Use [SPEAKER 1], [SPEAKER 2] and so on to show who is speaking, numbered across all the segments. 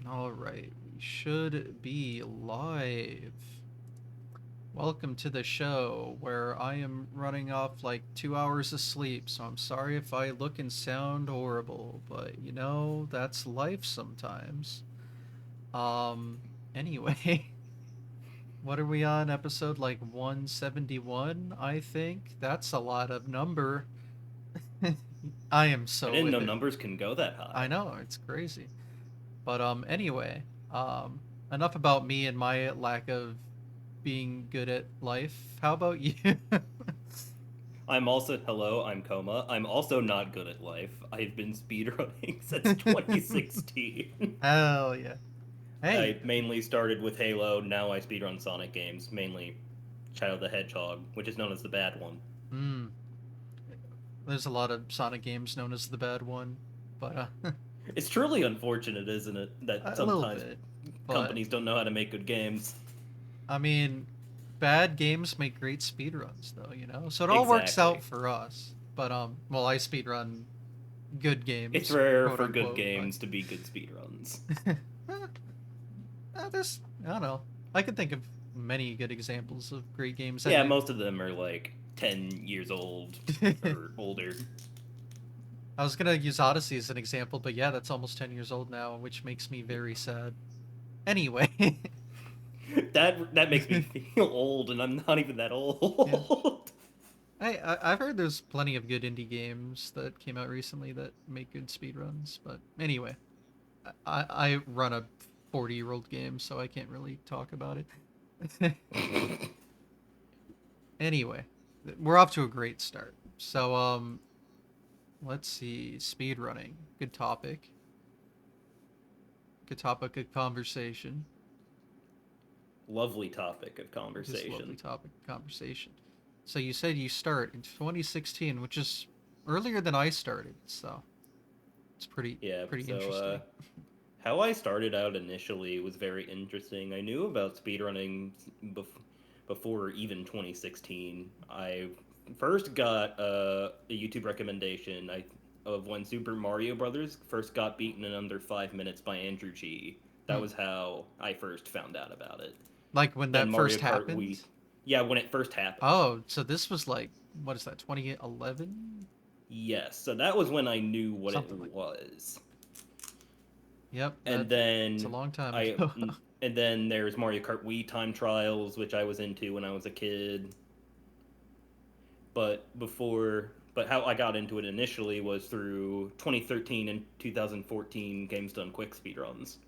[SPEAKER 1] Alright, we should be live. Welcome to the show where I am running off like 2 hours of sleep, so I'm sorry if I look and sound horrible, but that's life sometimes. Um, anyway, what are we on? Episode like 171, I think? That's a lot of number. I am
[SPEAKER 2] I
[SPEAKER 1] so
[SPEAKER 2] didn't know
[SPEAKER 1] with it.
[SPEAKER 2] numbers can go that
[SPEAKER 1] I
[SPEAKER 2] high.
[SPEAKER 1] know, it's crazy. But anyway, enough about me and my lack of being good at life. How about you?
[SPEAKER 2] I'm Koma. I'm also not good at life. I've been speedrunning since 2016.
[SPEAKER 1] Hell yeah. Hey,
[SPEAKER 2] I mainly started with Halo, now I speedrun Sonic games, mainly Shadow the Hedgehog, which is known as the bad one.
[SPEAKER 1] mm, there's a lot of Sonic games known as the bad one, but
[SPEAKER 2] It's truly unfortunate, isn't it, that
[SPEAKER 1] a little
[SPEAKER 2] sometimes
[SPEAKER 1] bit. But
[SPEAKER 2] companies don't know how to make good games.
[SPEAKER 1] I mean, bad games make great speedruns, though. So it all works out
[SPEAKER 2] Exactly.
[SPEAKER 1] for us. But well, I speedrun good
[SPEAKER 2] It's
[SPEAKER 1] games,
[SPEAKER 2] rare
[SPEAKER 1] quote
[SPEAKER 2] for good
[SPEAKER 1] unquote. But
[SPEAKER 2] games to be good speedruns.
[SPEAKER 1] there's I don't know. I can think of many good examples of great games that
[SPEAKER 2] Yeah,
[SPEAKER 1] I
[SPEAKER 2] most of them are like 10 years old or older.
[SPEAKER 1] I was gonna use Odyssey as an example, but yeah, that's almost 10 years old now, which makes me
[SPEAKER 2] Yeah.
[SPEAKER 1] very sad. Anyway,
[SPEAKER 2] That makes me feel old, and I'm not even that
[SPEAKER 1] yeah,
[SPEAKER 2] old.
[SPEAKER 1] I've heard there's plenty of good indie games that came out recently that make good speedruns, but anyway, I run a 40-year-old game, so I can't really talk about it. Anyway, we're off to a great start. So let's see, speedrunning, good topic, good topic of conversation.
[SPEAKER 2] Lovely topic of
[SPEAKER 1] It is a lovely
[SPEAKER 2] conversation.
[SPEAKER 1] topic of conversation. So you said you start in 2016, which is earlier than I started, so it's pretty
[SPEAKER 2] Yeah,
[SPEAKER 1] pretty
[SPEAKER 2] so
[SPEAKER 1] interesting.
[SPEAKER 2] how I started out initially was very interesting. I knew about speedrunning before even 2016. I first got a YouTube recommendation of when Super Mario Brothers first got beaten in under 5 minutes by Andrew G. That
[SPEAKER 1] Hmm.
[SPEAKER 2] was how I first found out about it.
[SPEAKER 1] Like when
[SPEAKER 2] Then
[SPEAKER 1] that
[SPEAKER 2] Mario
[SPEAKER 1] first
[SPEAKER 2] Kart
[SPEAKER 1] happened.
[SPEAKER 2] Wii. Yeah, when it first happened.
[SPEAKER 1] Oh, so this was like what is that? 2011,
[SPEAKER 2] Yes, so that was when I knew what it
[SPEAKER 1] something like that.
[SPEAKER 2] was.
[SPEAKER 1] Yep,
[SPEAKER 2] And
[SPEAKER 1] that's a
[SPEAKER 2] then
[SPEAKER 1] long time
[SPEAKER 2] I
[SPEAKER 1] ago.
[SPEAKER 2] and then there's Mario Kart Wii Time Trials, which I was into when I was a kid. But how I got into it initially was through 2013 and 2014 Games Done Quick speedruns.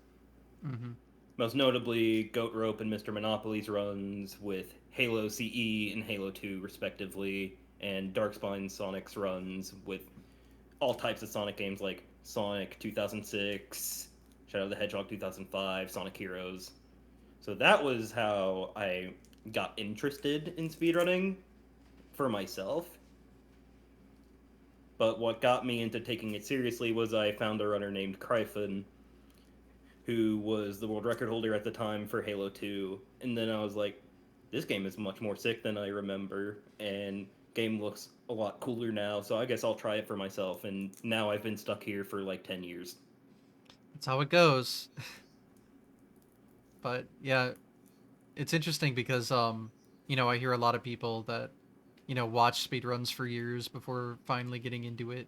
[SPEAKER 1] Hmm.
[SPEAKER 2] Most notably, Goat Rope and Mr. Monopoly's runs with Halo CE and Halo 2, respectively, and Darkspine Sonic's runs with all types of Sonic games like Sonic 2006, Shadow the Hedgehog 2005, Sonic Heroes. So that was how I got interested in speedrunning for myself. But what got me into taking it seriously was I found a runner named Kryphin, who was the world record holder at the time for Halo 2. And then I was like, this game is much more sick than I remember, and game looks a lot cooler now, so I guess I'll try it for myself. And now I've been stuck here for like 10 years.
[SPEAKER 1] That's how it goes. But yeah, it's interesting because I hear a lot of people that watch speedruns for years before finally getting into it.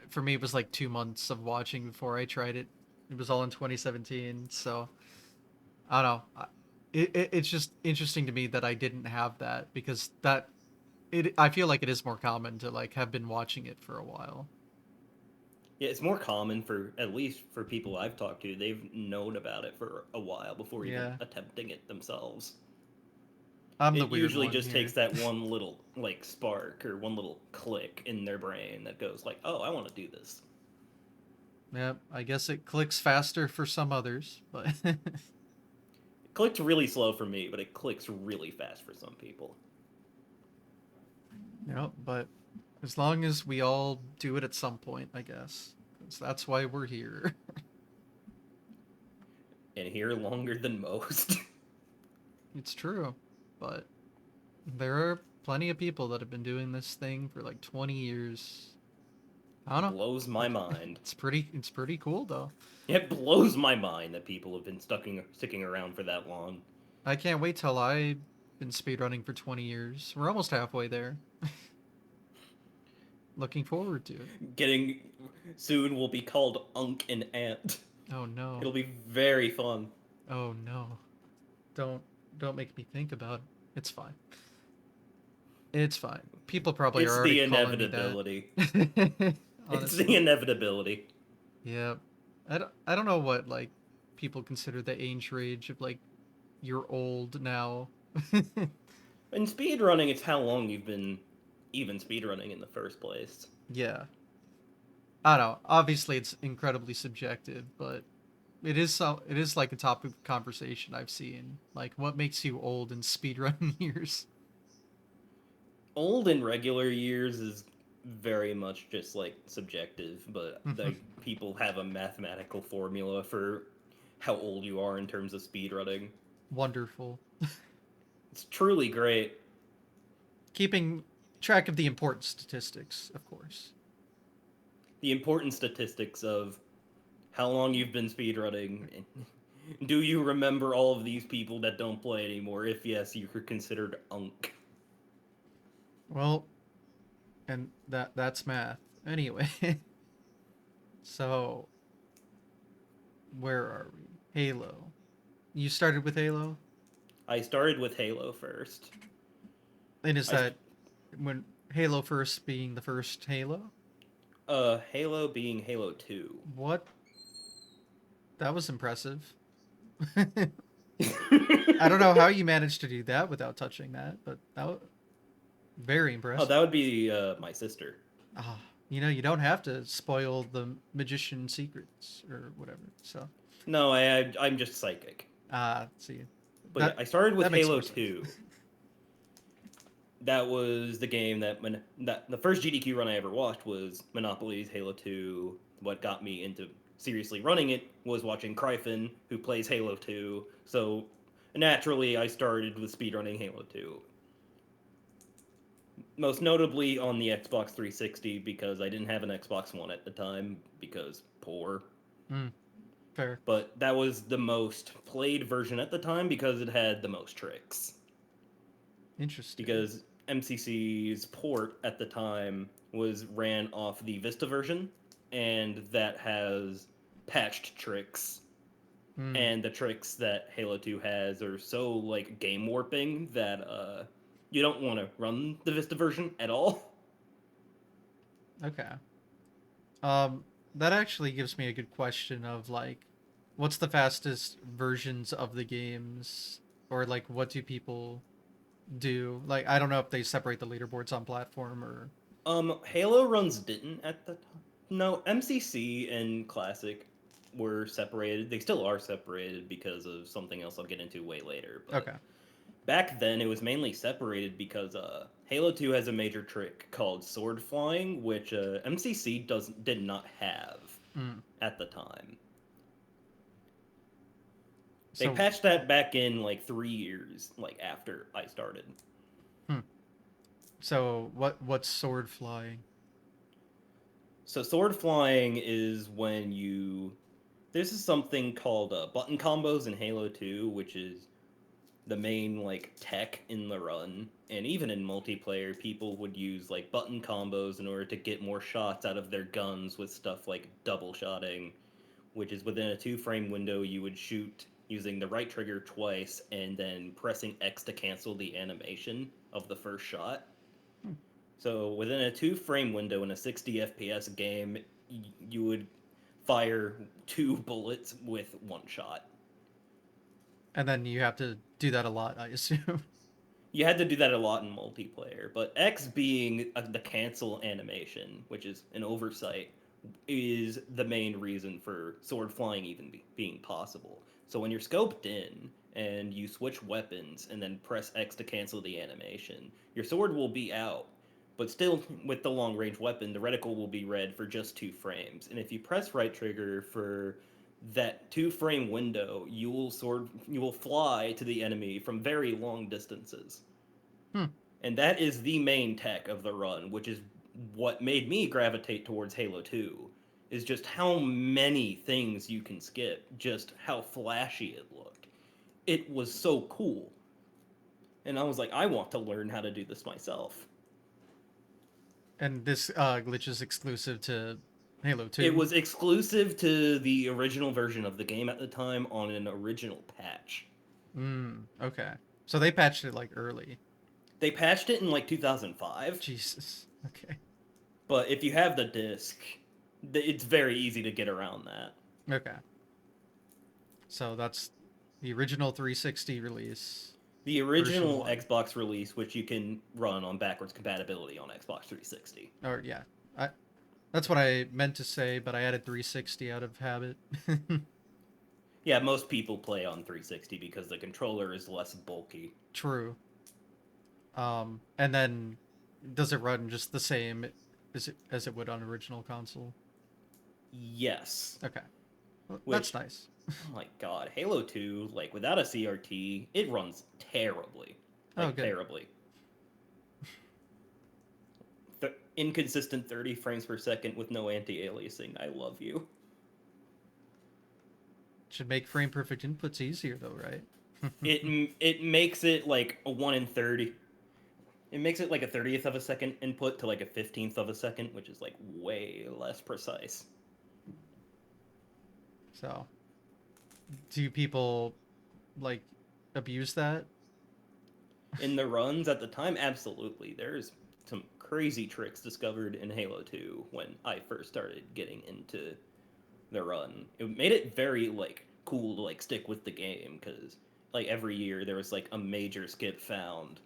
[SPEAKER 1] For me, it was like 2 months of watching before I tried it. It was all in 2017, so I don't know. It's just interesting to me that I didn't have that because I feel like it is more common to like have been watching it for a while.
[SPEAKER 2] Yeah, it's more common for, at least for people I've talked to, they've known about it for a while before even
[SPEAKER 1] Yeah,
[SPEAKER 2] attempting it themselves.
[SPEAKER 1] I'm the
[SPEAKER 2] It
[SPEAKER 1] weird
[SPEAKER 2] usually
[SPEAKER 1] one
[SPEAKER 2] just takes
[SPEAKER 1] here.
[SPEAKER 2] that one little like spark or one little click in their brain that goes like, "Oh, I want to do this."
[SPEAKER 1] Yeah, I guess it clicks faster for some others, but
[SPEAKER 2] It clicks really slow for me, but it clicks really fast for some people.
[SPEAKER 1] but as long as we all do it at some point, I guess. 'Cause that's why we're here.
[SPEAKER 2] And here longer than most.
[SPEAKER 1] It's true, but there are plenty of people that have been doing this thing for like 20 years. I don't know.
[SPEAKER 2] Blows my mind.
[SPEAKER 1] It's pretty cool though.
[SPEAKER 2] It blows my mind that people have been sticking around for that long.
[SPEAKER 1] I can't wait till I've been speedrunning for 20 years. We're almost halfway there. Looking forward to it.
[SPEAKER 2] Getting soon will be called Unk and Ant.
[SPEAKER 1] Oh no.
[SPEAKER 2] It'll be very fun.
[SPEAKER 1] Oh no. Don't don't make me think about it. It's fine. It's fine. People probably are
[SPEAKER 2] It's
[SPEAKER 1] already
[SPEAKER 2] the
[SPEAKER 1] calling me
[SPEAKER 2] inevitability.
[SPEAKER 1] that.
[SPEAKER 2] It's the
[SPEAKER 1] Honestly.
[SPEAKER 2] inevitability.
[SPEAKER 1] Yeah. I don't know what like people consider the age range of like you're old now.
[SPEAKER 2] In speedrunning, it's how long you've been even speedrunning in the first place.
[SPEAKER 1] Yeah. I don't know. Obviously it's incredibly subjective, but it is like a topic of conversation I've seen. Like what makes you old in speedrun years?
[SPEAKER 2] Old in regular years is very much just like subjective, but like people have a mathematical formula for how old you are in terms of speedrunning.
[SPEAKER 1] Wonderful.
[SPEAKER 2] It's truly great.
[SPEAKER 1] Keeping track of the important statistics, of course.
[SPEAKER 2] The important statistics of how long you've been speedrunning. Do you remember all of these people that don't play anymore? If yes, you are considered unk.
[SPEAKER 1] Well, and that's math. Anyway, so where are we? Halo. You started with Halo?
[SPEAKER 2] I started with Halo first.
[SPEAKER 1] And is
[SPEAKER 2] I
[SPEAKER 1] that when Halo first being the first Halo?
[SPEAKER 2] Halo being Halo 2.
[SPEAKER 1] What? That was impressive. I don't know how
[SPEAKER 2] Oh,
[SPEAKER 1] you managed to do that without touching that, but that was very impressive.
[SPEAKER 2] that would be my sister.
[SPEAKER 1] Ah, you don't have to spoil the magician secrets or whatever. So,
[SPEAKER 2] No, I'm just psychic.
[SPEAKER 1] see,
[SPEAKER 2] But yeah,
[SPEAKER 1] that
[SPEAKER 2] I started with
[SPEAKER 1] that makes
[SPEAKER 2] Halo
[SPEAKER 1] more sense.
[SPEAKER 2] 2. That was the game that the first GDQ run I ever watched was Monopoly's Halo 2. What got me into seriously running it was watching Kryphin, who plays Halo 2. So naturally, I started with speedrunning Halo 2. Most notably on the Xbox 360 because I didn't have an Xbox One at the time because poor.
[SPEAKER 1] Mm, fair,
[SPEAKER 2] But that was the most played version at the time because it had the most tricks.
[SPEAKER 1] interesting.
[SPEAKER 2] Because MCC's port at the time was ran off the Vista version, and that has patched tricks.
[SPEAKER 1] Mm,
[SPEAKER 2] And the tricks that Halo 2 has are so like game warping that you don't want to run the Vista version at all.
[SPEAKER 1] okay. Um, that actually gives me a good question of like, what's the fastest versions of the games, or like, what do people do? Like, I don't know if they separate the leaderboards on platform or.
[SPEAKER 2] Halo runs didn't at the time. No, MCC and Classic were separated. They still are separated because of something else I'll get into way later. But
[SPEAKER 1] Okay.
[SPEAKER 2] back then, it was mainly separated because Halo 2 has a major trick called sword flying, which MCC did not have
[SPEAKER 1] Mm.
[SPEAKER 2] at the time. They
[SPEAKER 1] So,
[SPEAKER 2] patched that back in like 3 years, like after I started.
[SPEAKER 1] hmm. So what's sword flying?
[SPEAKER 2] So sword flying is when you this is something called button combos in Halo 2, which is the main like tech in the run. And even in multiplayer, people would use like button combos in order to get more shots out of their guns with stuff like double shotting, which is within a 2 frame window you would shoot using the right trigger twice and then pressing X to cancel the animation of the first shot.
[SPEAKER 1] Hmm.
[SPEAKER 2] So within a 2 frame window in a 60 FPS game, you would fire 2 bullets with one shot.
[SPEAKER 1] And then you have to do that a lot, I assume.
[SPEAKER 2] You had to do that a lot in multiplayer, but X being the cancel animation, which is an oversight, is the main reason for sword flying even being possible. So when you're scoped in and you switch weapons and then press X to cancel the animation, your sword will be out. But still, with the long range weapon, the reticle will be red for just 2 frames. And if you press right trigger for that 2 frame window, you will fly to the enemy from very long distances.
[SPEAKER 1] Hmm.
[SPEAKER 2] And that is the main tech of the run, which is what made me gravitate towards Halo 2 is just how many things you can skip, just how flashy it looked. It was so cool. And I was like, I want to learn how to do this myself.
[SPEAKER 1] And this glitch is exclusive to Halo
[SPEAKER 2] It
[SPEAKER 1] 2.
[SPEAKER 2] was exclusive to the original version of the game at the time on an original patch.
[SPEAKER 1] Okay. So they patched it like early.
[SPEAKER 2] They patched it in like 2005,
[SPEAKER 1] Jesus. Okay.
[SPEAKER 2] but if you have the disc, it's very easy to get around that.
[SPEAKER 1] Okay. So that's the original 360 release,
[SPEAKER 2] The
[SPEAKER 1] version
[SPEAKER 2] original
[SPEAKER 1] 1.
[SPEAKER 2] Xbox release, which you can run on backwards compatibility on Xbox 360.
[SPEAKER 1] Or yeah. I That's what I meant to say, but I added 360 out of habit.
[SPEAKER 2] Yeah, most people play on 360 because the controller is less bulky.
[SPEAKER 1] True. And then does it run just the same as it would on original console?
[SPEAKER 2] Yes.
[SPEAKER 1] Okay. Well, that's
[SPEAKER 2] Which,
[SPEAKER 1] nice.
[SPEAKER 2] oh my god, Halo 2, like without a CRT, it runs terribly.
[SPEAKER 1] Oh,
[SPEAKER 2] Like,
[SPEAKER 1] good.
[SPEAKER 2] terribly. Inconsistent 30 frames per second with no anti-aliasing. I love you.
[SPEAKER 1] Should make frame perfect inputs easier though, right?
[SPEAKER 2] It makes it like a 1 in 30. It makes it like a 30th of a second input to like a 15th of a second, which is like way less precise.
[SPEAKER 1] So, do people like abuse that?
[SPEAKER 2] In the runs at the time, absolutely. There's some crazy tricks discovered in Halo 2 when I first started getting into the run. It made it very like cool to like stick with the game because like every year there was like a major skip found,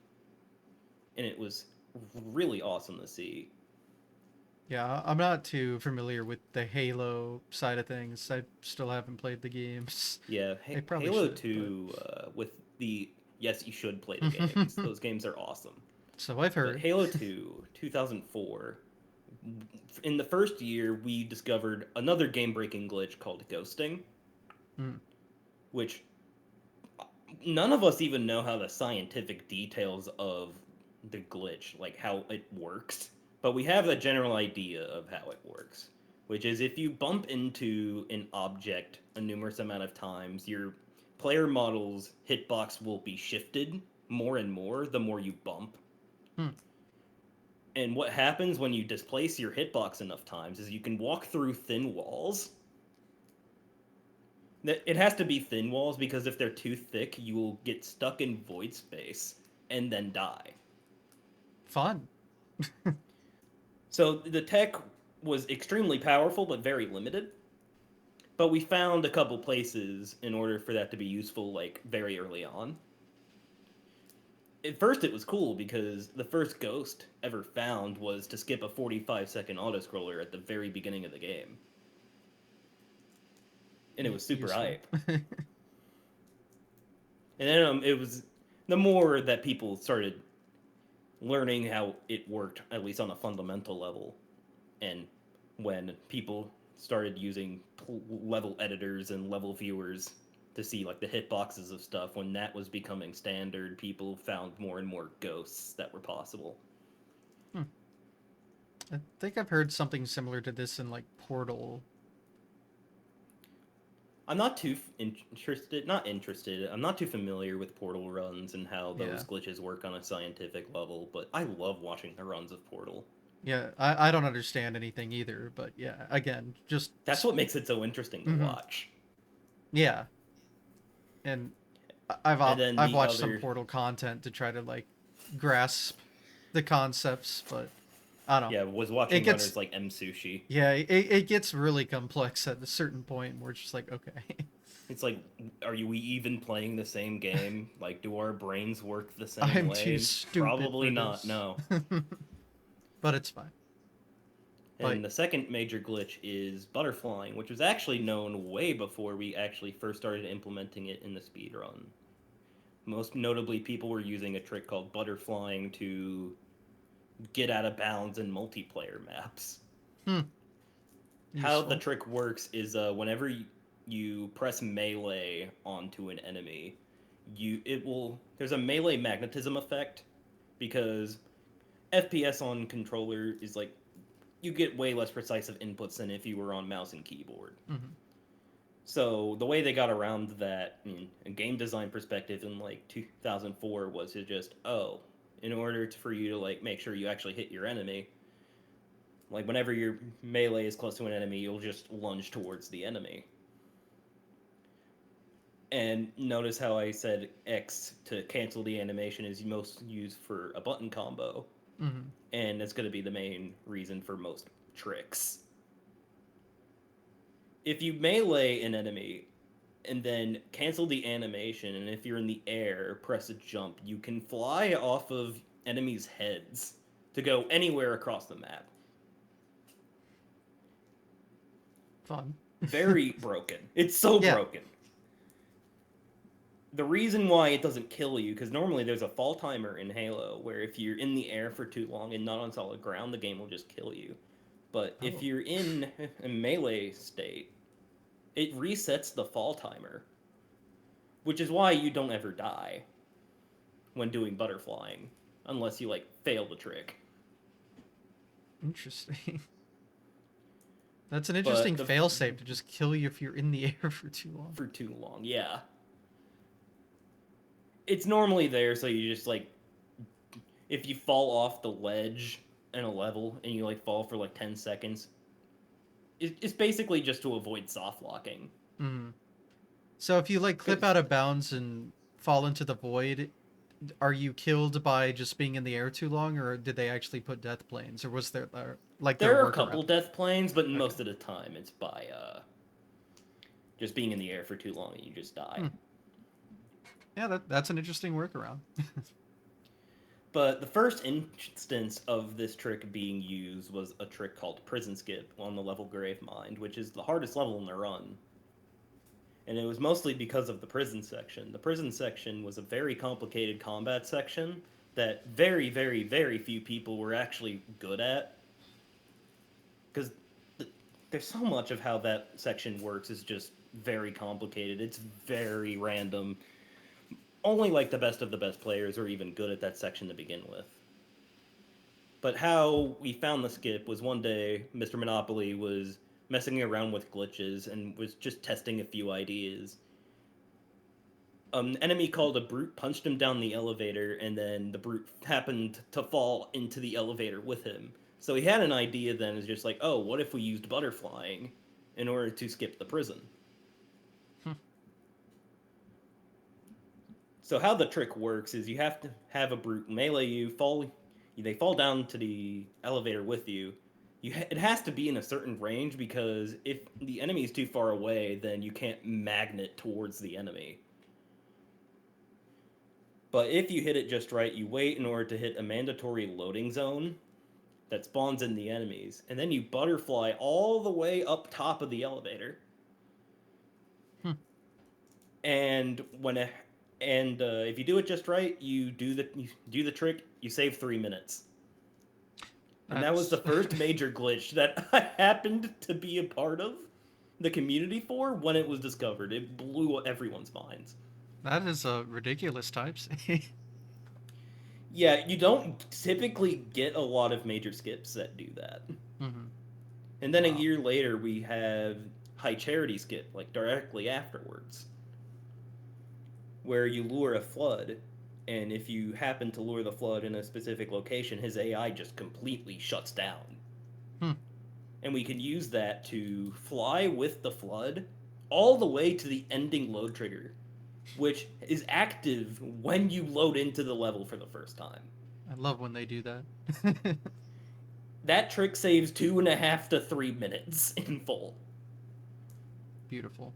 [SPEAKER 2] and it was really awesome to see.
[SPEAKER 1] Yeah, I'm not too familiar with the Halo side of things. I still haven't played the games.
[SPEAKER 2] Yeah,
[SPEAKER 1] I probably
[SPEAKER 2] Halo
[SPEAKER 1] should, but
[SPEAKER 2] 2 with the yes, you should play the games. Those games are awesome.
[SPEAKER 1] so I've
[SPEAKER 2] But
[SPEAKER 1] heard.
[SPEAKER 2] Halo 2, 2004, in the first year, we discovered another game breaking glitch called ghosting,
[SPEAKER 1] Mm.
[SPEAKER 2] which none of us even know how the scientific details of the glitch, like how it works, but we have a general idea of how it works, which is if you bump into an object a numerous amount of times, your player model's hitbox will be shifted more and more the more you bump.
[SPEAKER 1] Hmm.
[SPEAKER 2] And what happens when you displace your hitbox enough times is you can walk through thin walls. It has to be thin walls because if they're too thick, you will get stuck in void space and then die.
[SPEAKER 1] Fun.
[SPEAKER 2] So the tech was extremely powerful but very limited. But we found a couple places in order for that to be useful, like very early on. At first, it was cool because the first ghost ever found was to skip a 45-second autoscroller at the very beginning of the game. And it was super
[SPEAKER 1] Useful.
[SPEAKER 2] hype. And then it was the more that people started learning how it worked, at least on a fundamental level, and when people started using level editors and level viewers to see like the hitboxes of stuff, when that was becoming standard, people found more and more ghosts that were possible.
[SPEAKER 1] Hmm. I think I've heard something similar to this in like Portal.
[SPEAKER 2] I'm not too interested, not interested, I'm not too familiar with Portal runs and how
[SPEAKER 1] Yeah.
[SPEAKER 2] those glitches work on a scientific level, but I love watching the runs of Portal.
[SPEAKER 1] Yeah, I don't understand anything either, but yeah, again, just
[SPEAKER 2] That's what makes it so interesting to
[SPEAKER 1] mm-hmm.
[SPEAKER 2] watch.
[SPEAKER 1] Yeah, and
[SPEAKER 2] And then
[SPEAKER 1] I've
[SPEAKER 2] the
[SPEAKER 1] watched some
[SPEAKER 2] other,
[SPEAKER 1] Portal content to try to like grasp the concepts, but I don't know.
[SPEAKER 2] yeah, was
[SPEAKER 1] It
[SPEAKER 2] watching
[SPEAKER 1] gets
[SPEAKER 2] runners like M Sushi.
[SPEAKER 1] yeah, it gets really complex at a certain point where it's just like okay,
[SPEAKER 2] It's like, are we even playing the same game? Like, do our brains work the same
[SPEAKER 1] I'm too
[SPEAKER 2] way?
[SPEAKER 1] stupid
[SPEAKER 2] Probably
[SPEAKER 1] for
[SPEAKER 2] not,
[SPEAKER 1] this,
[SPEAKER 2] no.
[SPEAKER 1] but it's fine. But
[SPEAKER 2] And the second major glitch is butterflying, which was actually known way before we actually first started implementing it in the speedrun. Most notably, people were using a trick called butterflying to get out of bounds in multiplayer maps.
[SPEAKER 1] hmm,
[SPEAKER 2] How the
[SPEAKER 1] useful.
[SPEAKER 2] trick works is whenever you press melee onto an enemy, there's a melee magnetism effect because FPS on controller is like you get way less precise of inputs than if you were on mouse and keyboard.
[SPEAKER 1] Mm-hmm.
[SPEAKER 2] So the way they got around that, in a game design perspective, in like 2004, was to just in order for you to like make sure you actually hit your enemy, like whenever your melee is close to an enemy, you'll just lunge towards the enemy. And notice how I said X to cancel the animation is most used for a button combo,
[SPEAKER 1] Mm-hmm.
[SPEAKER 2] and it's going to be the main reason for most tricks. If you melee an enemy and then cancel the animation, and if you're in the air, press a jump, you can fly off of enemies' heads to go anywhere across the map.
[SPEAKER 1] Fun.
[SPEAKER 2] Very broken. It's so
[SPEAKER 1] Yeah.
[SPEAKER 2] broken. The reason why it doesn't kill you, because normally there's a fall timer in Halo where if you're in the air for too long and not on solid ground, the game will just kill you. But
[SPEAKER 1] Oh,
[SPEAKER 2] if you're in a melee state, it resets the fall timer, which is why you don't ever die when doing butterflying, unless you like fail the trick.
[SPEAKER 1] interesting. That's an
[SPEAKER 2] But
[SPEAKER 1] interesting failsafe to just kill you if you're in the air for too long.
[SPEAKER 2] for too long, yeah. It's normally there, so you just like, if you fall off the ledge in a level and you like fall for like 10 seconds, it's basically just to avoid soft locking.
[SPEAKER 1] Mm-hmm. So if you like clip out of bounds and fall into the void, are you killed by just being in the air too long, or did they actually put death planes, or was there like their
[SPEAKER 2] There are a
[SPEAKER 1] workaround?
[SPEAKER 2] couple death planes, but
[SPEAKER 1] Okay.
[SPEAKER 2] most of the time it's by just being in the air for too long and you just die.
[SPEAKER 1] Hmm. Yeah, that's an interesting workaround.
[SPEAKER 2] But the first instance of this trick being used was a trick called Prison Skip on the level Grave Mind, which is the hardest level in the run. And it was mostly because of the prison section. The prison section was a very complicated combat section that very, very, very few people were actually good at. Because there's so much of how that section works is just very complicated. It's very random. Only like the best of the best players are even good at that section to begin with. But how we found the skip was one day Mr. Monopoly was messing around with glitches and was just testing a few ideas. An enemy called a brute punched him down the elevator, and then the brute happened to fall into the elevator with him. So he had an idea then, is just like, oh, what if we used butterflying in order to skip the prison? So how the trick works is you have to have a brute melee you, they fall down to the elevator with you. It has to be in a certain range, because if the enemy is too far away, then you can't magnet towards the enemy. But if you hit it just right, you wait in order to hit a mandatory loading zone that spawns in the enemies, and then you butterfly all the way up top of the elevator. And if you do it just right, you do the trick. You save 3 minutes. And that was the first major glitch that I happened to be a part of the community for when it was discovered. It blew everyone's minds.
[SPEAKER 1] That is a ridiculous typesafe.
[SPEAKER 2] Yeah, you don't typically get a lot of major skips that do that.
[SPEAKER 1] Mm-hmm.
[SPEAKER 2] And then
[SPEAKER 1] Wow.
[SPEAKER 2] a year later, we have High Charity skip, like directly afterwards, where you lure a flood, and if you happen to lure the flood in a specific location, his AI just completely shuts down.
[SPEAKER 1] Hmm.
[SPEAKER 2] And we can use that to fly with the flood all the way to the ending load trigger, which is active when you load into the level for the first time.
[SPEAKER 1] I love when they do that.
[SPEAKER 2] That trick saves 2.5 to 3 minutes in full.
[SPEAKER 1] Beautiful.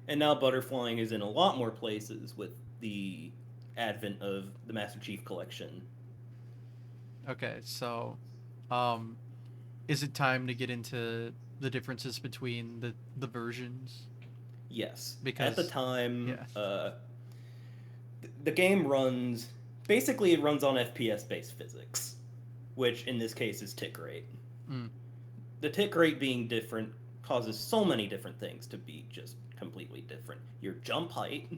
[SPEAKER 2] And now butterflying is in a lot more places with the advent of the Master Chief Collection.
[SPEAKER 1] Okay, so is it time to get into the differences between the versions?
[SPEAKER 2] Yes.
[SPEAKER 1] Because
[SPEAKER 2] at the time,
[SPEAKER 1] yeah.
[SPEAKER 2] The game runs... Basically, it runs on FPS-based physics, which in this case is tick rate.
[SPEAKER 1] Mm.
[SPEAKER 2] The tick rate being different causes so many different things to be just completely different. Your jump height...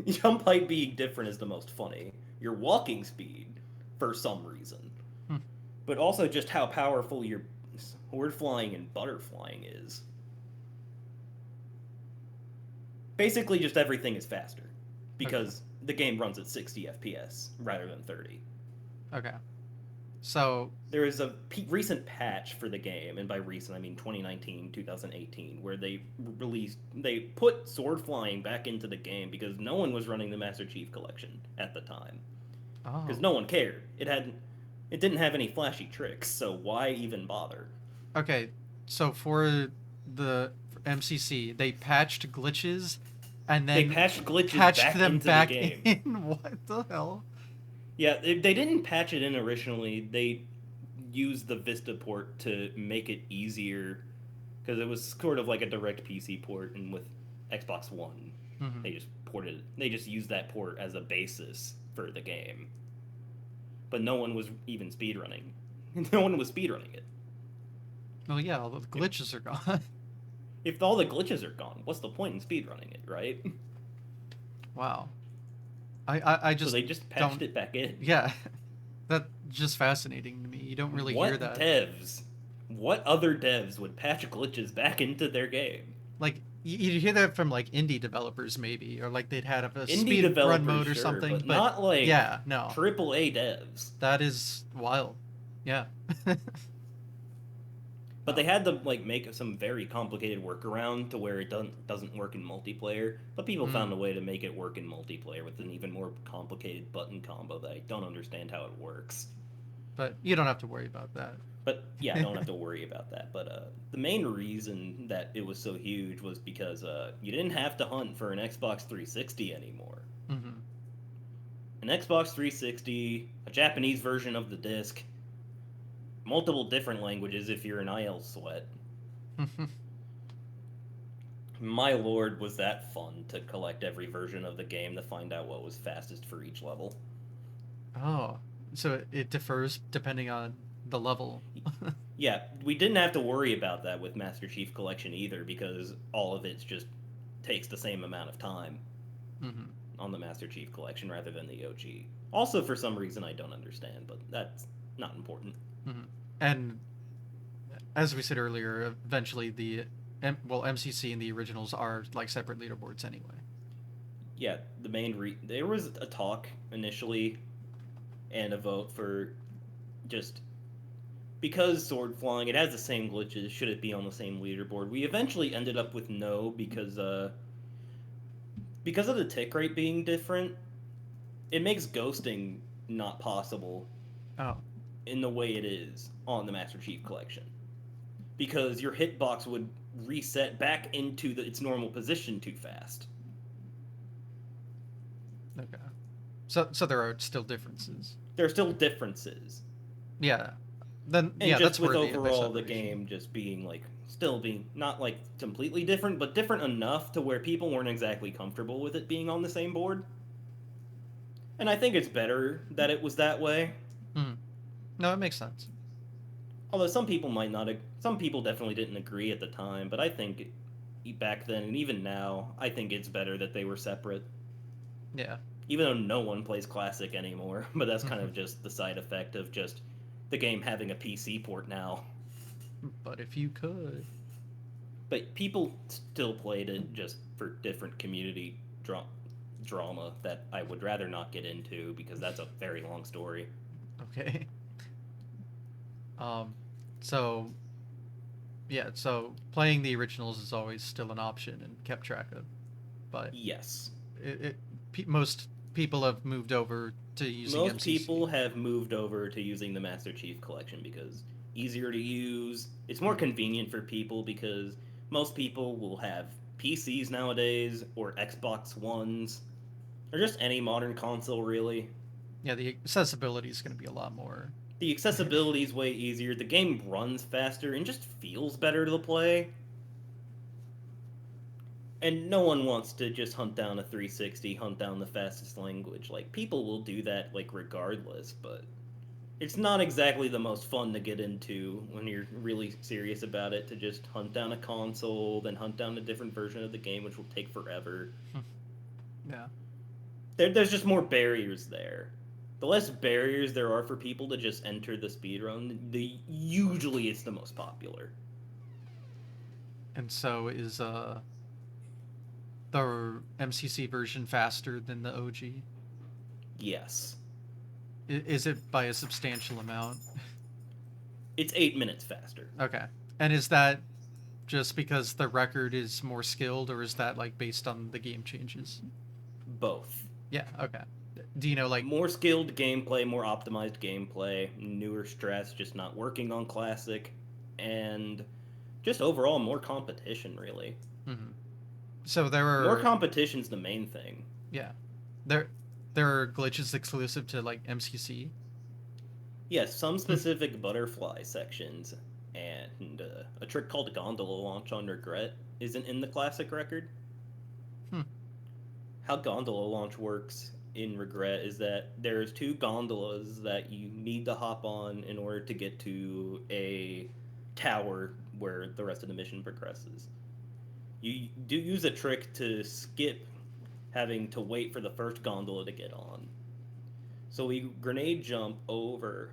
[SPEAKER 2] jump height being different is the most funny. Your walking speed, for some reason. but also just how powerful your sword flying and butterflying is. Basically, just everything is faster
[SPEAKER 1] Okay.
[SPEAKER 2] because the game runs at 60 FPS rather than 30.
[SPEAKER 1] Okay. So,
[SPEAKER 2] There is a recent patch for the game, and by recent I mean 2019, 2018, where they put sword flying back into the game because no one was running the Master Chief Collection at the time because
[SPEAKER 1] oh,
[SPEAKER 2] no one cared. It didn't have any flashy tricks, so why even bother?
[SPEAKER 1] okay. So for the MCC, they patched glitches and
[SPEAKER 2] They
[SPEAKER 1] then
[SPEAKER 2] patched glitches
[SPEAKER 1] patched
[SPEAKER 2] back
[SPEAKER 1] them
[SPEAKER 2] into the
[SPEAKER 1] back
[SPEAKER 2] game.
[SPEAKER 1] in. What the hell?
[SPEAKER 2] Yeah, they didn't patch it in originally. They used the Vista port to make it easier because it was sort of like a direct PC port, and with Xbox One,
[SPEAKER 1] Hmm.
[SPEAKER 2] they just used that port as a basis for the game. But no one was even speedrunning. No one was speedrunning it.
[SPEAKER 1] Well, yeah, all the
[SPEAKER 2] If
[SPEAKER 1] glitches are gone.
[SPEAKER 2] if all the glitches are gone, what's the point in speedrunning it, right?
[SPEAKER 1] Wow. I
[SPEAKER 2] So
[SPEAKER 1] just
[SPEAKER 2] they just patched
[SPEAKER 1] don't.
[SPEAKER 2] it back in.
[SPEAKER 1] Yeah, that's just fascinating to me. You don't really hear
[SPEAKER 2] What
[SPEAKER 1] that.
[SPEAKER 2] devs? What other devs would patch glitches back into their game?
[SPEAKER 1] Like you hear that from like indie developers maybe, or like they'd have a
[SPEAKER 2] Indie
[SPEAKER 1] speed run
[SPEAKER 2] developers,
[SPEAKER 1] mode or
[SPEAKER 2] sure,
[SPEAKER 1] something.
[SPEAKER 2] but
[SPEAKER 1] But
[SPEAKER 2] not like
[SPEAKER 1] yeah, no,
[SPEAKER 2] AAA devs.
[SPEAKER 1] that is wild. Yeah.
[SPEAKER 2] But they
[SPEAKER 1] Oh.
[SPEAKER 2] had to like make some very complicated workaround to where it doesn't work in multiplayer. But people found a
[SPEAKER 1] Mm.
[SPEAKER 2] way to make it work in multiplayer with an even more complicated button combo that I don't understand how it works.
[SPEAKER 1] But you don't have to worry about that.
[SPEAKER 2] But yeah, I don't have to worry about that. But the main reason that it was so huge was because you didn't have to hunt for an Xbox 360 anymore.
[SPEAKER 1] Hmm.
[SPEAKER 2] An Xbox 360, a Japanese version of the disc, multiple different languages if you're an IL sweat. My lord, was that fun to collect every version of the game to find out what was fastest for each level.
[SPEAKER 1] Oh, so it differs depending on the level.
[SPEAKER 2] Yeah, we didn't have to worry about that with Master Chief Collection either because all of it just takes the same amount of time
[SPEAKER 1] Hmm.
[SPEAKER 2] on the Master Chief Collection rather than the OG. Also, for some reason I don't understand, but that's not important.
[SPEAKER 1] Hmm. And as we said earlier, eventually MCC and the originals are like separate leaderboards anyway.
[SPEAKER 2] Yeah, there was a talk initially and a vote for just because sword flying it has the same glitches. Should it be on the same leaderboard? We eventually ended up with no because of the tick rate being different. It makes ghosting not possible
[SPEAKER 1] Oh,
[SPEAKER 2] in the way it is on the Master Chief Collection because your hitbox would reset back into its normal position too fast.
[SPEAKER 1] okay. So there are still differences.
[SPEAKER 2] There are still differences,
[SPEAKER 1] Yeah. Then
[SPEAKER 2] and
[SPEAKER 1] yeah,
[SPEAKER 2] just
[SPEAKER 1] that's
[SPEAKER 2] with
[SPEAKER 1] worthy of their
[SPEAKER 2] overall the
[SPEAKER 1] separation.
[SPEAKER 2] game just being like still being not like completely different, but different enough to where people weren't exactly comfortable with it being on the same board. And I think it's better that it was that way.
[SPEAKER 1] Hmm. No, it makes sense.
[SPEAKER 2] Although some people might not, some people definitely didn't agree at the time. But I think back then and even now, I think it's better that they were separate.
[SPEAKER 1] Yeah.
[SPEAKER 2] Even though no one plays classic anymore, but that's kind of just the side effect of just the game having a PC port now.
[SPEAKER 1] But if you could.
[SPEAKER 2] But people still played it just for different community drama that I would rather not get into because that's a very long story.
[SPEAKER 1] Okay. Um. So yeah. So playing the originals is always still an option and kept track of, but
[SPEAKER 2] Yes.
[SPEAKER 1] most people have moved over to using
[SPEAKER 2] Most people
[SPEAKER 1] MCC.
[SPEAKER 2] have moved over to using the Master Chief Collection because easier to use. It's more
[SPEAKER 1] Hmm.
[SPEAKER 2] convenient for people because most people will have PCs nowadays or Xbox Ones or just any modern console really.
[SPEAKER 1] Yeah, the accessibility is going to be a lot more.
[SPEAKER 2] The accessibility is way easier. The game runs faster and just feels better to play. And no one wants to just hunt down a 360, hunt down the fastest language. Like people will do that like regardless, but it's not exactly the most fun to get into when you're really serious about it to just hunt down a console, then hunt down a different version of the game, which will take forever.
[SPEAKER 1] Yeah.
[SPEAKER 2] There's just more barriers there. The less barriers there are for people to just enter the speedrun, the usually it's the most popular.
[SPEAKER 1] And so is the MCC version faster than the OG?
[SPEAKER 2] Yes.
[SPEAKER 1] Is it by a substantial amount?
[SPEAKER 2] It's 8 minutes faster.
[SPEAKER 1] Okay. And is that just because the record is more skilled, or is that like based on the game changes?
[SPEAKER 2] Both.
[SPEAKER 1] Yeah. Okay. Do you know like?
[SPEAKER 2] More skilled gameplay, more optimized gameplay, newer strats just not working on classic, and just overall more competition, really.
[SPEAKER 1] Mhm. So there
[SPEAKER 2] More
[SPEAKER 1] are,
[SPEAKER 2] competition's the main thing.
[SPEAKER 1] yeah, there there are glitches exclusive to like MCC.
[SPEAKER 2] Yes, some
[SPEAKER 1] Hmm.
[SPEAKER 2] specific butterfly sections, and a trick called gondola launch on regret isn't in the classic record.
[SPEAKER 1] Hmm.
[SPEAKER 2] How gondola launch works in regret is that there's two gondolas that you need to hop on in order to get to a tower where the rest of the mission progresses. You do use a trick to skip having to wait for the first gondola to get on. So we grenade jump over.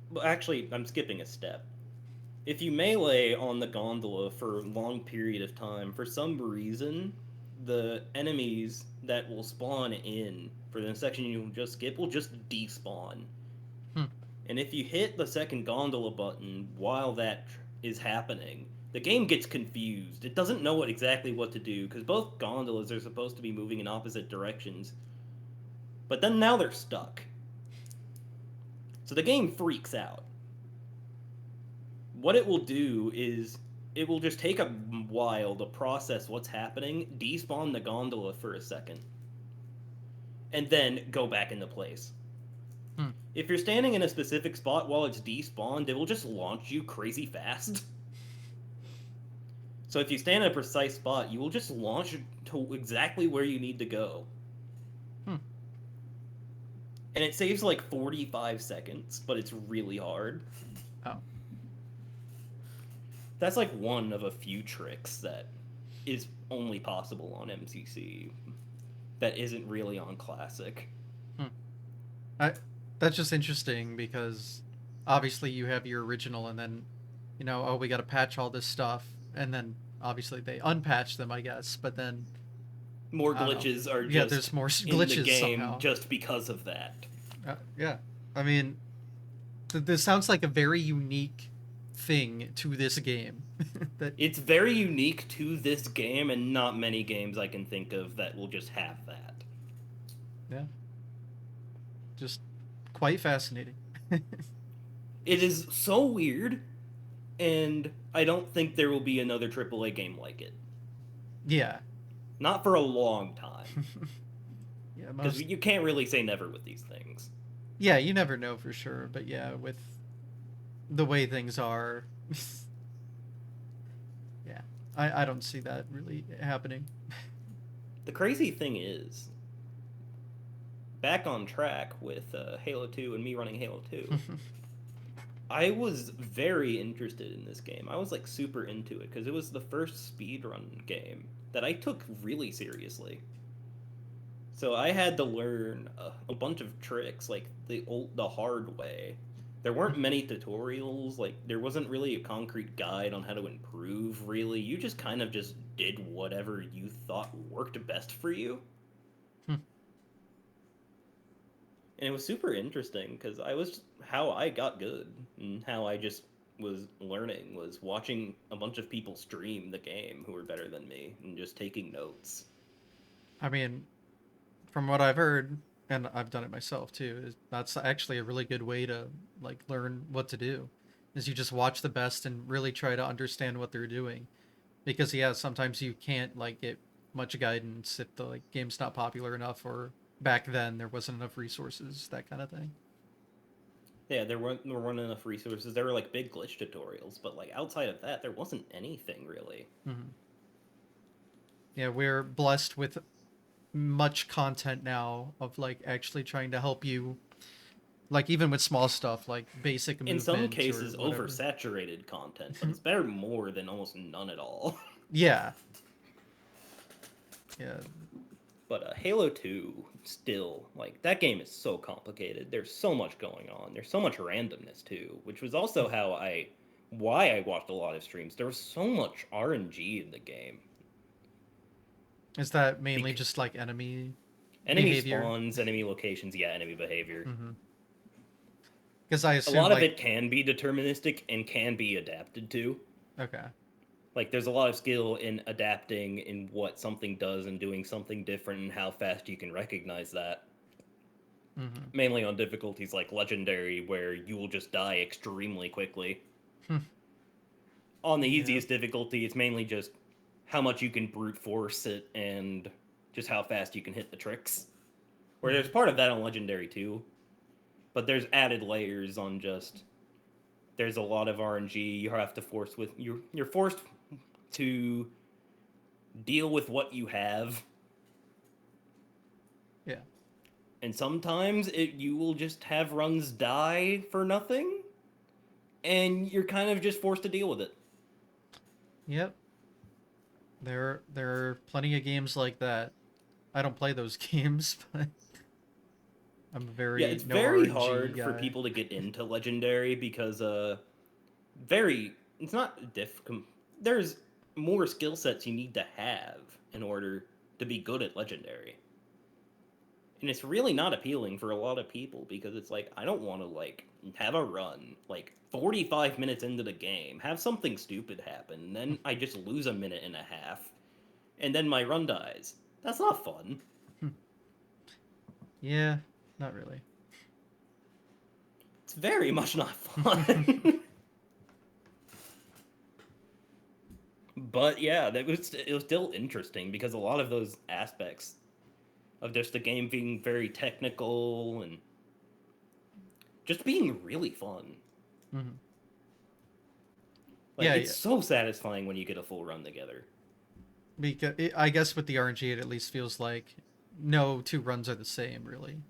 [SPEAKER 2] Well, actually, I'm skipping a step. If you melee on the gondola for a long period of time, for some reason, the enemies that will spawn in for the section you just skip will just despawn.
[SPEAKER 1] Hmm.
[SPEAKER 2] And if you hit the second gondola button while that is happening, the game gets confused. It doesn't know exactly what to do because both gondolas are supposed to be moving in opposite directions. But then now they're stuck. So the game freaks out. What it will do is it will just take a while to process what's happening, despawn the gondola for a second, and then go back into place.
[SPEAKER 1] Hmm.
[SPEAKER 2] If you're standing in a specific spot while it's despawned, it will just launch you crazy fast. So if you stand in a precise spot, you will just launch to exactly where you need to go.
[SPEAKER 1] Hmm.
[SPEAKER 2] And it saves like 45 seconds, but it's really hard.
[SPEAKER 1] Oh.
[SPEAKER 2] That's like one of a few tricks that is only possible on MCC that isn't really on Classic.
[SPEAKER 1] Hmm. I that's just interesting because obviously you have your original, and then oh, we got to patch all this stuff, and then obviously they unpatch them, I guess, but then
[SPEAKER 2] More
[SPEAKER 1] I don't know.
[SPEAKER 2] glitches are
[SPEAKER 1] Yeah,
[SPEAKER 2] just
[SPEAKER 1] there's more
[SPEAKER 2] in the
[SPEAKER 1] glitches
[SPEAKER 2] game
[SPEAKER 1] somehow.
[SPEAKER 2] just because of that.
[SPEAKER 1] Yeah. I mean, this sounds like a very unique thing to this game. that
[SPEAKER 2] It's very unique to this game, and not many games I can think of that will just have that.
[SPEAKER 1] Yeah, just quite fascinating.
[SPEAKER 2] It is so weird, and I don't think there will be another AAA game like it.
[SPEAKER 1] Yeah.
[SPEAKER 2] Not for a long time.
[SPEAKER 1] Yeah,
[SPEAKER 2] Because
[SPEAKER 1] most.
[SPEAKER 2] you can't really say never with these things.
[SPEAKER 1] Yeah, you never know for sure, but yeah, with the way things are, yeah, I don't see that really happening.
[SPEAKER 2] The crazy thing is, back on track with Halo 2 and me running Halo 2, I was very interested in this game. I was like super into it because it was the first speedrun game that I took really seriously. So I had to learn a bunch of tricks like the hard way. There weren't many tutorials, like there wasn't really a concrete guide on how to improve really. You just kind of just did whatever you thought worked best for you. And it was super interesting because I was how I got good and how I just was learning was watching a bunch of people stream the game who were better than me and just taking notes.
[SPEAKER 1] I mean, from what I've heard, and I've done it myself too, that's actually a really good way to like learn what to do. Is you just watch the best and really try to understand what they're doing. Because yeah, sometimes you can't like get much guidance if the like game's not popular enough, or back then there wasn't enough resources, that kind of thing.
[SPEAKER 2] Yeah, there weren't enough resources. There were like big glitch tutorials, but like outside of that, there wasn't anything really.
[SPEAKER 1] Hmm. Yeah, we're blessed with much content now of like actually trying to help you, like even with small stuff like basic
[SPEAKER 2] In some
[SPEAKER 1] movement or
[SPEAKER 2] cases,
[SPEAKER 1] whatever.
[SPEAKER 2] oversaturated content, but it's better more than almost none at all.
[SPEAKER 1] Yeah, yeah.
[SPEAKER 2] But Halo 2, still, like, that game is so complicated. There's so much going on. There's so much randomness, too, which was also why I watched a lot of streams. There was so much RNG in the game.
[SPEAKER 1] Is that mainly
[SPEAKER 2] Bec-
[SPEAKER 1] just like enemy
[SPEAKER 2] enemy
[SPEAKER 1] behavior?
[SPEAKER 2] spawns, enemy locations, yeah, enemy behavior.
[SPEAKER 1] Mm-hmm. Because I
[SPEAKER 2] A
[SPEAKER 1] assume
[SPEAKER 2] lot of
[SPEAKER 1] like
[SPEAKER 2] it can be deterministic and can be adapted to.
[SPEAKER 1] okay.
[SPEAKER 2] Like, there's a lot of skill in adapting in what something does and doing something different and how fast you can recognize that.
[SPEAKER 1] Mm-hmm.
[SPEAKER 2] Mainly on difficulties like Legendary, where you will just die extremely quickly. On the
[SPEAKER 1] Yeah.
[SPEAKER 2] easiest difficulty, it's mainly just how much you can brute force it and just how fast you can hit the tricks. Where there's
[SPEAKER 1] Mm-hmm.
[SPEAKER 2] part of that on Legendary too, but there's added layers on just there's a lot of RNG you have to force with you're forced to deal with what you have,
[SPEAKER 1] Yeah.
[SPEAKER 2] and sometimes you will just have runs die for nothing, and you're kind of just forced to deal with it.
[SPEAKER 1] Yep. There are plenty of games like that. I don't play those games, but I'm a
[SPEAKER 2] Yeah,
[SPEAKER 1] very
[SPEAKER 2] it's
[SPEAKER 1] no
[SPEAKER 2] very
[SPEAKER 1] RNG
[SPEAKER 2] hard for
[SPEAKER 1] guy.
[SPEAKER 2] people to get into Legendary because very it's not there's more skill sets you need to have in order to be good at Legendary. And it's really not appealing for a lot of people because it's like I don't want to like have a run like 45 minutes into the game, have something stupid happen, and then I just lose a minute and a half, and then my run dies. That's not fun.
[SPEAKER 1] Yeah, not really.
[SPEAKER 2] It's very much not fun. But yeah, it was still interesting because a lot of those aspects of just the game being very technical and just being really fun.
[SPEAKER 1] Hmm.
[SPEAKER 2] Like
[SPEAKER 1] Yeah,
[SPEAKER 2] it's
[SPEAKER 1] yeah.
[SPEAKER 2] so satisfying when you get a full run together.
[SPEAKER 1] Because I guess with the RNG, it at least feels like no two runs are the same, really.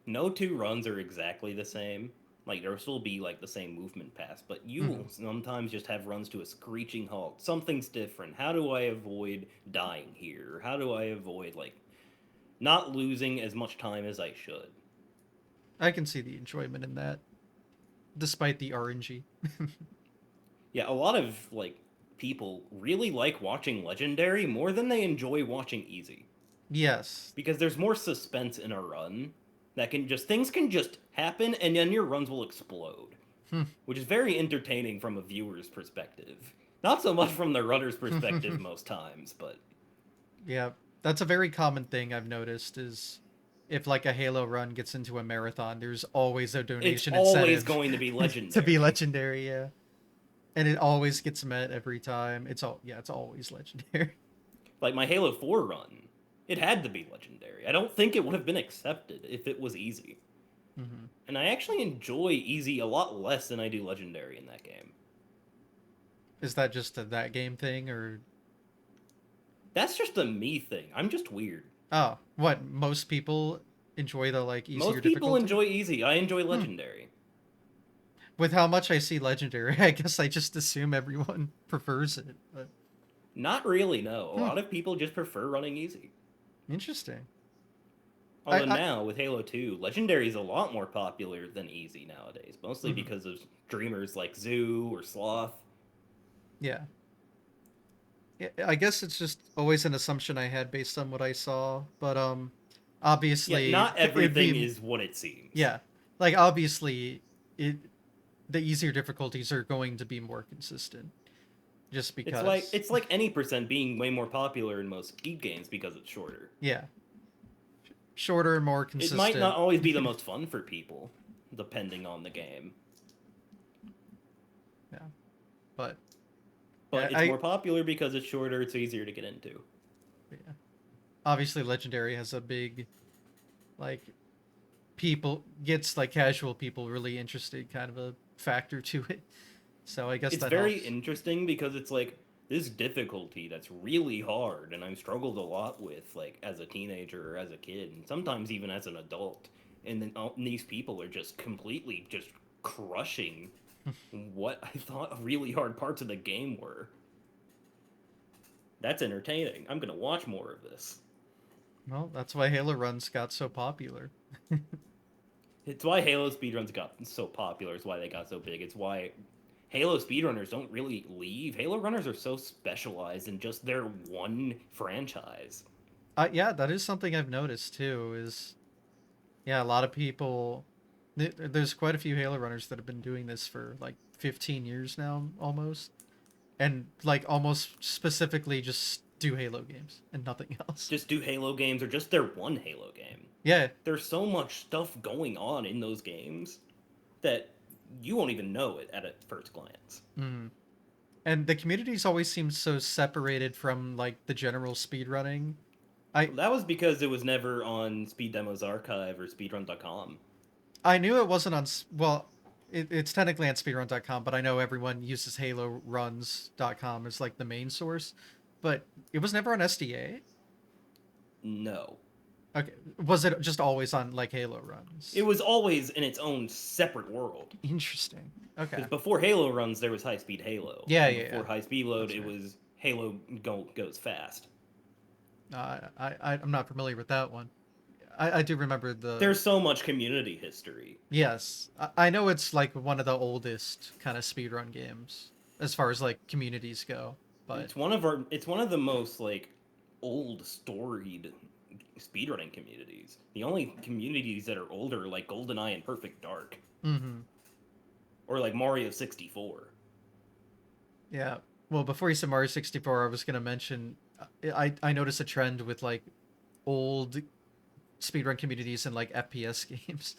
[SPEAKER 2] No two runs are exactly the same. Like there'll still be like the same movement pass, but you
[SPEAKER 1] Hmm.
[SPEAKER 2] will sometimes just have runs to a screeching halt. Something's different. How do I avoid dying here? How do I avoid like not losing as much time as I should?
[SPEAKER 1] I can see the enjoyment in that, despite the RNG.
[SPEAKER 2] Yeah, a lot of like people really like watching Legendary more than they enjoy watching Easy
[SPEAKER 1] Yes.
[SPEAKER 2] because there's more suspense in a run that can just things can just happen and then your runs will explode,
[SPEAKER 1] Hmm.
[SPEAKER 2] which is very entertaining from a viewer's perspective. Not so much from the runner's perspective most times, but
[SPEAKER 1] Yeah, that's a very common thing I've noticed is if like a Halo run gets into a marathon, there's always a
[SPEAKER 2] it's
[SPEAKER 1] donation
[SPEAKER 2] always
[SPEAKER 1] incentive
[SPEAKER 2] going to be
[SPEAKER 1] to be
[SPEAKER 2] Legendary.
[SPEAKER 1] legendary, yeah. And it always gets met every time. It's always legendary.
[SPEAKER 2] Like my Halo 4 run, it had to be Legendary. I don't think it would have been accepted if it was Easy.
[SPEAKER 1] Hmm.
[SPEAKER 2] And I actually enjoy Easy a lot less than I do Legendary in that game.
[SPEAKER 1] Is that just a that game thing or
[SPEAKER 2] That's just a me thing. I'm just weird.
[SPEAKER 1] oh, what most people enjoy the like easier
[SPEAKER 2] Most people
[SPEAKER 1] difficulty?
[SPEAKER 2] enjoy Easy. I enjoy
[SPEAKER 1] Hmm.
[SPEAKER 2] Legendary.
[SPEAKER 1] With how much I see legendary, I guess I just assume everyone prefers it. But
[SPEAKER 2] Not really, no. A
[SPEAKER 1] hmm,
[SPEAKER 2] lot of people just prefer running Easy.
[SPEAKER 1] interesting.
[SPEAKER 2] Although
[SPEAKER 1] I
[SPEAKER 2] now, with Halo 2, Legendary is a lot more popular than Easy nowadays, mostly
[SPEAKER 1] mhm.
[SPEAKER 2] because of streamers like Zoo or Sloth.
[SPEAKER 1] Yeah. I guess it's just always an assumption I had based on what I saw, but
[SPEAKER 2] Yeah,
[SPEAKER 1] obviously
[SPEAKER 2] not
[SPEAKER 1] it'd
[SPEAKER 2] everything
[SPEAKER 1] be
[SPEAKER 2] is what it seems.
[SPEAKER 1] yeah, like obviously it the easier difficulties are going to be more consistent just because
[SPEAKER 2] It's like any percent being way more popular in most speed games because it's shorter.
[SPEAKER 1] yeah, shorter, more
[SPEAKER 2] It might not
[SPEAKER 1] consistent.
[SPEAKER 2] always be the most fun for people, depending on the game,
[SPEAKER 1] Yeah, but yeah,
[SPEAKER 2] but it's more popular because it's shorter, it's easier to get into.
[SPEAKER 1] yeah, obviously legendary has a big like people gets like casual people really interested kind of a factor to it. So I guess
[SPEAKER 2] It's
[SPEAKER 1] that
[SPEAKER 2] very
[SPEAKER 1] helps.
[SPEAKER 2] interesting because it's like this difficulty that's really hard and I've struggled a lot with like as a teenager or as a kid and sometimes even as an adult. And then these people are just completely just crushing what I thought really hard parts of the game were. That's entertaining. I'm going to watch more of this.
[SPEAKER 1] Well, that's why Halo runs got so popular.
[SPEAKER 2] It's why Halo speedruns got so popular. It's why they got so big. It's why Halo speedrunners don't really leave. Halo runners are so specialized in just their one franchise.
[SPEAKER 1] Yeah, that is something I've noticed too. Is yeah, a lot of people. There's quite a few Halo runners that have been doing this for like 15 years now, almost, and like almost specifically just do Halo games and nothing else.
[SPEAKER 2] Just do Halo games or just their one Halo game.
[SPEAKER 1] Yeah.
[SPEAKER 2] There's so much stuff going on in those games that you won't even know it at a first glance.
[SPEAKER 1] Mm. And the communities always seem so separated from like the general speedrunning. I
[SPEAKER 2] That was because it was never on Speed Demos Archive or speedrun.com.
[SPEAKER 1] I knew it wasn't on well, it's technically on speedrun.com, but I know everyone uses haloruns.com as like the main source, but it was never on SDA.
[SPEAKER 2] No.
[SPEAKER 1] Okay, was it just always on like Halo runs?
[SPEAKER 2] It was always in its own separate world.
[SPEAKER 1] Interesting. Okay.
[SPEAKER 2] Because before Halo runs, there was High Speed Halo.
[SPEAKER 1] Yeah,
[SPEAKER 2] And
[SPEAKER 1] yeah,
[SPEAKER 2] before
[SPEAKER 1] yeah.
[SPEAKER 2] High Speed Load,
[SPEAKER 1] That's
[SPEAKER 2] it
[SPEAKER 1] right.
[SPEAKER 2] was Halo goes fast.
[SPEAKER 1] I'm not familiar with that one. I do remember the.
[SPEAKER 2] There's so much community history.
[SPEAKER 1] Yes, I know it's like one of the oldest kind of speedrun games as far as like communities go, but
[SPEAKER 2] It's one of the most like old storied speedrunning communities. The only communities that are older are like GoldenEye and Perfect Dark.
[SPEAKER 1] hmm
[SPEAKER 2] Or like Mario 64.
[SPEAKER 1] yeah. Well, before you said Mario 64, I was gonna mention I noticed a trend with like old speedrun communities and like FPS games,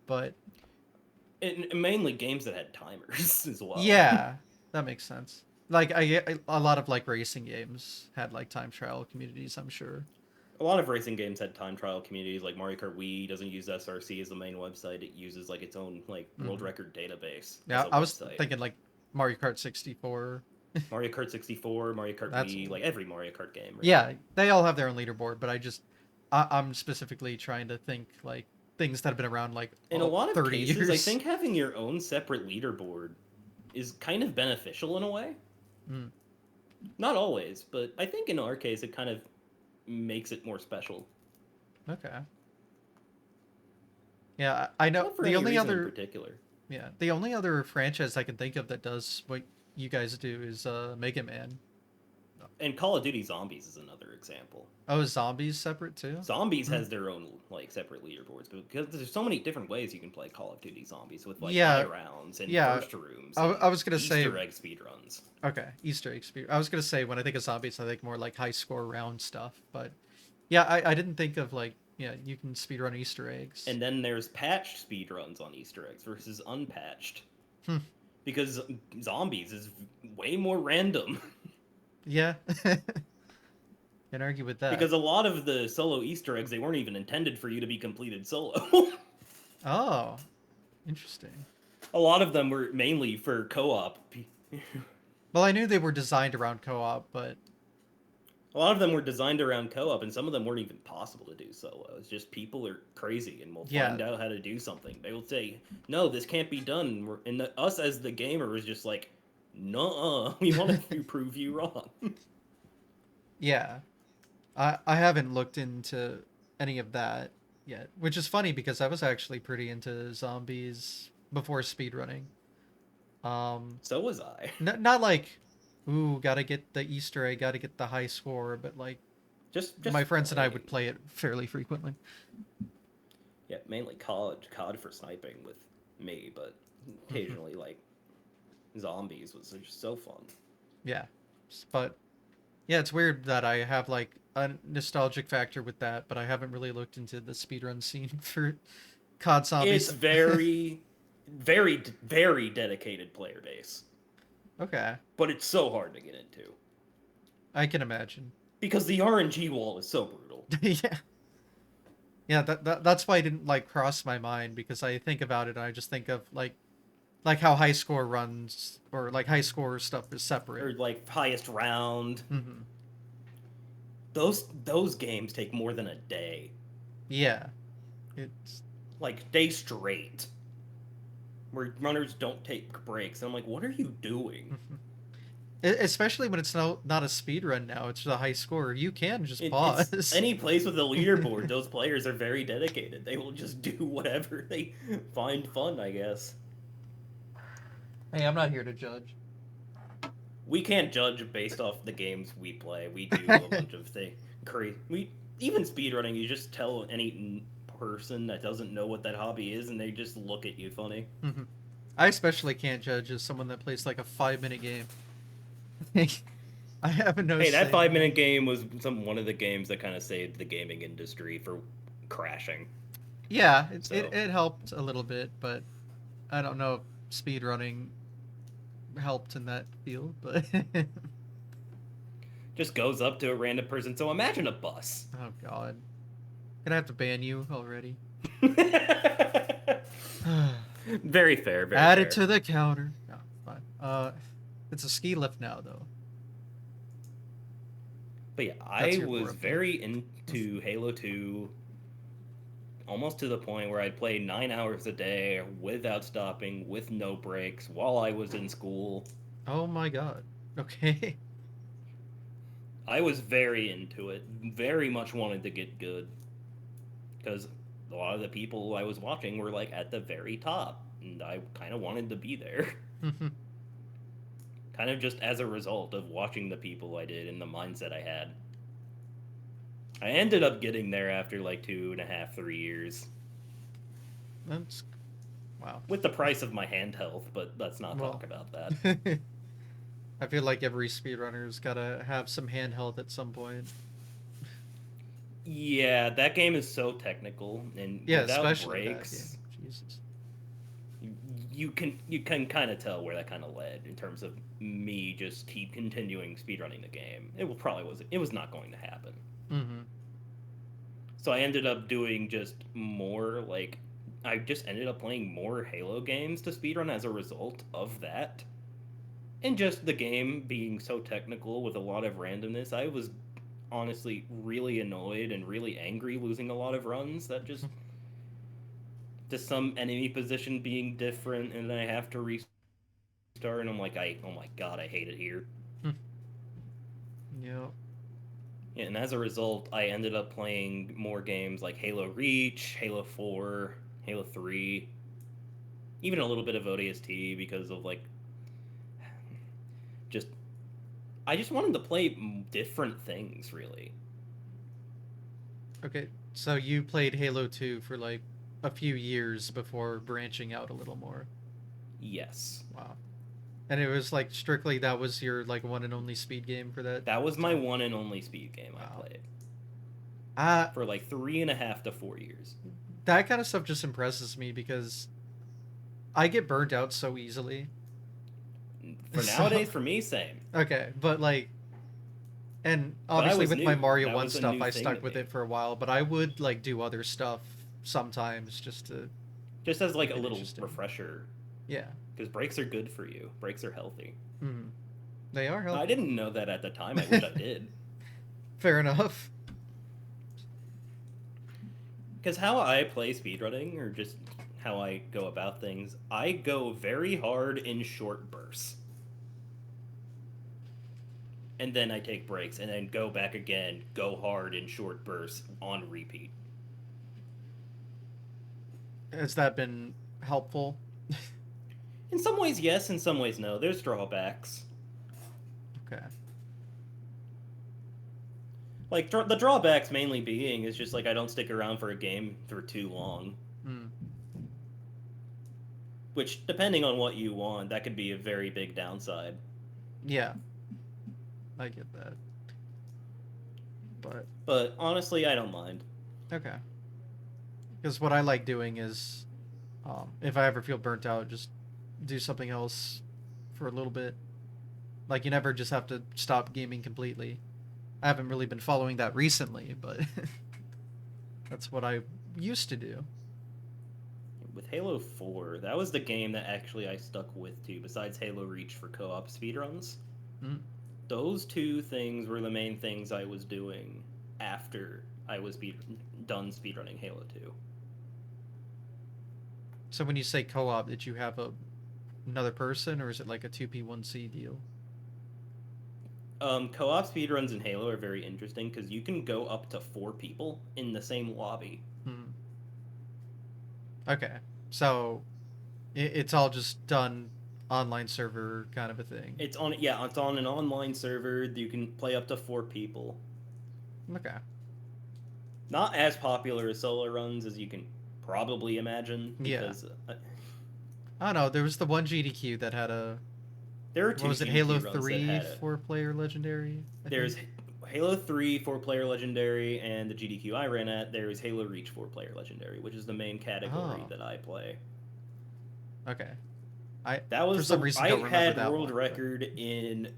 [SPEAKER 1] but
[SPEAKER 2] And mainly games that had timers as well.
[SPEAKER 1] yeah, that makes sense. Like a lot of like racing games had like time trial communities, I'm sure.
[SPEAKER 2] A lot of racing games had time trial communities, like Mario Kart Wii doesn't use SRC as the main website. It uses like its own like world
[SPEAKER 1] hmm
[SPEAKER 2] record database as
[SPEAKER 1] Yeah,
[SPEAKER 2] a
[SPEAKER 1] I was
[SPEAKER 2] website.
[SPEAKER 1] thinking like Mario Kart 64.
[SPEAKER 2] Mario Kart 64, Mario Kart
[SPEAKER 1] That's
[SPEAKER 2] Wii,
[SPEAKER 1] old.
[SPEAKER 2] like every Mario Kart game, really.
[SPEAKER 1] Yeah, they all have their own leaderboard, but I'm specifically trying to think like things that have been around like
[SPEAKER 2] In a lot of
[SPEAKER 1] 30
[SPEAKER 2] cases, I
[SPEAKER 1] years.
[SPEAKER 2] think having your own separate leaderboard is kind of beneficial in a way.
[SPEAKER 1] Mm,
[SPEAKER 2] Not always, but I think in our case, it kind of makes it more special.
[SPEAKER 1] okay. Yeah, I know
[SPEAKER 2] Not for
[SPEAKER 1] the
[SPEAKER 2] any
[SPEAKER 1] only
[SPEAKER 2] reason in
[SPEAKER 1] other
[SPEAKER 2] particular.
[SPEAKER 1] yeah, the only other franchise I can think of that does what you guys do is Mega Man.
[SPEAKER 2] And Call of Duty Zombies is another example.
[SPEAKER 1] Oh, is Zombies separate too?
[SPEAKER 2] Zombies
[SPEAKER 1] Mm,
[SPEAKER 2] has their own like separate leaderboards, but because there's so many different ways you can play Call of Duty Zombies with like high
[SPEAKER 1] yeah,
[SPEAKER 2] rounds and
[SPEAKER 1] yeah.
[SPEAKER 2] first rooms
[SPEAKER 1] I
[SPEAKER 2] and
[SPEAKER 1] was gonna say
[SPEAKER 2] Easter egg speedruns.
[SPEAKER 1] okay, Easter egg speed. I was gonna say when I think of zombies, I think more like high score round stuff. But yeah, I didn't think of like yeah, you can speedrun Easter eggs.
[SPEAKER 2] And then there's patched speedruns on Easter eggs versus unpatched.
[SPEAKER 1] Hmm.
[SPEAKER 2] Because Zombies is way more random.
[SPEAKER 1] Yeah, can't argue with that.
[SPEAKER 2] Because a lot of the solo Easter eggs, they weren't even intended for you to be completed solo.
[SPEAKER 1] Oh, interesting.
[SPEAKER 2] A lot of them were mainly for co-op.
[SPEAKER 1] Well, I knew they were designed around co-op, but
[SPEAKER 2] A lot of them were designed around co-op, and some of them weren't even possible to do solo. It's just people are crazy, and will
[SPEAKER 1] yeah,
[SPEAKER 2] find out how to do something. They will say, "No, this can't be done," and us as the gamer was just like, "Nuh-uh, we want to prove you wrong."
[SPEAKER 1] yeah. I haven't looked into any of that yet, which is funny because I was actually pretty into zombies before speedrunning.
[SPEAKER 2] So was I.
[SPEAKER 1] Not like, ooh, gotta get the Easter egg, gotta get the high score, but like
[SPEAKER 2] Just
[SPEAKER 1] my friends and I would
[SPEAKER 2] playing.
[SPEAKER 1] play it fairly frequently.
[SPEAKER 2] Yeah, mainly COD for sniping with me, but occasionally like zombies was just so fun.
[SPEAKER 1] Yeah, but yeah, it's weird that I have like a nostalgic factor with that, but I haven't really looked into the speedrun scene for COD
[SPEAKER 2] It's
[SPEAKER 1] zombies.
[SPEAKER 2] very dedicated player base,
[SPEAKER 1] Okay,
[SPEAKER 2] but it's so hard to get into
[SPEAKER 1] I can imagine.
[SPEAKER 2] because the RNG wall is so brutal.
[SPEAKER 1] Yeah, yeah. That's why I didn't like cross my mind because I think about it and I just think of like how high score runs or like high score stuff is separate.
[SPEAKER 2] Or like highest round.
[SPEAKER 1] hmm
[SPEAKER 2] Those games take more than a day,
[SPEAKER 1] Yeah, it's
[SPEAKER 2] like day straight, where runners don't take breaks. And I'm like, what are you doing?
[SPEAKER 1] Especially when it's not a speed run now, it's a high score. You can just
[SPEAKER 2] It's
[SPEAKER 1] pause.
[SPEAKER 2] any place with a leaderboard. Those players are very dedicated. They will just do whatever they find fun, I guess.
[SPEAKER 1] Hey, I'm not here to judge.
[SPEAKER 2] We can't judge based off the games we play. We do a bunch of things. We even speedrunning. You just tell any person that doesn't know what that hobby is, and they just look at you funny.
[SPEAKER 1] Mhm. I especially can't judge as someone that plays like a 5 minute game. I have no
[SPEAKER 2] Hey, that
[SPEAKER 1] say in
[SPEAKER 2] 5 minute
[SPEAKER 1] that.
[SPEAKER 2] game was one of the games that kind of saved the gaming industry for crashing.
[SPEAKER 1] Yeah,
[SPEAKER 2] So
[SPEAKER 1] it helped a little bit, but I don't know if speedrunning helped in that field, but
[SPEAKER 2] just goes up to a random person. So imagine a bus.
[SPEAKER 1] oh god. Gonna have to ban you already.
[SPEAKER 2] Very fair, very
[SPEAKER 1] Add it
[SPEAKER 2] fair.
[SPEAKER 1] to the counter. No, fine. It's a ski lift now though.
[SPEAKER 2] But yeah,
[SPEAKER 1] That's
[SPEAKER 2] I
[SPEAKER 1] your
[SPEAKER 2] was
[SPEAKER 1] foreplay.
[SPEAKER 2] very into Halo 2 almost to the point where I'd play 9 hours a day without stopping, with no breaks, while I was in school.
[SPEAKER 1] Oh my god. Okay.
[SPEAKER 2] I was very into it, very much wanted to get good, because a lot of the people I was watching were like at the very top, and I kind of wanted to be there. Kind of just as a result of watching the people I did and the mindset I had. I ended up getting there after like 2.5, 3 years.
[SPEAKER 1] That's wow.
[SPEAKER 2] With the price of my hand health, but let's not
[SPEAKER 1] Well,
[SPEAKER 2] talk about that.
[SPEAKER 1] I feel like every speedrunner's gotta have some handheld at some point.
[SPEAKER 2] Yeah, that game is so technical, and
[SPEAKER 1] Yeah,
[SPEAKER 2] without
[SPEAKER 1] especially that game.
[SPEAKER 2] breaks,
[SPEAKER 1] Jesus.
[SPEAKER 2] you can kind of tell where that kind of led in terms of me just keep continuing speedrunning the game. It was not going to happen.
[SPEAKER 1] Mm-hmm.
[SPEAKER 2] So I ended up doing just more like I just ended up playing more Halo games to speedrun as a result of that. And just the game being so technical with a lot of randomness, I was honestly really annoyed and really angry losing a lot of runs that just some enemy position being different and then I have to restart and I'm like oh my god, I hate it here.
[SPEAKER 1] Yeah.
[SPEAKER 2] Yeah, and as a result, I ended up playing more games like Halo Reach, Halo 4, Halo 3, even a little bit of ODST because of like just I just wanted to play different things really.
[SPEAKER 1] Okay. So you played Halo 2 for like a few years before branching out a little more.
[SPEAKER 2] Yes.
[SPEAKER 1] Wow. And it was like strictly that was your like one and only speed game for that
[SPEAKER 2] That was my
[SPEAKER 1] time.
[SPEAKER 2] one and only speed game I
[SPEAKER 1] Wow.
[SPEAKER 2] played
[SPEAKER 1] Uh
[SPEAKER 2] for like 3.5 to 4 years.
[SPEAKER 1] that kind of stuff just impresses me because I get burnt out so easily.
[SPEAKER 2] For
[SPEAKER 1] So
[SPEAKER 2] nowadays, for me, same.
[SPEAKER 1] okay, but like and
[SPEAKER 2] But I
[SPEAKER 1] obviously
[SPEAKER 2] was
[SPEAKER 1] with my
[SPEAKER 2] new.
[SPEAKER 1] Mario
[SPEAKER 2] That
[SPEAKER 1] 1
[SPEAKER 2] was a
[SPEAKER 1] stuff
[SPEAKER 2] new
[SPEAKER 1] I
[SPEAKER 2] thing to
[SPEAKER 1] stuck with
[SPEAKER 2] me.
[SPEAKER 1] it for a while, but I would like do other stuff sometimes just to
[SPEAKER 2] Just as like
[SPEAKER 1] keep
[SPEAKER 2] a
[SPEAKER 1] it
[SPEAKER 2] little
[SPEAKER 1] interesting.
[SPEAKER 2] refresher,
[SPEAKER 1] Yeah.
[SPEAKER 2] because breaks are good for you. Breaks are healthy.
[SPEAKER 1] Mm. They are
[SPEAKER 2] I
[SPEAKER 1] healthy.
[SPEAKER 2] didn't know that at the time. I wish I did.
[SPEAKER 1] Fair enough.
[SPEAKER 2] Because how I play speedrunning, or just how I go about things, I go very hard in short bursts. And then I take breaks, and then go back again, go hard in short bursts on repeat.
[SPEAKER 1] Has that been helpful?
[SPEAKER 2] In some ways, yes. In some ways, no. There's drawbacks.
[SPEAKER 1] Okay.
[SPEAKER 2] Like the drawbacks mainly being is just like I don't stick around for a game for too long.
[SPEAKER 1] Mm.
[SPEAKER 2] Which, depending on what you want, that could be a very big downside.
[SPEAKER 1] Yeah, I get that. But
[SPEAKER 2] But honestly, I don't mind.
[SPEAKER 1] okay. Because what I like doing is, if I ever feel burnt out, just do something else for a little bit. Like you never just have to stop gaming completely. I haven't really been following that recently, but that's what I used to do.
[SPEAKER 2] With Halo 4, that was the game that actually I stuck with too, besides Halo Reach for co op speedruns.
[SPEAKER 1] Mm.
[SPEAKER 2] Those two things were the main things I was doing after I was done speedrunning Halo 2.
[SPEAKER 1] So when you say co-op, did you have another person, or is it like a 2P1C deal?
[SPEAKER 2] Co-op speedruns in Halo are very interesting because you can go up to 4 people in the same lobby.
[SPEAKER 1] Hmm. Okay, so it's all just done online server kind of a thing.
[SPEAKER 2] It's on an online server. You can play up to 4 people.
[SPEAKER 1] Okay.
[SPEAKER 2] Not as popular as solo runs as you can probably imagine
[SPEAKER 1] Yeah.
[SPEAKER 2] because
[SPEAKER 1] I don't know. There was the one GDQ that had a,
[SPEAKER 2] there are
[SPEAKER 1] what
[SPEAKER 2] two
[SPEAKER 1] was it, Halo
[SPEAKER 2] GDQ runs that
[SPEAKER 1] 3
[SPEAKER 2] had it.
[SPEAKER 1] 4-player legendary, I
[SPEAKER 2] There's
[SPEAKER 1] think.
[SPEAKER 2] Halo 3 4 player legendary, and the GDQ I ran at, there is Halo Reach 4 player legendary, which is the main category
[SPEAKER 1] Oh,
[SPEAKER 2] that I play.
[SPEAKER 1] okay. I
[SPEAKER 2] That
[SPEAKER 1] for
[SPEAKER 2] was
[SPEAKER 1] some
[SPEAKER 2] the
[SPEAKER 1] reason
[SPEAKER 2] I
[SPEAKER 1] don't remember
[SPEAKER 2] had
[SPEAKER 1] that
[SPEAKER 2] world
[SPEAKER 1] one, but
[SPEAKER 2] record in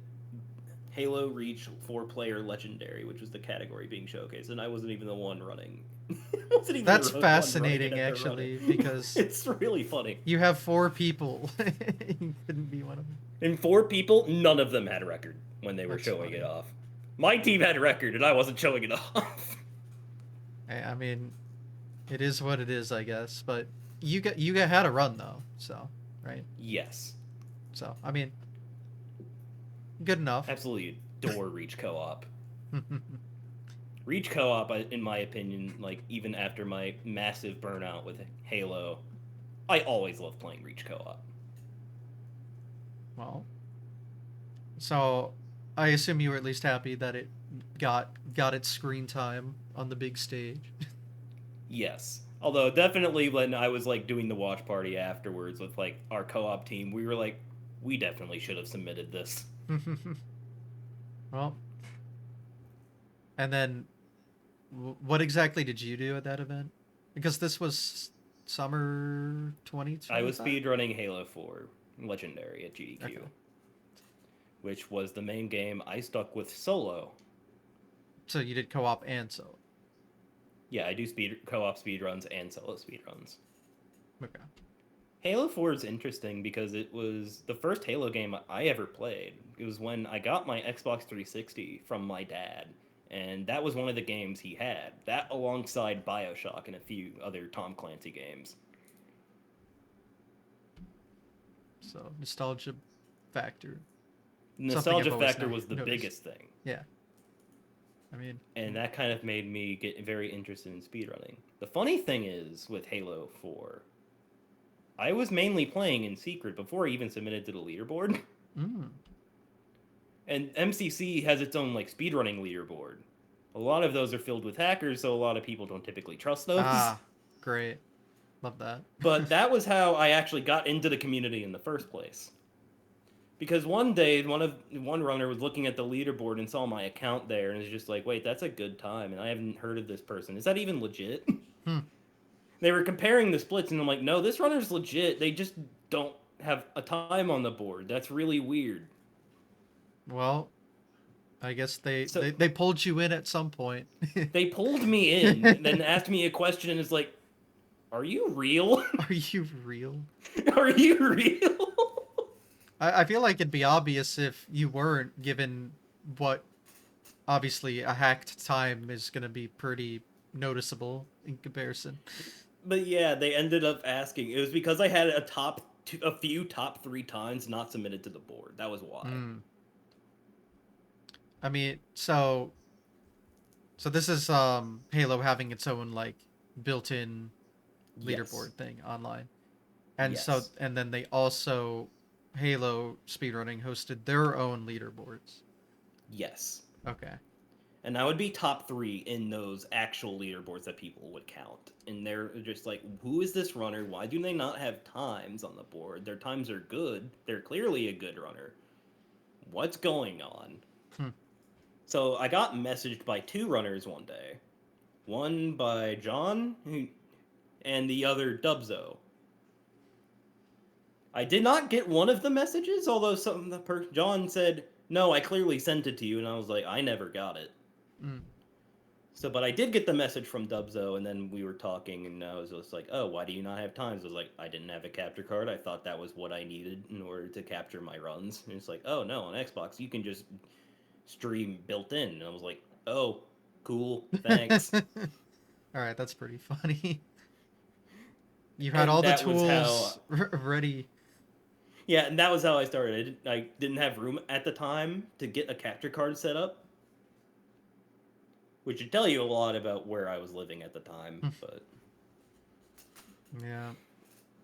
[SPEAKER 2] Halo Reach 4 player legendary, which was the category being showcased, and I wasn't even the one running. I wasn't even
[SPEAKER 1] that's
[SPEAKER 2] the one running it
[SPEAKER 1] fascinating
[SPEAKER 2] at the running.
[SPEAKER 1] actually because
[SPEAKER 2] It's really funny.
[SPEAKER 1] you have 4 people. You couldn't be one of them.
[SPEAKER 2] And 4 people, none of them had record when they were
[SPEAKER 1] That's
[SPEAKER 2] showing it
[SPEAKER 1] funny.
[SPEAKER 2] off. My team had record, and I wasn't showing it off.
[SPEAKER 1] I mean, it is what it is, I guess. But you got had a run though, so right.
[SPEAKER 2] Yes,
[SPEAKER 1] So I mean, good enough.
[SPEAKER 2] absolutely adore Reach co-op. Reach co-op, in my opinion, like even after my massive burnout with Halo, I always love playing Reach co-op.
[SPEAKER 1] Well, so I assume you were at least happy that it got its screen time on the big stage.
[SPEAKER 2] Yes. Although definitely when I was like doing the watch party afterwards with like our co-op team, we were like, we definitely should have submitted this.
[SPEAKER 1] Well, and then what exactly did you do at that event? Because this was summer
[SPEAKER 2] I was
[SPEAKER 1] 2025.
[SPEAKER 2] speedrunning Halo 4 Legendary at GDQ,
[SPEAKER 1] Okay,
[SPEAKER 2] which was the main game I stuck with solo.
[SPEAKER 1] so you did co-op and solo.
[SPEAKER 2] Yeah, I do co-op speedruns and solo speedruns.
[SPEAKER 1] Okay.
[SPEAKER 2] Halo 4 is interesting because it was the first Halo game I ever played. It was when I got my Xbox 360 from my dad, and that was one of the games he had. That alongside BioShock and a few other Tom Clancy games.
[SPEAKER 1] So nostalgia factor, something I've
[SPEAKER 2] Nostalgia
[SPEAKER 1] always
[SPEAKER 2] factor was the
[SPEAKER 1] noticed.
[SPEAKER 2] biggest thing,
[SPEAKER 1] Yeah, I mean,
[SPEAKER 2] and that kind of made me get very interested in speedrunning. The funny thing is with Halo 4, I was mainly playing in secret before I even submitted to the leaderboard.
[SPEAKER 1] mm,
[SPEAKER 2] And MCC has its own like speedrunning leaderboard. A lot of those are filled with hackers, so a lot of people don't typically trust those.
[SPEAKER 1] ah, great, love that.
[SPEAKER 2] But that was how I actually got into the community in the first place. Because one day, one runner was looking at the leaderboard and saw my account there, and was just like, "Wait, that's a good time, and I haven't heard of this person. Is that even legit?"
[SPEAKER 1] Hmm.
[SPEAKER 2] They were comparing the splits, and I'm like, "No, this runner's legit. They just don't have a time on the board. That's really weird."
[SPEAKER 1] Well, I guess they,
[SPEAKER 2] So
[SPEAKER 1] they they pulled you in at some point.
[SPEAKER 2] they pulled me in, and then asked me a question, and it's like, "Are you real?
[SPEAKER 1] Are you real?
[SPEAKER 2] Are you real?"
[SPEAKER 1] I feel like it'd be obvious if you weren't, given what obviously a hacked time is going to be pretty noticeable in comparison.
[SPEAKER 2] But yeah, they ended up asking. It was because I had a few top 3 times not submitted to the board. That was why.
[SPEAKER 1] Mm. I mean, so this is Halo having its own like built-in
[SPEAKER 2] Yes.
[SPEAKER 1] leaderboard thing online. And so
[SPEAKER 2] Yes.
[SPEAKER 1] and then they also Halo speedrunning hosted their own leaderboards.
[SPEAKER 2] Yes.
[SPEAKER 1] Okay.
[SPEAKER 2] And I would be top 3 in those actual leaderboards that people would count. And they're just like, who is this runner? Why do they not have times on the board? Their times are good. They're clearly a good runner. What's going on?
[SPEAKER 1] Hmm.
[SPEAKER 2] So I got messaged by 2 runners one day. One by John, and the other Dubzo. I did not get one of the messages, although John said, "No, I clearly sent it to you," and I was like, "I never got it."
[SPEAKER 1] Mm.
[SPEAKER 2] So, but I did get the message from Dubzo, and then we were talking, and I was just like, "Oh, why do you not have times?" I was like, "I didn't have a capture card. I thought that was what I needed in order to capture my runs." And it's like, "Oh no, on Xbox you can just stream built in." And I was like, "Oh, cool, thanks."
[SPEAKER 1] All right, that's pretty funny. You had
[SPEAKER 2] And
[SPEAKER 1] all the
[SPEAKER 2] that was how
[SPEAKER 1] tools ready.
[SPEAKER 2] Yeah, and that was how I started. I didn't have room at the time to get a capture card set up, which should tell you a lot about where I was living at the time. But
[SPEAKER 1] Yeah,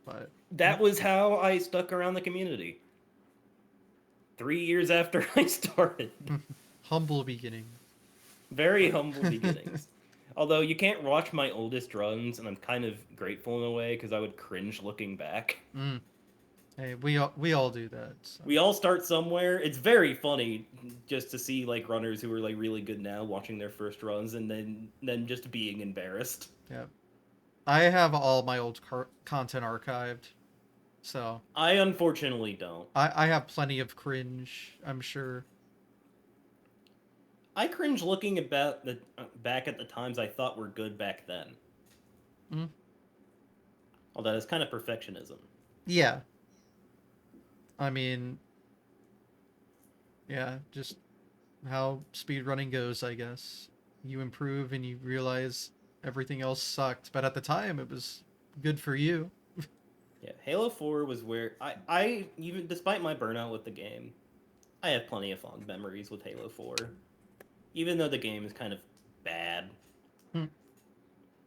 [SPEAKER 1] but
[SPEAKER 2] that was how I stuck around the community. 3 years after I started.
[SPEAKER 1] humble beginning.
[SPEAKER 2] Very
[SPEAKER 1] But
[SPEAKER 2] humble beginnings. Although you can't watch my oldest runs, and I'm kind of grateful in a way because I would cringe looking back.
[SPEAKER 1] mm, hey, we all do that. So.
[SPEAKER 2] We all start somewhere. It's very funny just to see like runners who are like really good now watching their first runs and then just being embarrassed.
[SPEAKER 1] Yeah, I have all my old content archived, so
[SPEAKER 2] I unfortunately don't.
[SPEAKER 1] I have plenty of cringe. I'm sure.
[SPEAKER 2] I cringe looking about the back at the times I thought were good back then.
[SPEAKER 1] Mm,
[SPEAKER 2] Although that's kind of perfectionism.
[SPEAKER 1] yeah, I mean, yeah, just how speedrunning goes, I guess. You improve and you realize everything else sucked, but at the time it was good for you.
[SPEAKER 2] Yeah, Halo 4 was where I even despite my burnout with the game, I have plenty of fond memories with Halo 4. Even though the game is kind of bad.
[SPEAKER 1] Hmm.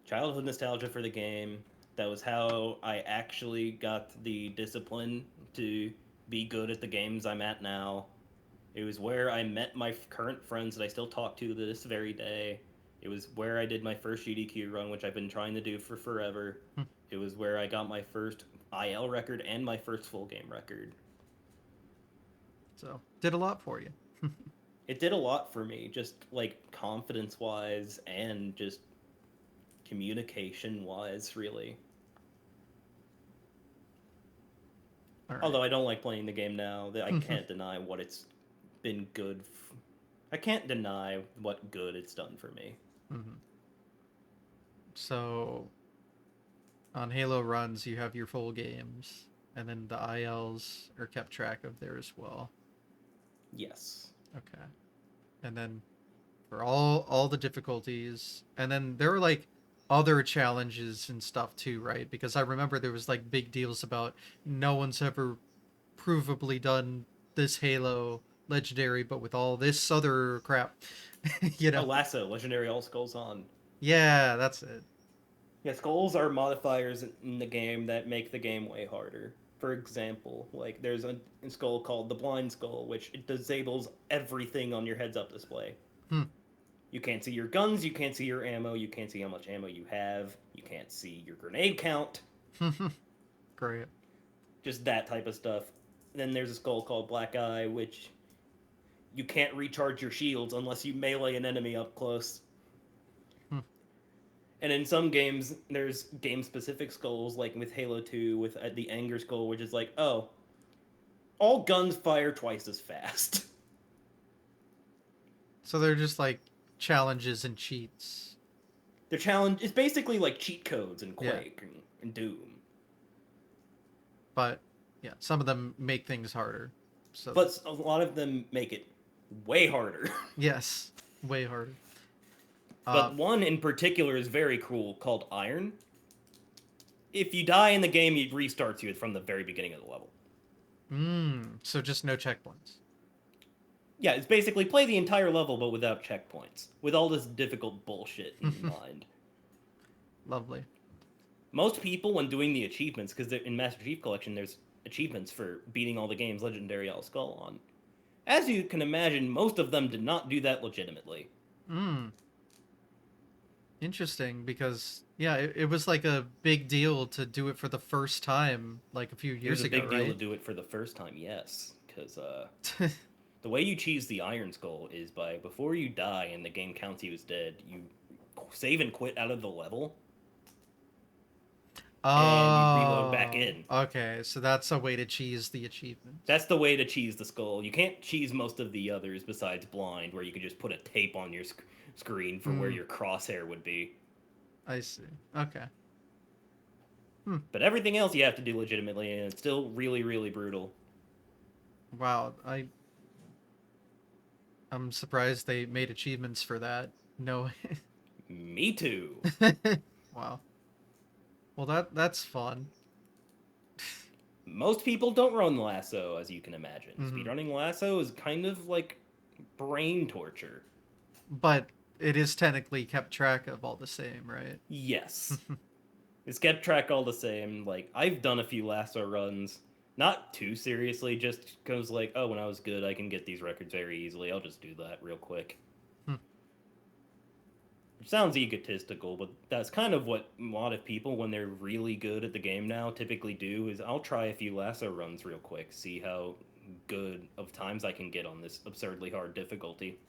[SPEAKER 2] Childhood nostalgia for the game. That was how I actually got the discipline to be good at the games I'm at now. It was where I met my current friends that I still talk to this very day. It was where I did my first GDQ run, which I've been trying to do for forever.
[SPEAKER 1] Hmm.
[SPEAKER 2] It was where I got my first IL record and my first full game record.
[SPEAKER 1] So, did a lot for you.
[SPEAKER 2] It did a lot for me, just like confidence wise and just communication wise, really.
[SPEAKER 1] All right.
[SPEAKER 2] Although I don't like playing the game now, I can't deny what it's been good. I can't deny what good it's done for me.
[SPEAKER 1] Mm-hmm. So, on Halo runs, you have your full games, and then the ILs are kept track of there as well.
[SPEAKER 2] Yes.
[SPEAKER 1] Okay. And then for all the difficulties, and then there were like other challenges and stuff too, right? Because I remember there was like big deals about no one's ever provably done this Halo legendary, but with all this other crap, you
[SPEAKER 2] Oh,
[SPEAKER 1] know?
[SPEAKER 2] Lasso, Legendary All Skulls on.
[SPEAKER 1] Yeah, that's it.
[SPEAKER 2] Yeah, skulls are modifiers in the game that make the game way harder. For example, like there's a skull called the Blind Skull, which it disables everything on your heads-up display.
[SPEAKER 1] Hmm.
[SPEAKER 2] You can't see your guns, you can't see your ammo, you can't see how much ammo you have, you can't see your grenade count,
[SPEAKER 1] Great.
[SPEAKER 2] just that type of stuff. Then there's a skull called Black Eye, which you can't recharge your shields unless you melee an enemy up close.
[SPEAKER 1] Hmm.
[SPEAKER 2] And in some games, there's game specific skulls, like with Halo 2, with the Anger Skull, which is like, oh, all guns fire twice as fast.
[SPEAKER 1] So they're just like challenges and cheats.
[SPEAKER 2] The challenge is basically like cheat codes in
[SPEAKER 1] Yeah.
[SPEAKER 2] Quake and Doom.
[SPEAKER 1] But yeah, some of them make things harder. So
[SPEAKER 2] But a lot of them make it way harder.
[SPEAKER 1] yes, way harder.
[SPEAKER 2] But one in particular is very cool, called Iron. If you die in the game, it restarts you from the very beginning of the level.
[SPEAKER 1] So just no checkpoints.
[SPEAKER 2] Yeah, it's basically play the entire level but without checkpoints, with all this difficult bullshit in mind.
[SPEAKER 1] Lovely.
[SPEAKER 2] Most people, when doing the achievements, because in Master Chief Collection, there's achievements for beating all the games Legendary Al Skull on. As you can imagine, most of them did not do that legitimately.
[SPEAKER 1] Interesting, because yeah, it was like a big deal to do it for the first time like a few years ago,
[SPEAKER 2] It was a big deal
[SPEAKER 1] right?
[SPEAKER 2] to do it for the first time, yes, because the way you cheese the Iron Skull is by before you die and the game counts you as dead, you save and quit out of the level, and you reload back in.
[SPEAKER 1] Okay, so that's a way to cheese the achievement.
[SPEAKER 2] That's the way to cheese the skull. You can't cheese most of the others besides Blind, where you can just put a tape on your screen for where your crosshair would be.
[SPEAKER 1] I see. Okay.
[SPEAKER 2] But everything else you have to do legitimately, and it's still really, really brutal.
[SPEAKER 1] Wow, I'm surprised they made achievements for that. No.
[SPEAKER 2] Me too.
[SPEAKER 1] Wow. Well, that's fun.
[SPEAKER 2] Most people don't run lasso, as you can imagine.
[SPEAKER 1] Hmm.
[SPEAKER 2] Speedrunning lasso is kind of like brain torture.
[SPEAKER 1] But it is technically kept track of all the same, right?
[SPEAKER 2] Yes. It's kept track all the same. Like, I've done a few lasso runs. Not too seriously, just because, like, oh, when I was good, I can get these records very easily. I'll just do that real quick.
[SPEAKER 1] Hmm.
[SPEAKER 2] Which sounds egotistical, but that's kind of what a lot of people, when they're really good at the game now, typically do, is I'll try a few lasso runs real quick, see how good of times I can get on this absurdly hard difficulty.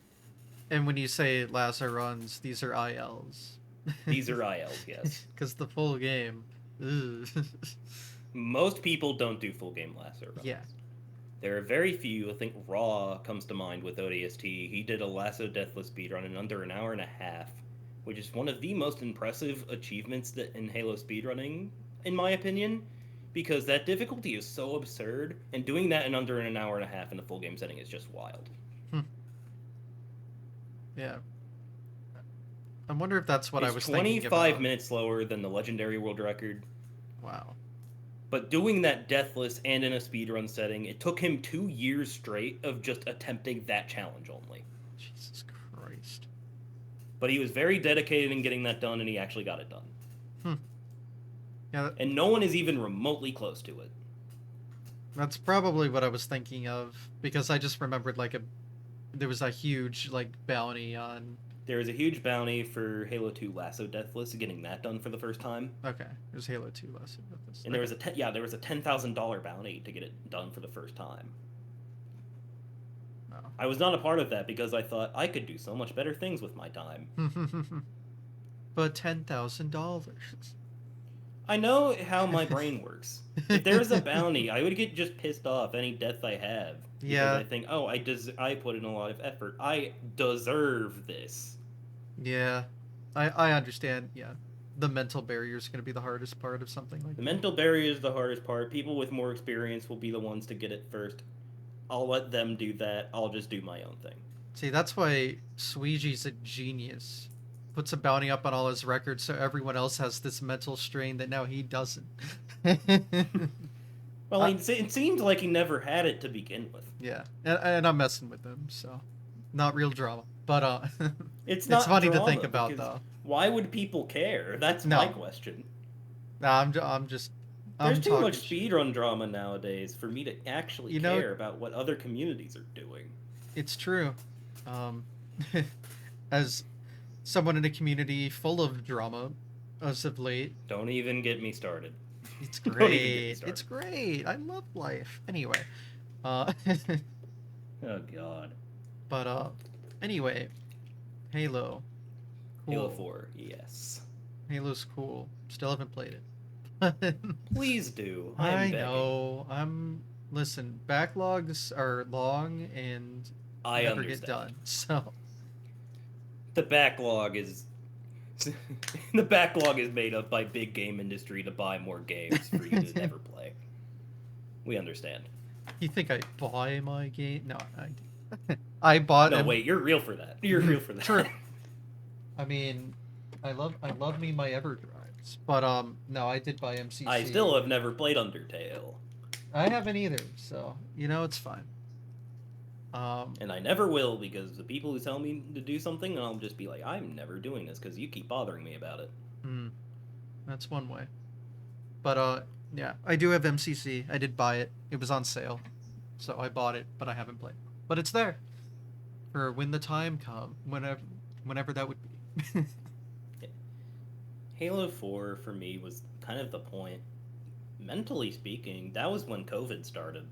[SPEAKER 1] And when you say lasso runs, these are ILs.
[SPEAKER 2] These are ILs, yes.
[SPEAKER 1] Because the full game. Ugh.
[SPEAKER 2] Most people don't do full game lasso runs.
[SPEAKER 1] Yeah.
[SPEAKER 2] There are very few. I think Raw comes to mind with ODST. He did a lasso deathless speedrun in under an hour and a half, which is one of the most impressive achievements that in Halo speedrunning, in my opinion, because that difficulty is so absurd, and doing that in under an hour and a half in the full game setting is just wild.
[SPEAKER 1] Yeah. I wonder if that's what
[SPEAKER 2] It's
[SPEAKER 1] I was thinking
[SPEAKER 2] 25
[SPEAKER 1] about.
[SPEAKER 2] minutes slower than the legendary world record.
[SPEAKER 1] Wow.
[SPEAKER 2] But doing that deathless and in a speedrun setting, it took him 2 years straight of just attempting that challenge only.
[SPEAKER 1] Jesus Christ.
[SPEAKER 2] But he was very dedicated in getting that done, and he actually got it done.
[SPEAKER 1] Yeah,
[SPEAKER 2] And no one is even remotely close to it.
[SPEAKER 1] that's probably what I was thinking of because I just remembered there was a huge like bounty on.
[SPEAKER 2] There is a huge bounty for Halo 2 Lasso Deathless, getting that done for the first time.
[SPEAKER 1] Okay, there's Halo 2 less of this.
[SPEAKER 2] And there was a $10,000 bounty to get it done for the first time.
[SPEAKER 1] Oh.
[SPEAKER 2] I was not a part of that because I thought I could do so much better things with my time.
[SPEAKER 1] But $10,000.
[SPEAKER 2] I know how my brain works. If there was a bounty, I would get just pissed off any death I have. Because
[SPEAKER 1] Yeah.
[SPEAKER 2] I think, oh, I put in a lot of effort. I deserve this.
[SPEAKER 1] Yeah, I understand. Yeah, the mental barrier is going to be the hardest part of something like
[SPEAKER 2] The
[SPEAKER 1] that.
[SPEAKER 2] mental barrier is the hardest part. People with more experience will be the ones to get it first. I'll let them do that. I'll just do my own thing.
[SPEAKER 1] See, that's why Suiji's a genius. Puts a bounty up on all his records so everyone else has this mental strain that now he doesn't.
[SPEAKER 2] Well, it seems like he never had it to begin with.
[SPEAKER 1] Yeah, and I'm messing with him, so not real drama. But
[SPEAKER 2] It's
[SPEAKER 1] it's
[SPEAKER 2] not
[SPEAKER 1] funny to
[SPEAKER 2] drama,
[SPEAKER 1] think about
[SPEAKER 2] because
[SPEAKER 1] though.
[SPEAKER 2] why would people care? That's
[SPEAKER 1] No.
[SPEAKER 2] my question.
[SPEAKER 1] Nah, I'm just.
[SPEAKER 2] There's too
[SPEAKER 1] talking
[SPEAKER 2] much
[SPEAKER 1] shit.
[SPEAKER 2] speedrun drama nowadays for me to actually
[SPEAKER 1] You know-
[SPEAKER 2] care about what other communities are doing.
[SPEAKER 1] It's true. Um, as someone in a community full of drama, as of late,
[SPEAKER 2] Don't even get me started.
[SPEAKER 1] it's
[SPEAKER 2] Don't even get me
[SPEAKER 1] great.
[SPEAKER 2] started.
[SPEAKER 1] It's great. I love life. Anyway, uh,
[SPEAKER 2] Oh god.
[SPEAKER 1] but anyway, Halo. Cool.
[SPEAKER 2] Halo 4, yes.
[SPEAKER 1] Halo's cool. Still haven't played it.
[SPEAKER 2] Please do.
[SPEAKER 1] I
[SPEAKER 2] begging.
[SPEAKER 1] know. Listen. Backlogs are long and
[SPEAKER 2] I
[SPEAKER 1] never
[SPEAKER 2] understand.
[SPEAKER 1] get done. So
[SPEAKER 2] The backlog is made up by big game industry to buy more games for you to never play. We understand.
[SPEAKER 1] you think I buy my game? No, I bought.
[SPEAKER 2] No, wait, you're real for that. You're real for that.
[SPEAKER 1] True. I mean, I love me my EverDrives, but no, I did buy MCC.
[SPEAKER 2] I still have never played Undertale.
[SPEAKER 1] I haven't either, so it's fine.
[SPEAKER 2] And I never will, because the people who tell me to do something, I'll just be like, I'm never doing this because you keep bothering me about it.
[SPEAKER 1] That's one way. But yeah, I do have MCC. I did buy it. It was on sale, so I bought it, but I haven't played. But it's there for when the time comes, whenever that would be.
[SPEAKER 2] Halo 4 for me was kind of the point. Mentally speaking, that was when COVID started.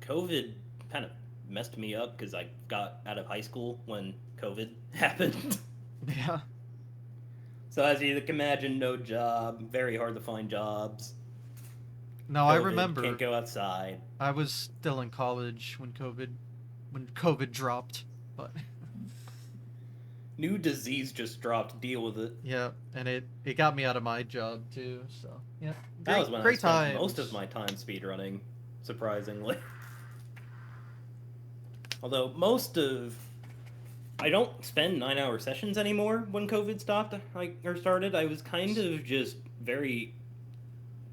[SPEAKER 2] COVID kind of messed me up because I got out of high school when COVID happened.
[SPEAKER 1] Yeah.
[SPEAKER 2] So as you can imagine, no job, very hard to find jobs.
[SPEAKER 1] No, I remember.
[SPEAKER 2] Can't go outside.
[SPEAKER 1] I was still in college when COVID dropped, but
[SPEAKER 2] New disease just dropped. Deal with it.
[SPEAKER 1] yeah, and it got me out of my job too. So yeah,
[SPEAKER 2] That was when I
[SPEAKER 1] great
[SPEAKER 2] spent
[SPEAKER 1] times.
[SPEAKER 2] most of my time speedrunning, surprisingly. Although I don't spend 9-hour sessions anymore when COVID started. I was kind of just very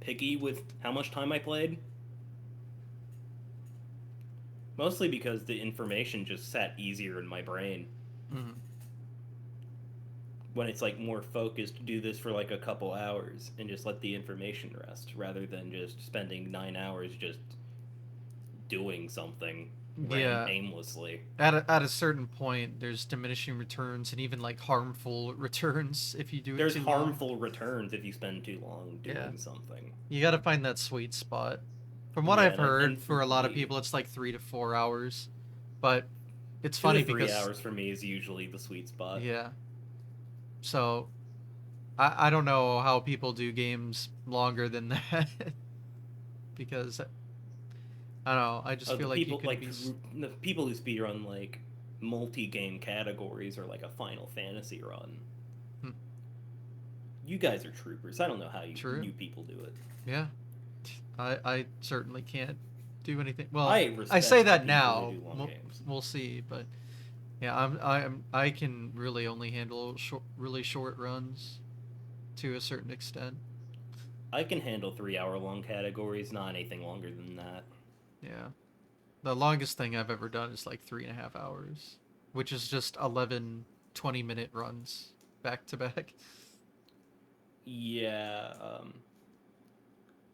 [SPEAKER 2] picky with how much time I played. Mostly because the information just sat easier in my brain.
[SPEAKER 1] Mm-hmm.
[SPEAKER 2] When it's like more focused, do this for like a couple hours and just let the information rest rather than just spending 9 hours just doing something
[SPEAKER 1] Yeah.
[SPEAKER 2] aimlessly.
[SPEAKER 1] At a certain point, there's diminishing returns and even like harmful returns if you do it
[SPEAKER 2] There's
[SPEAKER 1] too long.
[SPEAKER 2] harmful returns if you spend too long
[SPEAKER 1] Yeah.
[SPEAKER 2] doing something.
[SPEAKER 1] You got to find that sweet spot. From what
[SPEAKER 2] Yeah,
[SPEAKER 1] I've
[SPEAKER 2] and
[SPEAKER 1] heard,
[SPEAKER 2] for
[SPEAKER 1] for a lot of
[SPEAKER 2] me,
[SPEAKER 1] people, it's like 3 to 4 hours. But it's
[SPEAKER 2] two to
[SPEAKER 1] funny
[SPEAKER 2] three
[SPEAKER 1] because,
[SPEAKER 2] hours for me is usually the sweet spot.
[SPEAKER 1] yeah. So I don't know how people do games longer than that because I don't know. I just feel
[SPEAKER 2] The
[SPEAKER 1] like you
[SPEAKER 2] people
[SPEAKER 1] could
[SPEAKER 2] like
[SPEAKER 1] be.
[SPEAKER 2] the people who speedrun like multi-game categories or like a Final Fantasy run.
[SPEAKER 1] Hmm,
[SPEAKER 2] You guys are troopers. I don't know how
[SPEAKER 1] true.
[SPEAKER 2] you people do it.
[SPEAKER 1] Yeah. I certainly can't do anything. Well,
[SPEAKER 2] I
[SPEAKER 1] I say
[SPEAKER 2] respect the
[SPEAKER 1] that
[SPEAKER 2] people who
[SPEAKER 1] now.
[SPEAKER 2] do long games.
[SPEAKER 1] We'll see, but yeah, I can really only handle really short runs to a certain extent.
[SPEAKER 2] I can handle 3 hour long categories, not anything longer than that.
[SPEAKER 1] Yeah. The longest thing I've ever done is like 3.5 hours, which is just 11 20-minute runs back to back.
[SPEAKER 2] Yeah,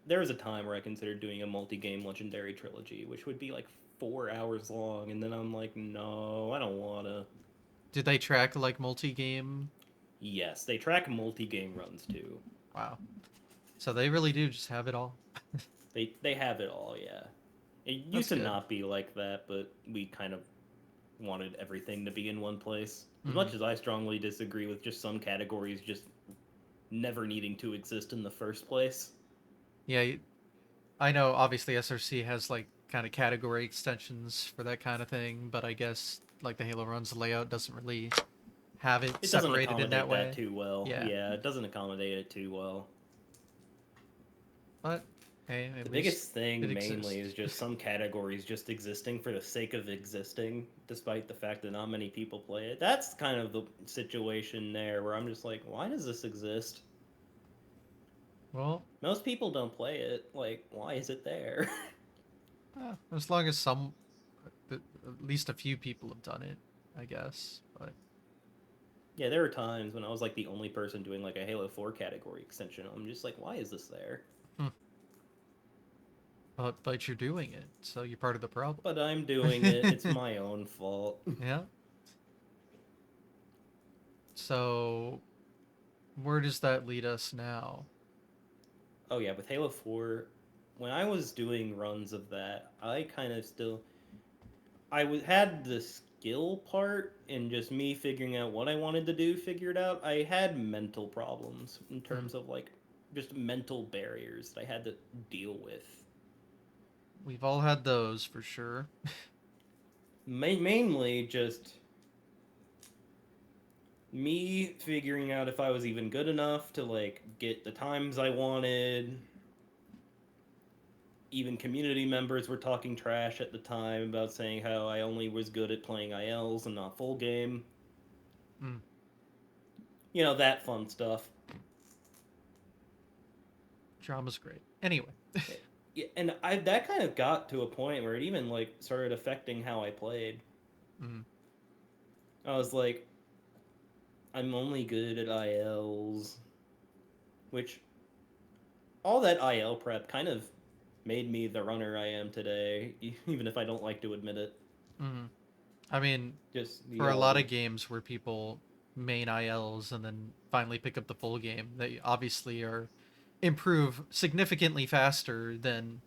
[SPEAKER 2] there was a time where I considered doing a multi-game legendary trilogy, which would be like 4 hours long, and then I'm like, no, I don't wanna.
[SPEAKER 1] Did they track like multi-game?
[SPEAKER 2] Yes, they track multi-game runs too.
[SPEAKER 1] Wow. So they really do just have it all.
[SPEAKER 2] They have it all, yeah. It used
[SPEAKER 1] That's
[SPEAKER 2] to
[SPEAKER 1] good.
[SPEAKER 2] not be like that, but we kind of wanted everything to be in one place. As
[SPEAKER 1] Hmm.
[SPEAKER 2] much as I strongly disagree with just some categories just never needing to exist in the first place.
[SPEAKER 1] Yeah, I know obviously SRC has like kind of category extensions for that kind of thing, but I guess like the Halo Runs layout doesn't really have it
[SPEAKER 2] It doesn't
[SPEAKER 1] separated in that
[SPEAKER 2] accommodate that
[SPEAKER 1] way.
[SPEAKER 2] too well.
[SPEAKER 1] Yeah.
[SPEAKER 2] Yeah, it doesn't accommodate it too well.
[SPEAKER 1] But hey,
[SPEAKER 2] The
[SPEAKER 1] at least
[SPEAKER 2] biggest
[SPEAKER 1] it
[SPEAKER 2] thing mainly is
[SPEAKER 1] exists.
[SPEAKER 2] just some categories just existing for the sake of existing, despite the fact that not many people play it. That's kind of the situation there where I'm just like, why does this exist?
[SPEAKER 1] Well,
[SPEAKER 2] Most people don't play it. Like, why is it there?
[SPEAKER 1] as long as at least a few people have done it, I guess. But
[SPEAKER 2] Yeah, there were times when I was like the only person doing like a Halo 4 category extension. I'm just like, why is this there?
[SPEAKER 1] hmm, but you're doing it, so you're part of the problem.
[SPEAKER 2] But I'm doing it. It's my own fault.
[SPEAKER 1] Yeah. So where does that lead us now?
[SPEAKER 2] Oh yeah, with Halo 4, when I was doing runs of that, I kind of still had the skill part and just me figuring out what I wanted to do figured out. I had mental problems in
[SPEAKER 1] Hmm.
[SPEAKER 2] terms of like just mental barriers that I had to deal with.
[SPEAKER 1] We've all had those for sure.
[SPEAKER 2] Mainly just me figuring out if I was even good enough to like get the times I wanted. Even community members were talking trash at the time about saying how I only was good at playing ILs and not full game.
[SPEAKER 1] Mm,
[SPEAKER 2] You know, that fun stuff.
[SPEAKER 1] drama's great. Anyway.
[SPEAKER 2] Yeah, and I that kind of got to a point where it even like started affecting how I played.
[SPEAKER 1] Mm,
[SPEAKER 2] I was like, I'm only good at ILs, which all that IL prep kind of made me the runner I am today, even if I don't like to admit it.
[SPEAKER 1] mm. I mean,
[SPEAKER 2] Just the
[SPEAKER 1] for a lot
[SPEAKER 2] all
[SPEAKER 1] of games where people main ILs and then finally pick up the full game, they obviously are improve significantly faster than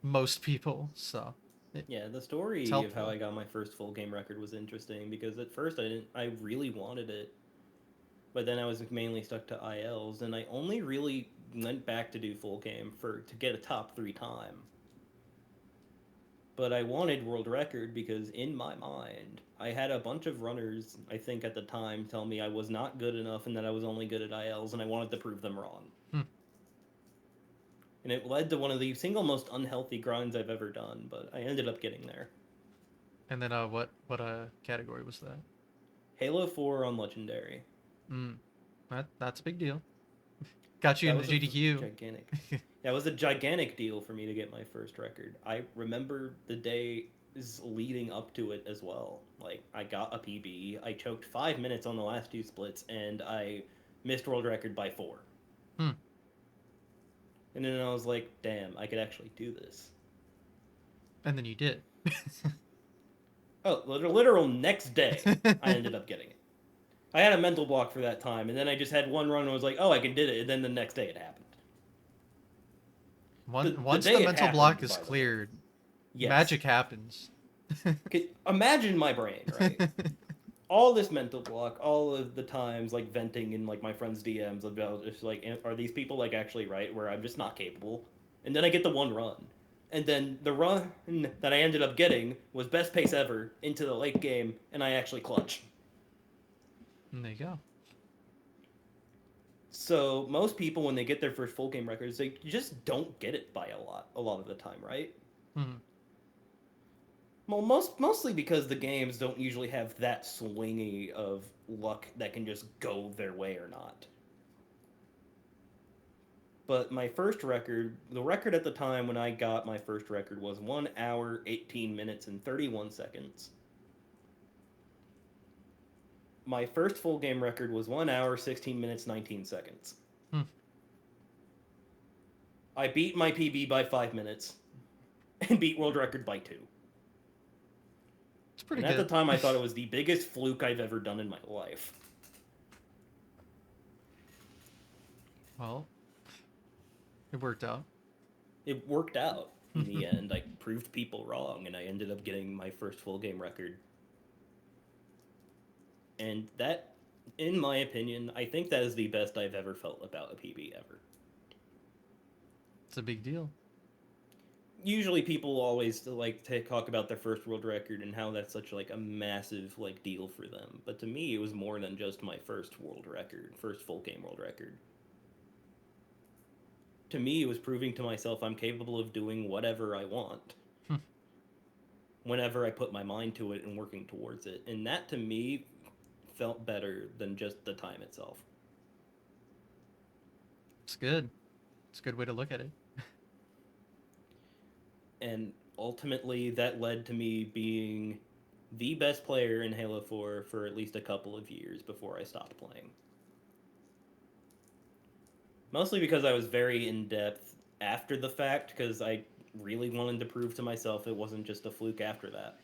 [SPEAKER 1] most people. So
[SPEAKER 2] yeah, the
[SPEAKER 1] it's
[SPEAKER 2] story of how
[SPEAKER 1] helpful.
[SPEAKER 2] I got my first full game record was interesting because at first I really wanted it, but then I was mainly stuck to ILs, and I only really went back to do full game for to get a top 3 time. But I wanted world record because in my mind, I had a bunch of runners, I think at the time, tell me I was not good enough and that I was only good at ILs, and I wanted to prove them wrong.
[SPEAKER 1] Hmm.
[SPEAKER 2] And it led to one of the single most unhealthy grinds I've ever done, but I ended up getting there.
[SPEAKER 1] And then what category was that?
[SPEAKER 2] Halo 4 on Legendary.
[SPEAKER 1] Mm, that's a big deal. Got you
[SPEAKER 2] That
[SPEAKER 1] into
[SPEAKER 2] was a
[SPEAKER 1] GDQ.
[SPEAKER 2] gigantic. That was a gigantic deal for me to get my first record. I remember the days leading up to it as well. Like I got a PB, I choked 5 minutes on the last two splits, and I missed world record by 4.
[SPEAKER 1] Hmm.
[SPEAKER 2] And then I was like, damn, I could actually do this.
[SPEAKER 1] And then you did.
[SPEAKER 2] Oh, the literal next day, I ended up getting it. I had a mental block for that time, and then I just had one run and was like, oh, I can did it, and then the next day it happened. The
[SPEAKER 1] Once the
[SPEAKER 2] day it
[SPEAKER 1] mental block
[SPEAKER 2] happened,
[SPEAKER 1] is
[SPEAKER 2] by the way.
[SPEAKER 1] cleared,
[SPEAKER 2] Yes.
[SPEAKER 1] magic happens.
[SPEAKER 2] Imagine my brain, right? All this mental block, all of the times like venting in like my friends' DMs about just like, are these people like actually right? Where I'm just not capable, and then I get the one run, and then the run that I ended up getting was best pace ever into the late game, and I actually clutch.
[SPEAKER 1] And there you go.
[SPEAKER 2] So most people when they get their first full game records, they just don't get it by a lot of the time, right?
[SPEAKER 1] Mhm.
[SPEAKER 2] Well, mostly because the games don't usually have that swingy of luck that can just go their way or not. But my first record, the record at the time when I got my first record was 1 hour, 18 minutes, and 31 seconds. My first full game record was 1 hour, 16 minutes, 19 seconds.
[SPEAKER 1] Hmm.
[SPEAKER 2] I beat my PB by 5 minutes and beat world record by 2.
[SPEAKER 1] It's pretty
[SPEAKER 2] And at the
[SPEAKER 1] good.
[SPEAKER 2] time, I thought it was the biggest fluke I've ever done in my life.
[SPEAKER 1] Well, it worked out.
[SPEAKER 2] It worked out in the end. I proved people wrong, and I ended up getting my first full game record. And that, in my opinion, I think that is the best I've ever felt about a PB ever.
[SPEAKER 1] It's a big deal.
[SPEAKER 2] Usually, people always like to talk about their first world record and how that's such like a massive like deal for them. But to me, it was more than just my first world record, first full game world record. To me, it was proving to myself I'm capable of doing whatever I want whenever I put my mind to it and working towards it. And that to me felt better than just the time itself.
[SPEAKER 1] It's good. It's a good way to look at it.
[SPEAKER 2] And ultimately, that led to me being the best player in Halo 4 for at least a couple of years before I stopped playing. Mostly because I was very in depth after the fact, because I really wanted to prove to myself it wasn't just a fluke after that.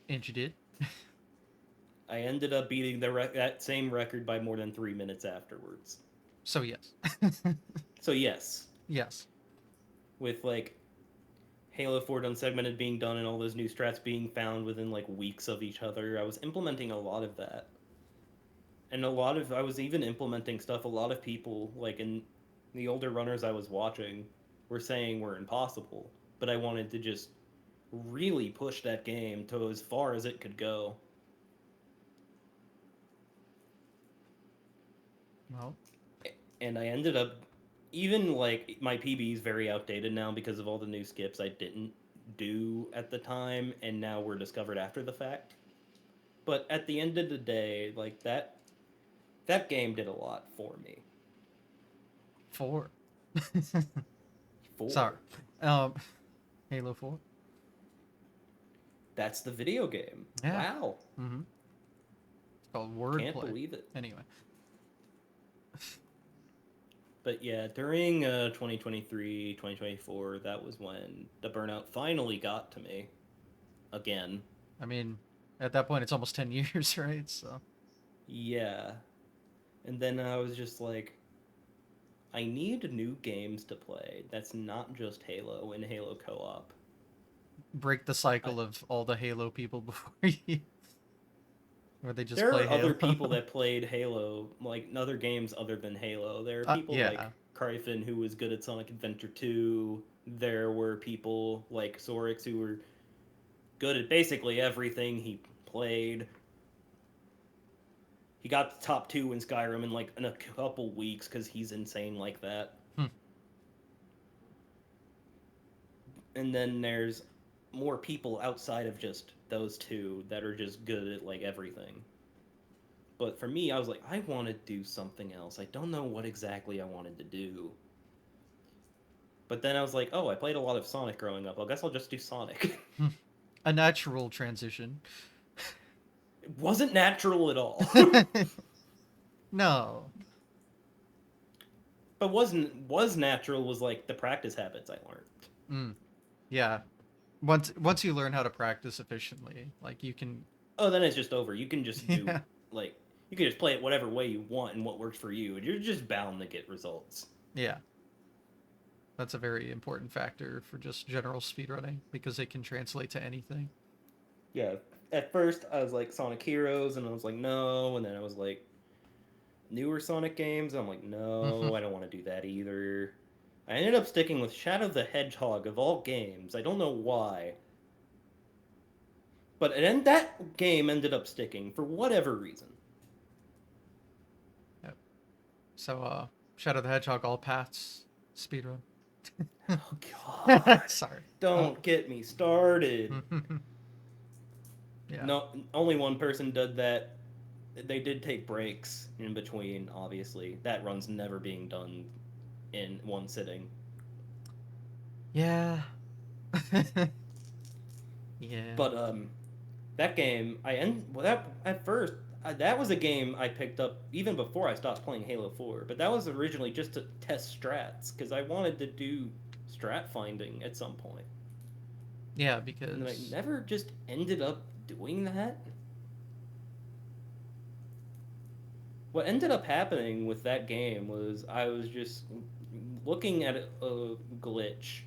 [SPEAKER 1] And you did.
[SPEAKER 2] I ended up beating that same record by more than 3 minutes afterwards.
[SPEAKER 1] So yes.
[SPEAKER 2] So yes,
[SPEAKER 1] Yes.
[SPEAKER 2] with like Halo 4 Unsegmented being done and all those new strats being found within like weeks of each other, I was implementing a lot of that. And I was even implementing stuff a lot of people like in the older runners I was watching were saying were impossible, but I wanted to just really push that game to as far as it could go.
[SPEAKER 1] Well,
[SPEAKER 2] And I ended up even like my PB is very outdated now because of all the new skips I didn't do at the time and now were discovered after the fact. But at the end of the day, like that game did a lot for me.
[SPEAKER 1] 4. Sorry.
[SPEAKER 2] 4.
[SPEAKER 1] Um, Halo 4.
[SPEAKER 2] That's the video game.
[SPEAKER 1] Yeah.
[SPEAKER 2] Wow.
[SPEAKER 1] Mm-hmm. It's called
[SPEAKER 2] Can't
[SPEAKER 1] wordplay.
[SPEAKER 2] believe it.
[SPEAKER 1] Anyway.
[SPEAKER 2] But yeah, during 2023, 2024, that was when the burnout finally got to me again.
[SPEAKER 1] I mean, at that point, it's almost 10 years, right? So.
[SPEAKER 2] Yeah. And then I was just like, I need new games to play. That's not just Halo and Halo co-op.
[SPEAKER 1] Break the
[SPEAKER 2] I,
[SPEAKER 1] cycle of all the Halo people before you. Where they just
[SPEAKER 2] there
[SPEAKER 1] play
[SPEAKER 2] are other
[SPEAKER 1] Halo.
[SPEAKER 2] people that played Halo, like other games other than Halo. There are people like
[SPEAKER 1] Yeah.
[SPEAKER 2] Cryphon who was good at Sonic Adventure 2. There were people like Sorix who were good at basically everything he played. He got the top 2 in Skyrim in like in a couple weeks because he's insane like that.
[SPEAKER 1] Hmm.
[SPEAKER 2] And then there's more people outside of just those two that are just good at like everything. But for me, I was like, I want to do something else. I don't know what exactly I wanted to do. But then I was like, oh, I played a lot of Sonic growing up. I guess I'll just do Sonic.
[SPEAKER 1] A natural transition.
[SPEAKER 2] It wasn't natural at all.
[SPEAKER 1] No.
[SPEAKER 2] But was natural was like the practice habits I learned.
[SPEAKER 1] Mm, yeah. Once you learn how to practice efficiently, like you can.
[SPEAKER 2] Oh, then it's just over. You can just do
[SPEAKER 1] Yeah.
[SPEAKER 2] like you can just play it whatever way you want and what works for you, and you're just bound to get results.
[SPEAKER 1] Yeah. That's a very important factor for just general speedrunning because it can translate to anything.
[SPEAKER 2] Yeah. At first, I was like Sonic Heroes, and I was like no, and then I was like newer Sonic games. And I'm like no, I don't want to do that either. I ended up sticking with Shadow the Hedgehog of all games. I don't know why, but that game ended up sticking for whatever reason.
[SPEAKER 1] Yep. So, Shadow the Hedgehog all paths speedrun.
[SPEAKER 2] Oh God!
[SPEAKER 1] Sorry.
[SPEAKER 2] Don't get me started.
[SPEAKER 1] Yeah.
[SPEAKER 2] No, only one person did that. They did take breaks in between. Obviously, that run's never being done in one sitting.
[SPEAKER 1] Yeah. Yeah.
[SPEAKER 2] But that game, well, that at first that was a game I picked up even before I stopped playing Halo 4. But that was originally just to test strats because I wanted to do strat finding at some point,
[SPEAKER 1] Yeah,
[SPEAKER 2] and I
[SPEAKER 1] because
[SPEAKER 2] never just ended up doing that. What ended up happening with that game was I was just looking at a glitch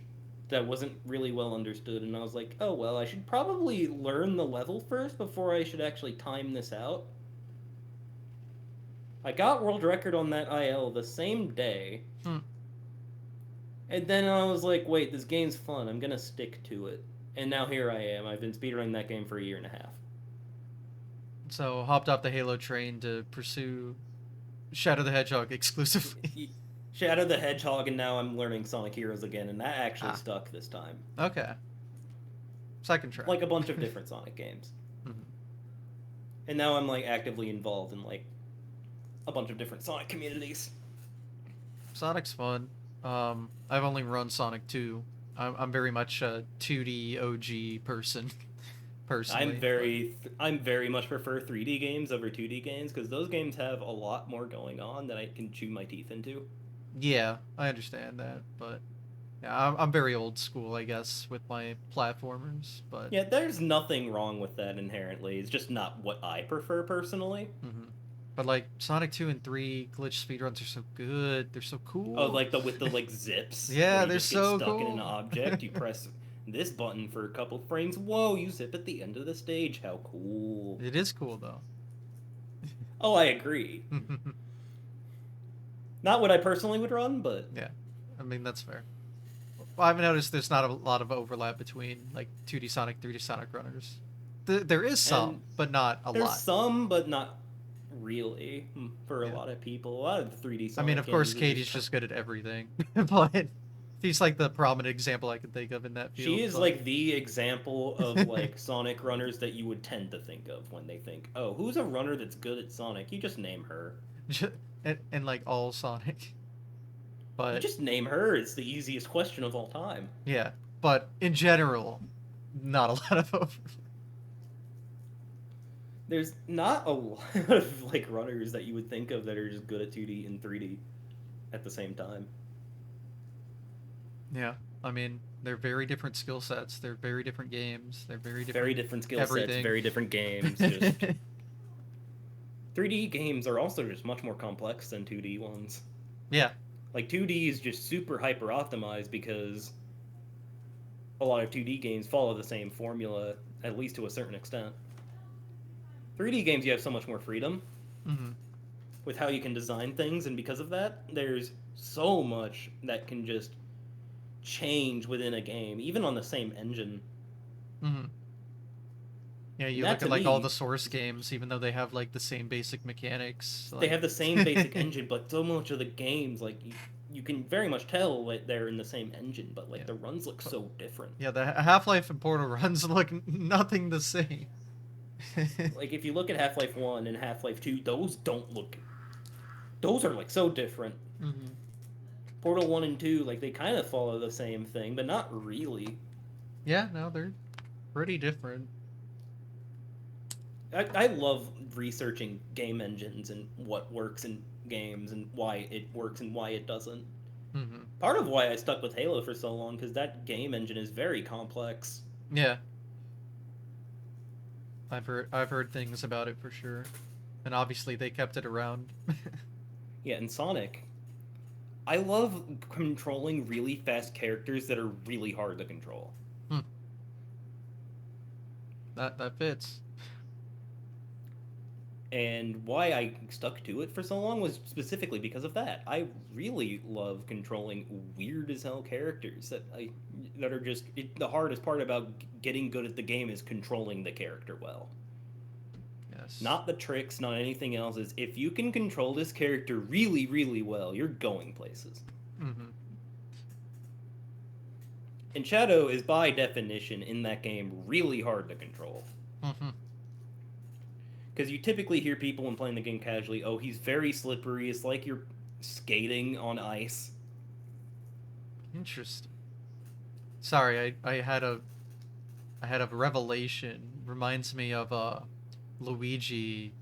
[SPEAKER 2] that wasn't really well understood, and I was like, oh well, I should probably learn the level first before I should actually time this out. I got world record on that IL the same day,
[SPEAKER 1] hmm.
[SPEAKER 2] and then I was like, wait, this game's fun. I'm gonna stick to it. And now here I am. I've been speedrunning that game for a year and a half.
[SPEAKER 1] So hopped off the Halo train to pursue Shadow the Hedgehog exclusively.
[SPEAKER 2] Shadow the Hedgehog, and now I'm learning Sonic Heroes again, and that actually
[SPEAKER 1] Ah,
[SPEAKER 2] stuck this time.
[SPEAKER 1] okay. Second try.
[SPEAKER 2] Like a bunch of different Sonic games.
[SPEAKER 1] Mhm.
[SPEAKER 2] And now I'm like actively involved in like a bunch of different Sonic communities.
[SPEAKER 1] Sonic's fun. I've only run Sonic 2. I'm very much a 2D OG person, personally. But
[SPEAKER 2] I'm very much prefer 3D games over 2D games because those games have a lot more going on that I can chew my teeth into.
[SPEAKER 1] yeah, I understand that. But yeah, I'm very old school, I guess, with my platformers. But
[SPEAKER 2] Yeah, there's nothing wrong with that inherently. It's just not what I prefer personally.
[SPEAKER 1] mhm. But like Sonic 2 and 3 glitch speedruns are so good. They're so
[SPEAKER 2] Oh,
[SPEAKER 1] cool.
[SPEAKER 2] like the with the like zips where
[SPEAKER 1] Yeah,
[SPEAKER 2] you
[SPEAKER 1] they're
[SPEAKER 2] just get
[SPEAKER 1] so
[SPEAKER 2] stuck in an
[SPEAKER 1] cool.
[SPEAKER 2] object, you press this button for a couple frames. Whoa, you zip at the end of the stage. How cool.
[SPEAKER 1] It is cool though.
[SPEAKER 2] Oh, I agree. Not what I personally would run, but
[SPEAKER 1] Yeah, I mean that's fair. Well, I've noticed there's not a lot of overlap between like 2D Sonic, 3D Sonic runners. There is
[SPEAKER 2] and
[SPEAKER 1] some, but not a
[SPEAKER 2] there's
[SPEAKER 1] lot.
[SPEAKER 2] some, but not really for a
[SPEAKER 1] Yeah.
[SPEAKER 2] lot of people. A lot of the 3D
[SPEAKER 1] I mean,
[SPEAKER 2] Sonic
[SPEAKER 1] of course,
[SPEAKER 2] games are
[SPEAKER 1] Katie's just good at everything, but he's like the prominent example I can think of in that
[SPEAKER 2] She
[SPEAKER 1] field.
[SPEAKER 2] is
[SPEAKER 1] But
[SPEAKER 2] like the example of like Sonic runners that you would tend to think of when they think, "Oh, who's a runner that's good at Sonic?" You just name her.
[SPEAKER 1] and like all Sonic,
[SPEAKER 2] You
[SPEAKER 1] but
[SPEAKER 2] just name her. It's the easiest question of all time.
[SPEAKER 1] yeah, but in general, not a lot of overlap.
[SPEAKER 2] There's not a lot of like runners that you would think of that are just good at 2D and 3D at the same time.
[SPEAKER 1] Yeah, I mean, they're very different skill sets. They're very different games. They're very
[SPEAKER 2] Very
[SPEAKER 1] different
[SPEAKER 2] different skill sets,
[SPEAKER 1] everything.
[SPEAKER 2] very different games. Just 3D games are also just much more complex than 2D ones.
[SPEAKER 1] Yeah.
[SPEAKER 2] Like 2D is just super hyper optimized because a lot of 2D games follow the same formula, at least to a certain extent. 3D games, you have so much more freedom
[SPEAKER 1] Mm-hmm.
[SPEAKER 2] with how you can design things, and because of that, there's so much that can just change within a game, even on the same engine.
[SPEAKER 1] Mm-hmm. Yeah,
[SPEAKER 2] And
[SPEAKER 1] you
[SPEAKER 2] that
[SPEAKER 1] look at
[SPEAKER 2] to
[SPEAKER 1] like all the
[SPEAKER 2] me,
[SPEAKER 1] source games, even though they have like the same basic mechanics,
[SPEAKER 2] they
[SPEAKER 1] like
[SPEAKER 2] have the same basic engine, but so much of the games, like you can very much tell like they're in the same engine, but like
[SPEAKER 1] yeah.
[SPEAKER 2] the runs look
[SPEAKER 1] But,
[SPEAKER 2] so different.
[SPEAKER 1] yeah, the Half-Life and Portal runs look nothing the same.
[SPEAKER 2] Like if you look at Half-Life 1 and Half-Life 2, those are like so different.
[SPEAKER 1] Hmm.
[SPEAKER 2] Portal 1 and 2, like they kind of follow the same thing, but not really.
[SPEAKER 1] Yeah, no, they're pretty different.
[SPEAKER 2] I love researching game engines and what works in games and why it works and why it doesn't.
[SPEAKER 1] Hmm.
[SPEAKER 2] Part of why I stuck with Halo for so long, because that game engine is very complex.
[SPEAKER 1] Yeah, I've heard things about it for sure, and obviously they kept it around.
[SPEAKER 2] Yeah, and Sonic, I love controlling really fast characters that are really hard to control.
[SPEAKER 1] Hmm, that fits.
[SPEAKER 2] And why I stuck to it for so long was specifically because of that. I really love controlling weird as hell characters that are just the hardest part about getting good at the game is controlling the character well.
[SPEAKER 1] Yes.
[SPEAKER 2] Not the tricks, not anything else. Is if you can control this character really, really well, you're going places.
[SPEAKER 1] Hmm.
[SPEAKER 2] And Shadow is by definition in that game really hard to control.
[SPEAKER 1] Hmm.
[SPEAKER 2] Because you typically hear people when playing the game casually, oh, he's very slippery. It's like you're skating on ice.
[SPEAKER 1] Interesting. Sorry, I had a revelation. Reminds me of Luigi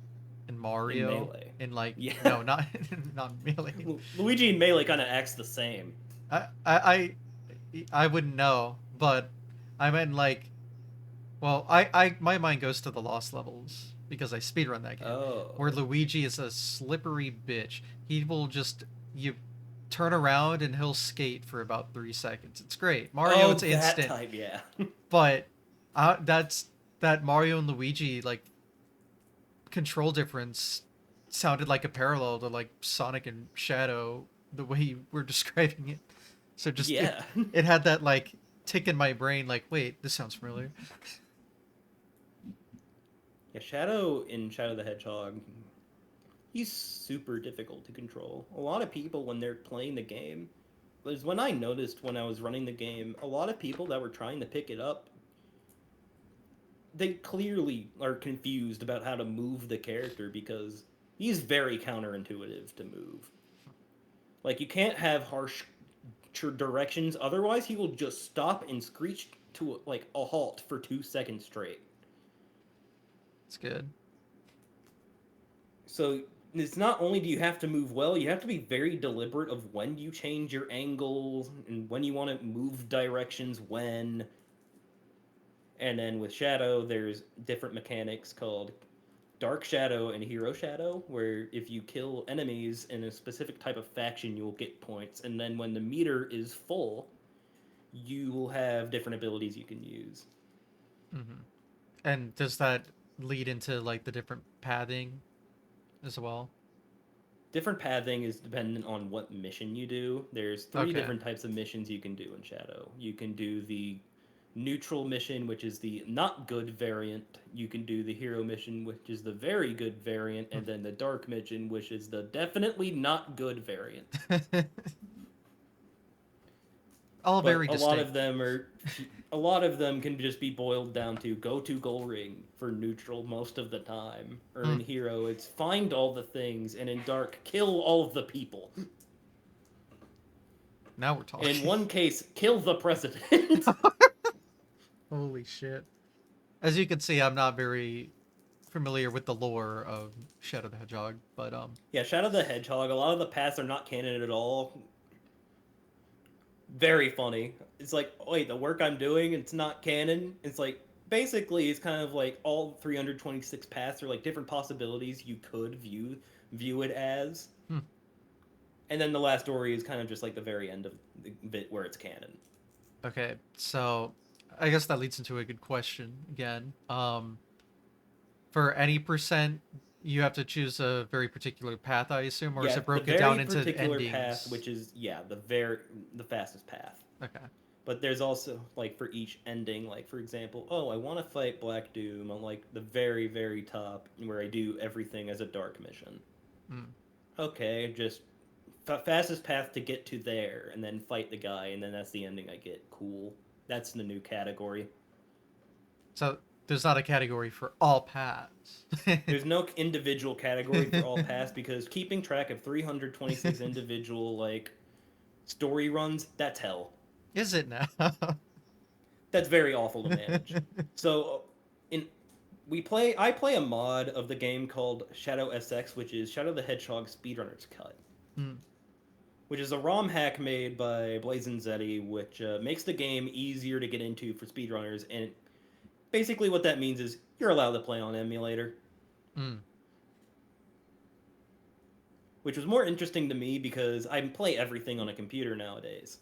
[SPEAKER 1] and
[SPEAKER 2] In
[SPEAKER 1] Mario
[SPEAKER 2] Melee.
[SPEAKER 1] in like
[SPEAKER 2] Yeah.
[SPEAKER 1] no, not not Melee.
[SPEAKER 2] Luigi and Melee kind of acts the same.
[SPEAKER 1] I wouldn't know, but I meant like, well, I my mind goes to the lost levels because I speedrun that game, where
[SPEAKER 2] Oh.
[SPEAKER 1] Luigi is a slippery bitch. He will just you turn around and he'll skate for about 3 seconds. It's great. Mario,
[SPEAKER 2] Oh,
[SPEAKER 1] it's
[SPEAKER 2] that
[SPEAKER 1] instant,
[SPEAKER 2] type, yeah.
[SPEAKER 1] but that's that Mario and Luigi like control difference sounded like a parallel to like Sonic and Shadow the way you were describing it. So just it
[SPEAKER 2] Yeah.
[SPEAKER 1] it had that like tick in my brain like wait, this sounds familiar.
[SPEAKER 2] Yeah, Shadow in Shadow the Hedgehog, he's super difficult to control. A lot of people, when they're playing the game, was when I noticed when I was running the game, a lot of people that were trying to pick it up, they clearly are confused about how to move the character because he's very counterintuitive to move. Like, you can't have harsh directions, otherwise, he will just stop and screech to like a halt for 2 seconds straight.
[SPEAKER 1] It's good.
[SPEAKER 2] So it's not only do you have to move well, you have to be very deliberate of when you change your angles and when you want to move directions when. And then with Shadow, there's different mechanics called Dark Shadow and Hero Shadow, where if you kill enemies in a specific type of faction, you'll get points. And then when the meter is full, you will have different abilities you can use.
[SPEAKER 1] Hmm. And does that lead into like the different pathing as well?
[SPEAKER 2] Different pathing is dependent on what mission you do. There's three
[SPEAKER 1] Okay.
[SPEAKER 2] different types of missions you can do in Shadow. You can do the neutral mission, which is the not good variant. You can do the hero mission, which is the very good variant, and then the dark mission, which is the definitely not good variant.
[SPEAKER 1] All
[SPEAKER 2] But
[SPEAKER 1] very
[SPEAKER 2] a lot
[SPEAKER 1] distinct.
[SPEAKER 2] of them are a lot of them can just be boiled down to go to goal ring for neutral most of the time. Or
[SPEAKER 1] Hmm.
[SPEAKER 2] in hero, it's find all the things, and in dark, kill all of the people.
[SPEAKER 1] Now we're
[SPEAKER 2] And in
[SPEAKER 1] talking.
[SPEAKER 2] one case, kill the president.
[SPEAKER 1] Holy shit. As you can see, I'm not very familiar with the lore of Shadow the Hedgehog, but
[SPEAKER 2] Yeah, Shadow the Hedgehog, a lot of the paths are not canon at all. Very funny. It's like, wait, the work I'm doing, it's not canon. It's like, basically, it's kind of like all 326 paths are like different possibilities you could view it as.
[SPEAKER 1] hmm.
[SPEAKER 2] And then the last story is kind of just like the very end of the bit where it's canon.
[SPEAKER 1] Okay, so I guess that leads into a good question again. For any percent, you have to choose a very particular path, I assume, or is
[SPEAKER 2] Yeah,
[SPEAKER 1] it
[SPEAKER 2] the
[SPEAKER 1] broken
[SPEAKER 2] very
[SPEAKER 1] down into
[SPEAKER 2] particular path,
[SPEAKER 1] endings?
[SPEAKER 2] which is the fastest path.
[SPEAKER 1] Okay.
[SPEAKER 2] But there's also like for each ending, like for example, oh, I want to fight Black Doom on like the very very top where I do everything as a dark mission.
[SPEAKER 1] Mm.
[SPEAKER 2] Okay, just fastest path to get to there, and then fight the guy, and then that's the ending I get. Cool. That's the new category.
[SPEAKER 1] So There's not a category for all paths.
[SPEAKER 2] There's no individual category for all paths because keeping track of 326 individual like story runs, that's hell.
[SPEAKER 1] Is it now?
[SPEAKER 2] That's very awful to manage. So in I play a mod of the game called Shadow SX, which is Shadow the Hedgehog Speedrunner's Cut,
[SPEAKER 1] Hmm.
[SPEAKER 2] which is a ROM hack made by Blazin Zeddy, which makes the game easier to get into for speedrunners. And basically, what that means is you're allowed to play on emulator,
[SPEAKER 1] Hmm.
[SPEAKER 2] which was more interesting to me because I play everything on a computer nowadays.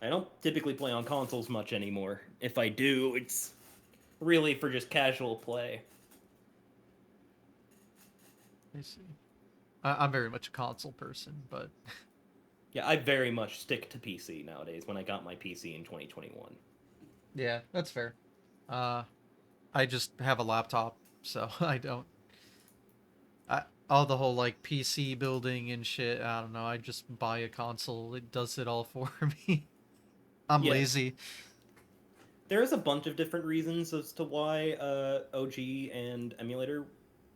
[SPEAKER 2] I don't typically play on consoles much anymore. If I do, it's really for just casual play.
[SPEAKER 1] I see. I'm very much a console person, but
[SPEAKER 2] Yeah, I very much stick to PC nowadays when I got my PC in 2021.
[SPEAKER 1] yeah, that's fair. Uh, I just have a laptop, so I don't. All the whole like PC building and shit. I don't know. I just buy a console. It does it all for me. I'm
[SPEAKER 2] Yeah,
[SPEAKER 1] lazy.
[SPEAKER 2] there's a bunch of different reasons as to why OG and emulator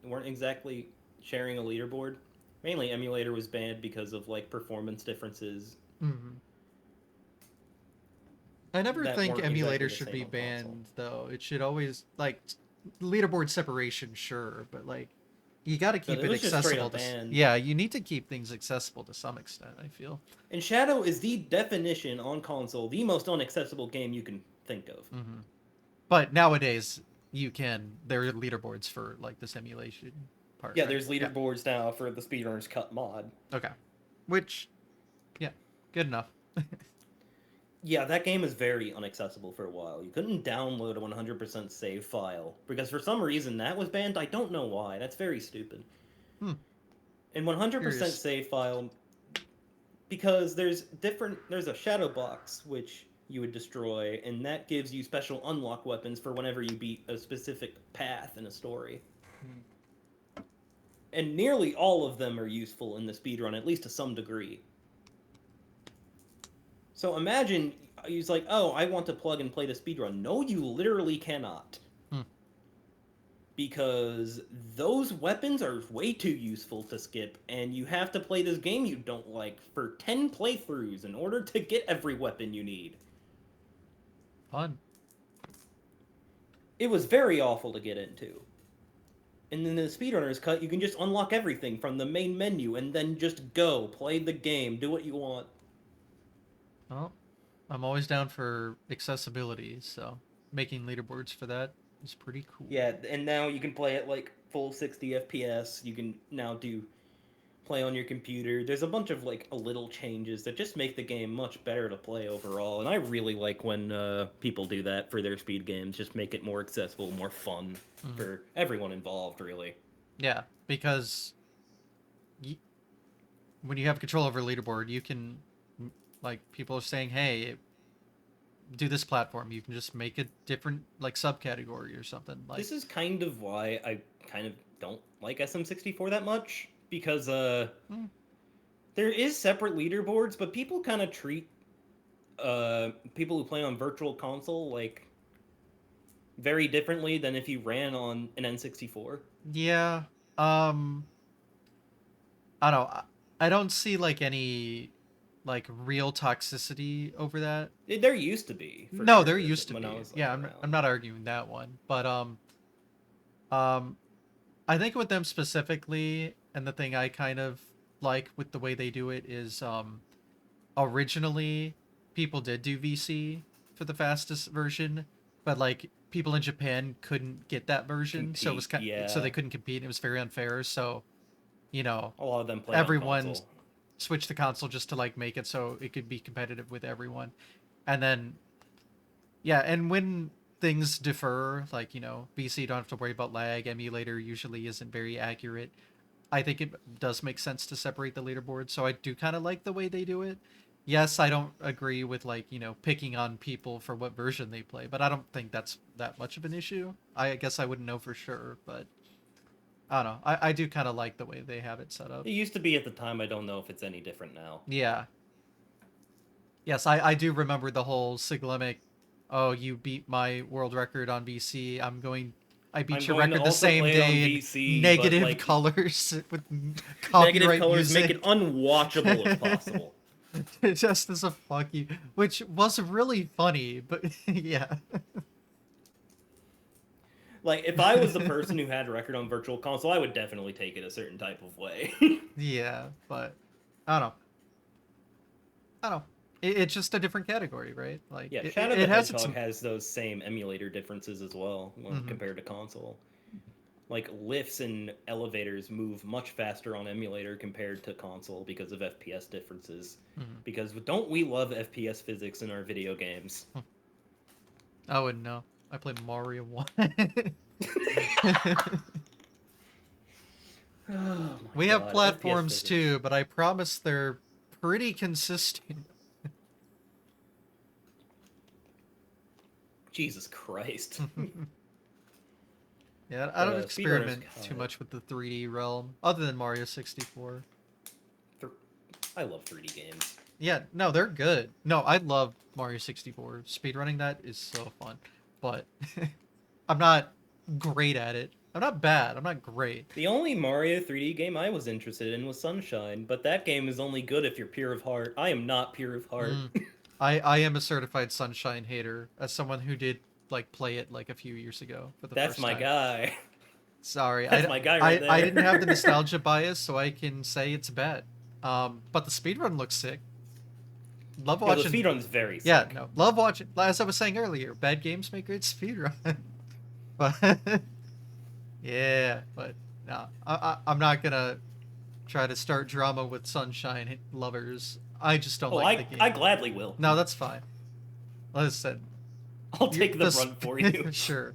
[SPEAKER 2] weren't exactly sharing a leaderboard. Mainly, emulator was banned because of like performance differences
[SPEAKER 1] Hmm. I never
[SPEAKER 2] that
[SPEAKER 1] think
[SPEAKER 2] weren't exactly
[SPEAKER 1] emulators
[SPEAKER 2] the
[SPEAKER 1] should
[SPEAKER 2] same
[SPEAKER 1] be
[SPEAKER 2] on console.
[SPEAKER 1] banned, though. It should always like leaderboard separation, sure, but like you got to
[SPEAKER 2] But
[SPEAKER 1] keep
[SPEAKER 2] it
[SPEAKER 1] it
[SPEAKER 2] was just straight
[SPEAKER 1] accessible
[SPEAKER 2] up
[SPEAKER 1] to.
[SPEAKER 2] banned.
[SPEAKER 1] Yeah, you need to keep things accessible to some extent. I feel.
[SPEAKER 2] And Shadow is the definition on console, the most inaccessible game you can think of.
[SPEAKER 1] Hmm. But nowadays, you can. There are leaderboards for like the simulation part,
[SPEAKER 2] Yeah,
[SPEAKER 1] right?
[SPEAKER 2] there's
[SPEAKER 1] Yeah.
[SPEAKER 2] leaderboards now for the Speedrunner's Cut mod.
[SPEAKER 1] Okay. Which, yeah, good enough.
[SPEAKER 2] Yeah, that game is very inaccessible for a while. You couldn't download a 100% save file because for some reason that was banned. I don't know why. That's very stupid.
[SPEAKER 1] Hmm.
[SPEAKER 2] And 100%
[SPEAKER 1] Curious.
[SPEAKER 2] save file because there's a shadow box which you would destroy and that gives you special unlock weapons for whenever you beat a specific path in a story.
[SPEAKER 1] Hmm.
[SPEAKER 2] And nearly all of them are useful in the speedrun at least to some degree. So imagine he's like, "Oh, I want to plug and play the speedrun." No, you literally cannot.
[SPEAKER 1] Hmm.
[SPEAKER 2] Because those weapons are way too useful to skip, and you have to play this game you don't like for 10 playthroughs in order to get every weapon you need.
[SPEAKER 1] Fun.
[SPEAKER 2] It was very awful to get into. And in the speedrunner's cut, you can just unlock everything from the main menu and then just go, play the game, do what you want.
[SPEAKER 1] Well, I'm always down for accessibility, so making leaderboards for that is pretty cool.
[SPEAKER 2] Yeah, and now you can play at like full 60 FPS. You can now do play on your computer. There's a bunch of like little changes that just make the game much better to play overall. And I really like when people do that for their speed games. Just make it more accessible, more fun
[SPEAKER 1] Hmm.
[SPEAKER 2] for everyone involved. Really.
[SPEAKER 1] Yeah, because y- when you have control over leaderboard, you can like people are saying, "Hey, do this platform." You can just make a different like subcategory or something. Like,
[SPEAKER 2] This is kind of why I kind of don't like SM64 that much because
[SPEAKER 1] hmm,
[SPEAKER 2] there is separate leaderboards, but people kind of treat people who play on virtual console like very differently than if you ran on an N64.
[SPEAKER 1] yeah, um, I don't know. I don't see like any like real toxicity over that.
[SPEAKER 2] There used to be for
[SPEAKER 1] No, there
[SPEAKER 2] sure
[SPEAKER 1] used to
[SPEAKER 2] when I
[SPEAKER 1] be.
[SPEAKER 2] was like
[SPEAKER 1] Yeah, I'm
[SPEAKER 2] around.
[SPEAKER 1] not arguing that one, but um, I think with them specifically, and the thing I kind of like with the way they do it is originally people did do VC for the fastest version, but like people in Japan couldn't get that version, so it was
[SPEAKER 2] Compete,
[SPEAKER 1] so
[SPEAKER 2] yeah.
[SPEAKER 1] they couldn't compete. It was very unfair. So you know,
[SPEAKER 2] A lot of them played on
[SPEAKER 1] everyone
[SPEAKER 2] console.
[SPEAKER 1] switched to console just to like make it so it could be competitive with everyone. And then yeah, and when things differ, like VC don't have to worry about lag. Emulator usually isn't very accurate. I think it does make sense to separate the leaderboard. So I do kind of like the way they do it. Yes, I don't agree with like picking on people for what version they play, but I don't think that's that much of an issue. I guess I wouldn't know for sure, but I don't know. I do kind of like the way they have it set up.
[SPEAKER 2] It used to be at the time. I don't know if it's any different now.
[SPEAKER 1] Yeah. Yes, I do remember the whole Siglemic oh, you beat my world record on BC. I beat
[SPEAKER 2] I'm
[SPEAKER 1] your
[SPEAKER 2] going to
[SPEAKER 1] record the
[SPEAKER 2] also
[SPEAKER 1] same
[SPEAKER 2] play it on
[SPEAKER 1] day in
[SPEAKER 2] PC, but
[SPEAKER 1] negative
[SPEAKER 2] like
[SPEAKER 1] colors with
[SPEAKER 2] negative
[SPEAKER 1] copyright
[SPEAKER 2] colors make it
[SPEAKER 1] music.
[SPEAKER 2] unwatchable if possible.
[SPEAKER 1] Just as a fuck you, which was really funny, but yeah.
[SPEAKER 2] Like, if I was the person who had a record on Virtual Console, I would definitely take it a certain type of way.
[SPEAKER 1] Yeah, but I don't know. I don't know. It's just a different category, right? Like
[SPEAKER 2] Yeah,
[SPEAKER 1] it,
[SPEAKER 2] Shadow the
[SPEAKER 1] it has its.
[SPEAKER 2] Hedgehog has those same emulator differences as well when
[SPEAKER 1] Mhm.
[SPEAKER 2] compared to console. Like, lifts and elevators move much faster on emulator compared to console because of FPS differences.
[SPEAKER 1] Mhm.
[SPEAKER 2] Because don't we love FPS physics in our video games?
[SPEAKER 1] I wouldn't know. I play Mario 1.
[SPEAKER 2] Oh my
[SPEAKER 1] We have
[SPEAKER 2] god, FPS
[SPEAKER 1] platforms
[SPEAKER 2] physics.
[SPEAKER 1] too, but I promise they're pretty consistent.
[SPEAKER 2] Jesus Christ.
[SPEAKER 1] Yeah, I
[SPEAKER 2] But
[SPEAKER 1] don't
[SPEAKER 2] Speedrunner
[SPEAKER 1] experiment too much with the 3D realm, other than Mario 64.
[SPEAKER 2] I love 3D games.
[SPEAKER 1] Yeah, no, they're good. No, I love Mario 64. Speedrunning that is so fun. But I'm not great at it. I'm not bad. I'm not great.
[SPEAKER 2] The only Mario 3D game I was interested in was Sunshine, but that game is only good if you're pure of heart. I am not pure of heart.
[SPEAKER 1] Mm. I am a certified Sunshine hater as someone who did like play it like a few years ago for the
[SPEAKER 2] That's
[SPEAKER 1] first
[SPEAKER 2] my
[SPEAKER 1] time.
[SPEAKER 2] guy.
[SPEAKER 1] Sorry,
[SPEAKER 2] That's my guy right
[SPEAKER 1] I didn't have the
[SPEAKER 2] there.
[SPEAKER 1] nostalgia bias, so I can say it's bad. But the speedrun looks sick. Love
[SPEAKER 2] Yo, the
[SPEAKER 1] watching.
[SPEAKER 2] speedrun's very
[SPEAKER 1] Yeah,
[SPEAKER 2] sick.
[SPEAKER 1] no, love watching. As I was saying earlier, bad games make great speedrun. But yeah, but no, I'm not gonna try to start drama with Sunshine lovers. I just don't
[SPEAKER 2] Oh,
[SPEAKER 1] like the
[SPEAKER 2] I
[SPEAKER 1] game.
[SPEAKER 2] gladly will.
[SPEAKER 1] No, that's fine. Listen,
[SPEAKER 2] I'll take the brunt for you.
[SPEAKER 1] sure.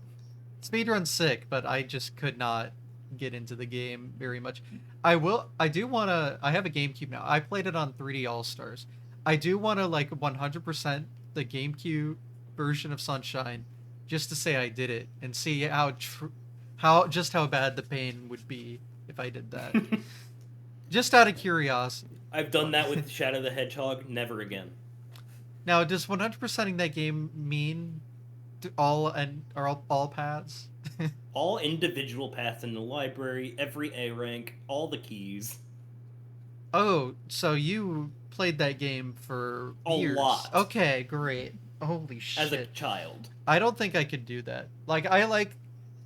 [SPEAKER 1] Speedrun's sick, but I just could not get into the game very much. I do want to I have a GameCube now. I played it on 3D All-Stars. I do want to like 100% the GameCube version of Sunshine just to say I did it and see how bad the pain would be if I did that. Just out of curiosity.
[SPEAKER 2] I've done
[SPEAKER 1] But
[SPEAKER 2] that with Shadow the Hedgehog. Never again.
[SPEAKER 1] now, does 100%ing that game mean all and are all paths?
[SPEAKER 2] All individual paths in the library, every A rank, all the keys.
[SPEAKER 1] Oh, so you played that game for
[SPEAKER 2] A
[SPEAKER 1] years.
[SPEAKER 2] lot.
[SPEAKER 1] Okay, great. Holy
[SPEAKER 2] As a
[SPEAKER 1] shit.
[SPEAKER 2] child.
[SPEAKER 1] I don't think I could do that. Like, I like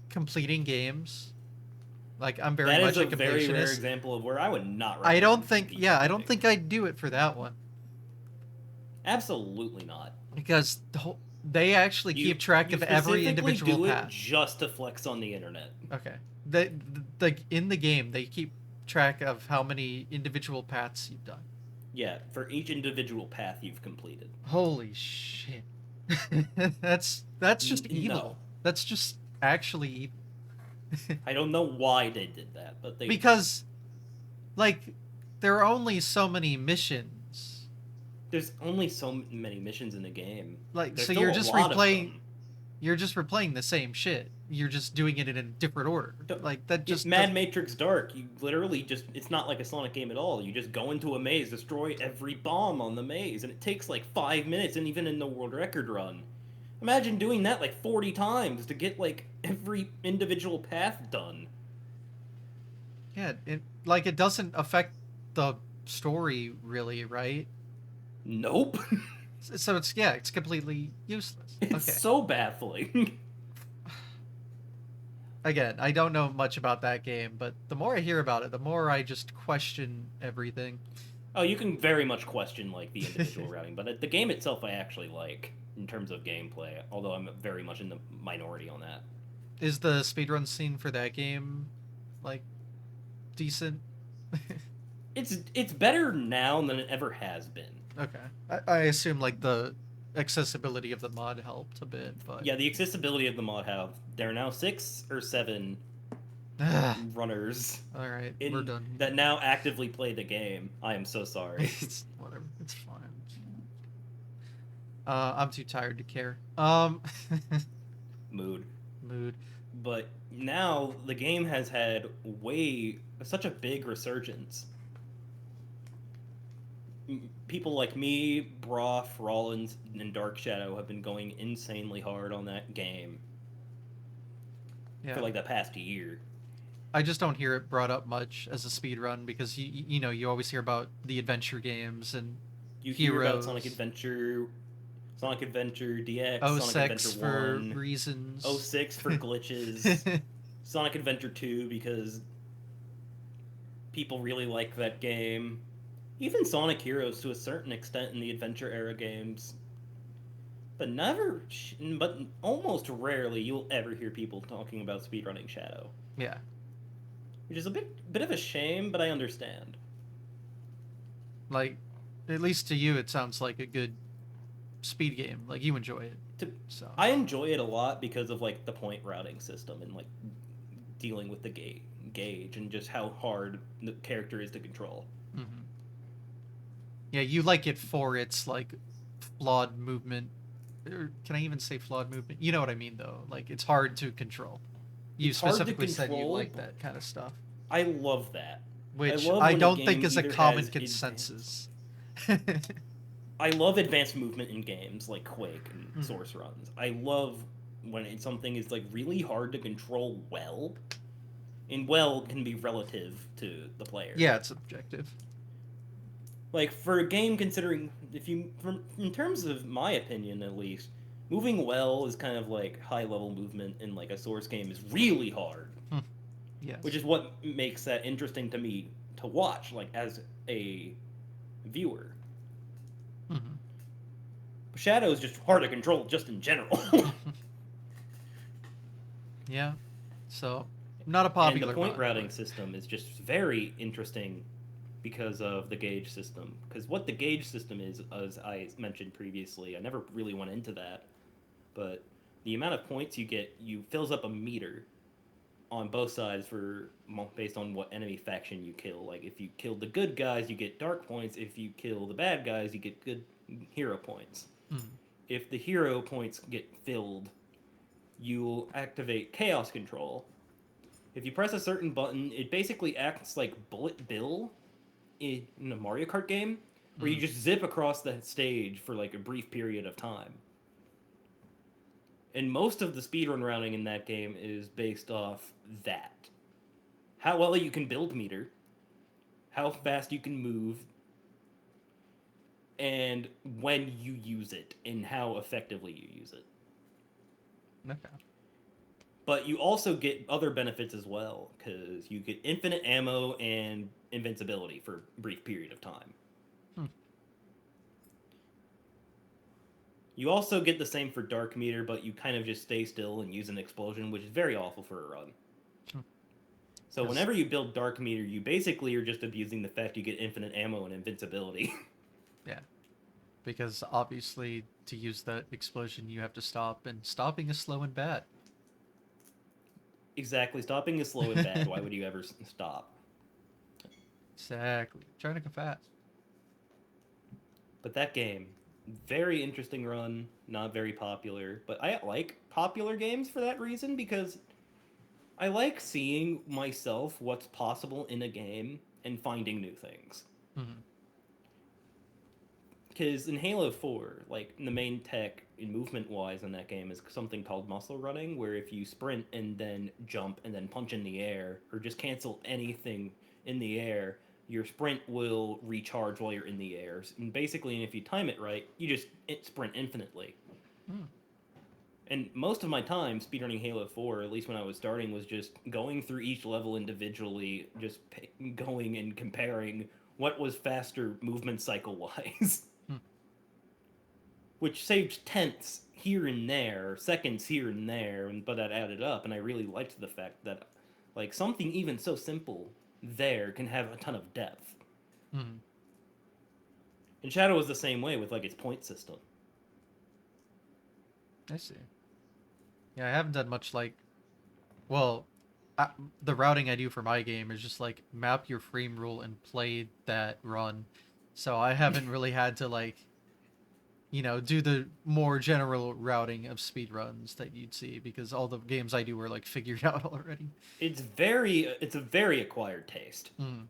[SPEAKER 1] completing games. Like, I'm very
[SPEAKER 2] That is
[SPEAKER 1] much a
[SPEAKER 2] a very rare
[SPEAKER 1] completionist.
[SPEAKER 2] example of where I would not
[SPEAKER 1] I don't
[SPEAKER 2] recommend
[SPEAKER 1] think,
[SPEAKER 2] speed
[SPEAKER 1] yeah, I don't
[SPEAKER 2] reading.
[SPEAKER 1] think I'd do it for that one.
[SPEAKER 2] Absolutely not.
[SPEAKER 1] Because they actually
[SPEAKER 2] You
[SPEAKER 1] keep track
[SPEAKER 2] you
[SPEAKER 1] of every
[SPEAKER 2] specifically
[SPEAKER 1] individual
[SPEAKER 2] do it
[SPEAKER 1] path.
[SPEAKER 2] just to flex on the internet.
[SPEAKER 1] Okay. In the game, they keep track of how many individual paths you've done.
[SPEAKER 2] Yeah, for each individual path you've completed.
[SPEAKER 1] Holy shit. That's just evil.
[SPEAKER 2] No.
[SPEAKER 1] That's just actually evil.
[SPEAKER 2] I don't know why they did that, but they
[SPEAKER 1] Because like there are only so many missions.
[SPEAKER 2] there's only so many missions in the game.
[SPEAKER 1] Like
[SPEAKER 2] There's
[SPEAKER 1] so
[SPEAKER 2] still
[SPEAKER 1] you're
[SPEAKER 2] a
[SPEAKER 1] just
[SPEAKER 2] lot of
[SPEAKER 1] replaying
[SPEAKER 2] them.
[SPEAKER 1] you're just replaying the same shit. You're just doing it in a different order. Like that just
[SPEAKER 2] Mad Matrix Dark, you literally just it's not like a Sonic game at all. You just go into a maze, destroy every bomb on the maze, and it takes like 5 minutes, and even in the world record run. Imagine doing that like 40 times to get like every individual path done.
[SPEAKER 1] yeah, it doesn't affect the story really, right?
[SPEAKER 2] Nope.
[SPEAKER 1] So it's completely useless.
[SPEAKER 2] It's
[SPEAKER 1] Okay.
[SPEAKER 2] so baffling.
[SPEAKER 1] Again, I don't know much about that game, but the more I hear about it, the more I just question everything.
[SPEAKER 2] Oh, you can very much question like the individual routing, but the game itself I actually like in terms of gameplay. Although I'm very much in the minority on that.
[SPEAKER 1] Is the speedrun scene for that game like decent?
[SPEAKER 2] It's better now than it ever has been.
[SPEAKER 1] Okay. I assume like the accessibility of the mod helped a bit, but
[SPEAKER 2] Yeah, the accessibility of the mod have there are now 6 or 7 runners
[SPEAKER 1] all right, we're
[SPEAKER 2] in
[SPEAKER 1] done.
[SPEAKER 2] that now actively play the game. I am so sorry.
[SPEAKER 1] It's whatever. It's fine. I'm too tired to care.
[SPEAKER 2] Mood.
[SPEAKER 1] Mood.
[SPEAKER 2] But now the game has had such a big resurgence. people like me, Broth, Rollins, and Dark Shadow have been going insanely hard on that game for
[SPEAKER 1] Yeah.
[SPEAKER 2] like the past year.
[SPEAKER 1] I just don't hear it brought up much as a speed run because you always hear about the adventure games and
[SPEAKER 2] You hear about
[SPEAKER 1] heroes.
[SPEAKER 2] Sonic Adventure DX,
[SPEAKER 1] Oh
[SPEAKER 2] Sonic Adventure
[SPEAKER 1] 6 for
[SPEAKER 2] 1, oh
[SPEAKER 1] reasons.
[SPEAKER 2] 06 for glitches, Sonic Adventure 2 because people really like that game. Even Sonic Heroes to a certain extent in the adventure era games. But almost rarely you'll ever hear people talking about speedrunning Shadow,
[SPEAKER 1] Yeah.
[SPEAKER 2] which is a bit of a shame, but I understand.
[SPEAKER 1] Like, at least to you, it sounds like a good speed game. Like, you enjoy it.
[SPEAKER 2] To,
[SPEAKER 1] So,
[SPEAKER 2] I enjoy it a lot because of like the point routing system and like dealing with the gauge and just how hard the character is to control.
[SPEAKER 1] mhm. Yeah, you like it for its, like, flawed movement. Or can I even say flawed movement? You know what I mean, though. Like, it's hard to control. You
[SPEAKER 2] It's hard to
[SPEAKER 1] specifically said you
[SPEAKER 2] control,
[SPEAKER 1] like
[SPEAKER 2] but
[SPEAKER 1] that kind of stuff,
[SPEAKER 2] I love that. I
[SPEAKER 1] which
[SPEAKER 2] love
[SPEAKER 1] I
[SPEAKER 2] when a
[SPEAKER 1] don't think
[SPEAKER 2] game
[SPEAKER 1] is a
[SPEAKER 2] either
[SPEAKER 1] common
[SPEAKER 2] has advanced.
[SPEAKER 1] consensus.
[SPEAKER 2] I love advanced movement in games like Quake and
[SPEAKER 1] Mhm.
[SPEAKER 2] Source Runs. I love when something is like really hard to control well, and well can be relative to the player.
[SPEAKER 1] Yeah, it's objective.
[SPEAKER 2] Like for a game, considering if you, from in terms of my opinion at least, moving well is kind of like high level movement in like a Source game is really hard,
[SPEAKER 1] Hmm.
[SPEAKER 2] which
[SPEAKER 1] Yes.
[SPEAKER 2] is what makes that interesting to me to watch, like as a viewer.
[SPEAKER 1] Hmm.
[SPEAKER 2] Shadow is just hard to control, just in general.
[SPEAKER 1] Yeah. So, not a
[SPEAKER 2] And the
[SPEAKER 1] popular
[SPEAKER 2] point
[SPEAKER 1] run,
[SPEAKER 2] routing
[SPEAKER 1] but
[SPEAKER 2] system is just very interesting because of the gauge system. Because what the gauge system is, as I mentioned previously, I never really went into that, but the amount of points you get, you fills up a meter on both sides for based on what enemy faction you kill. Like if you kill the good guys, you get dark points. If you kill the bad guys, you get good hero points.
[SPEAKER 1] mm,
[SPEAKER 2] If the hero points get filled, you'll activate chaos control. If you press a certain button, it basically acts like Bullet Bill in a Mario Kart game, where you
[SPEAKER 1] mm,
[SPEAKER 2] just zip across the stage for like a brief period of time. And most of the speedrun routing in that game is based off that. How well you can build meter, how fast you can move, and when you use it, and how effectively you use it.
[SPEAKER 1] okay.
[SPEAKER 2] But you also get other benefits as well, because you get infinite ammo and invincibility for a brief period of time.
[SPEAKER 1] Hmm.
[SPEAKER 2] You also get the same for dark meter, but you kind of just stay still and use an explosion, which is very awful for a run. So
[SPEAKER 1] Because
[SPEAKER 2] whenever you build dark meter, you basically are just abusing the fact you get infinite ammo and invincibility.
[SPEAKER 1] yeah, because obviously to use that explosion you have to stop, and stopping is slow and bad.
[SPEAKER 2] Exactly. Stopping is slow and bad. Why would you ever stop?
[SPEAKER 1] Exactly. Trying to go fast.
[SPEAKER 2] But that game, very interesting run, not very popular. But I like popular games for that reason because I like seeing myself what's possible in a game and finding new things.
[SPEAKER 1] Hmm.
[SPEAKER 2] Because in Halo 4, like the main tech in movement wise in that game is something called muscle running, where if you sprint and then jump and then punch in the air, or just cancel anything in the air, your sprint will recharge while you're in the air. And basically, if you time it right, you just sprint infinitely.
[SPEAKER 1] Mm.
[SPEAKER 2] And most of my time speedrunning Halo 4, at least when I was starting, was just going through each level individually, just going and comparing what was faster movement cycle wise.
[SPEAKER 1] Mm.
[SPEAKER 2] Which saved tenths here and there, seconds here and there, but that added up, and I really liked the fact that, like, something even so simple there can have a ton of depth.
[SPEAKER 1] Mm.
[SPEAKER 2] And Shadow was the same way with like its point system.
[SPEAKER 1] I see. Yeah, I haven't done much like, well, I, the routing I do for my game is just like map your frame rule and play that run. So I haven't really had to like, do the more general routing of speed runs that you'd see because all the games I do are like figured out already.
[SPEAKER 2] It's a very acquired taste,
[SPEAKER 1] Mm.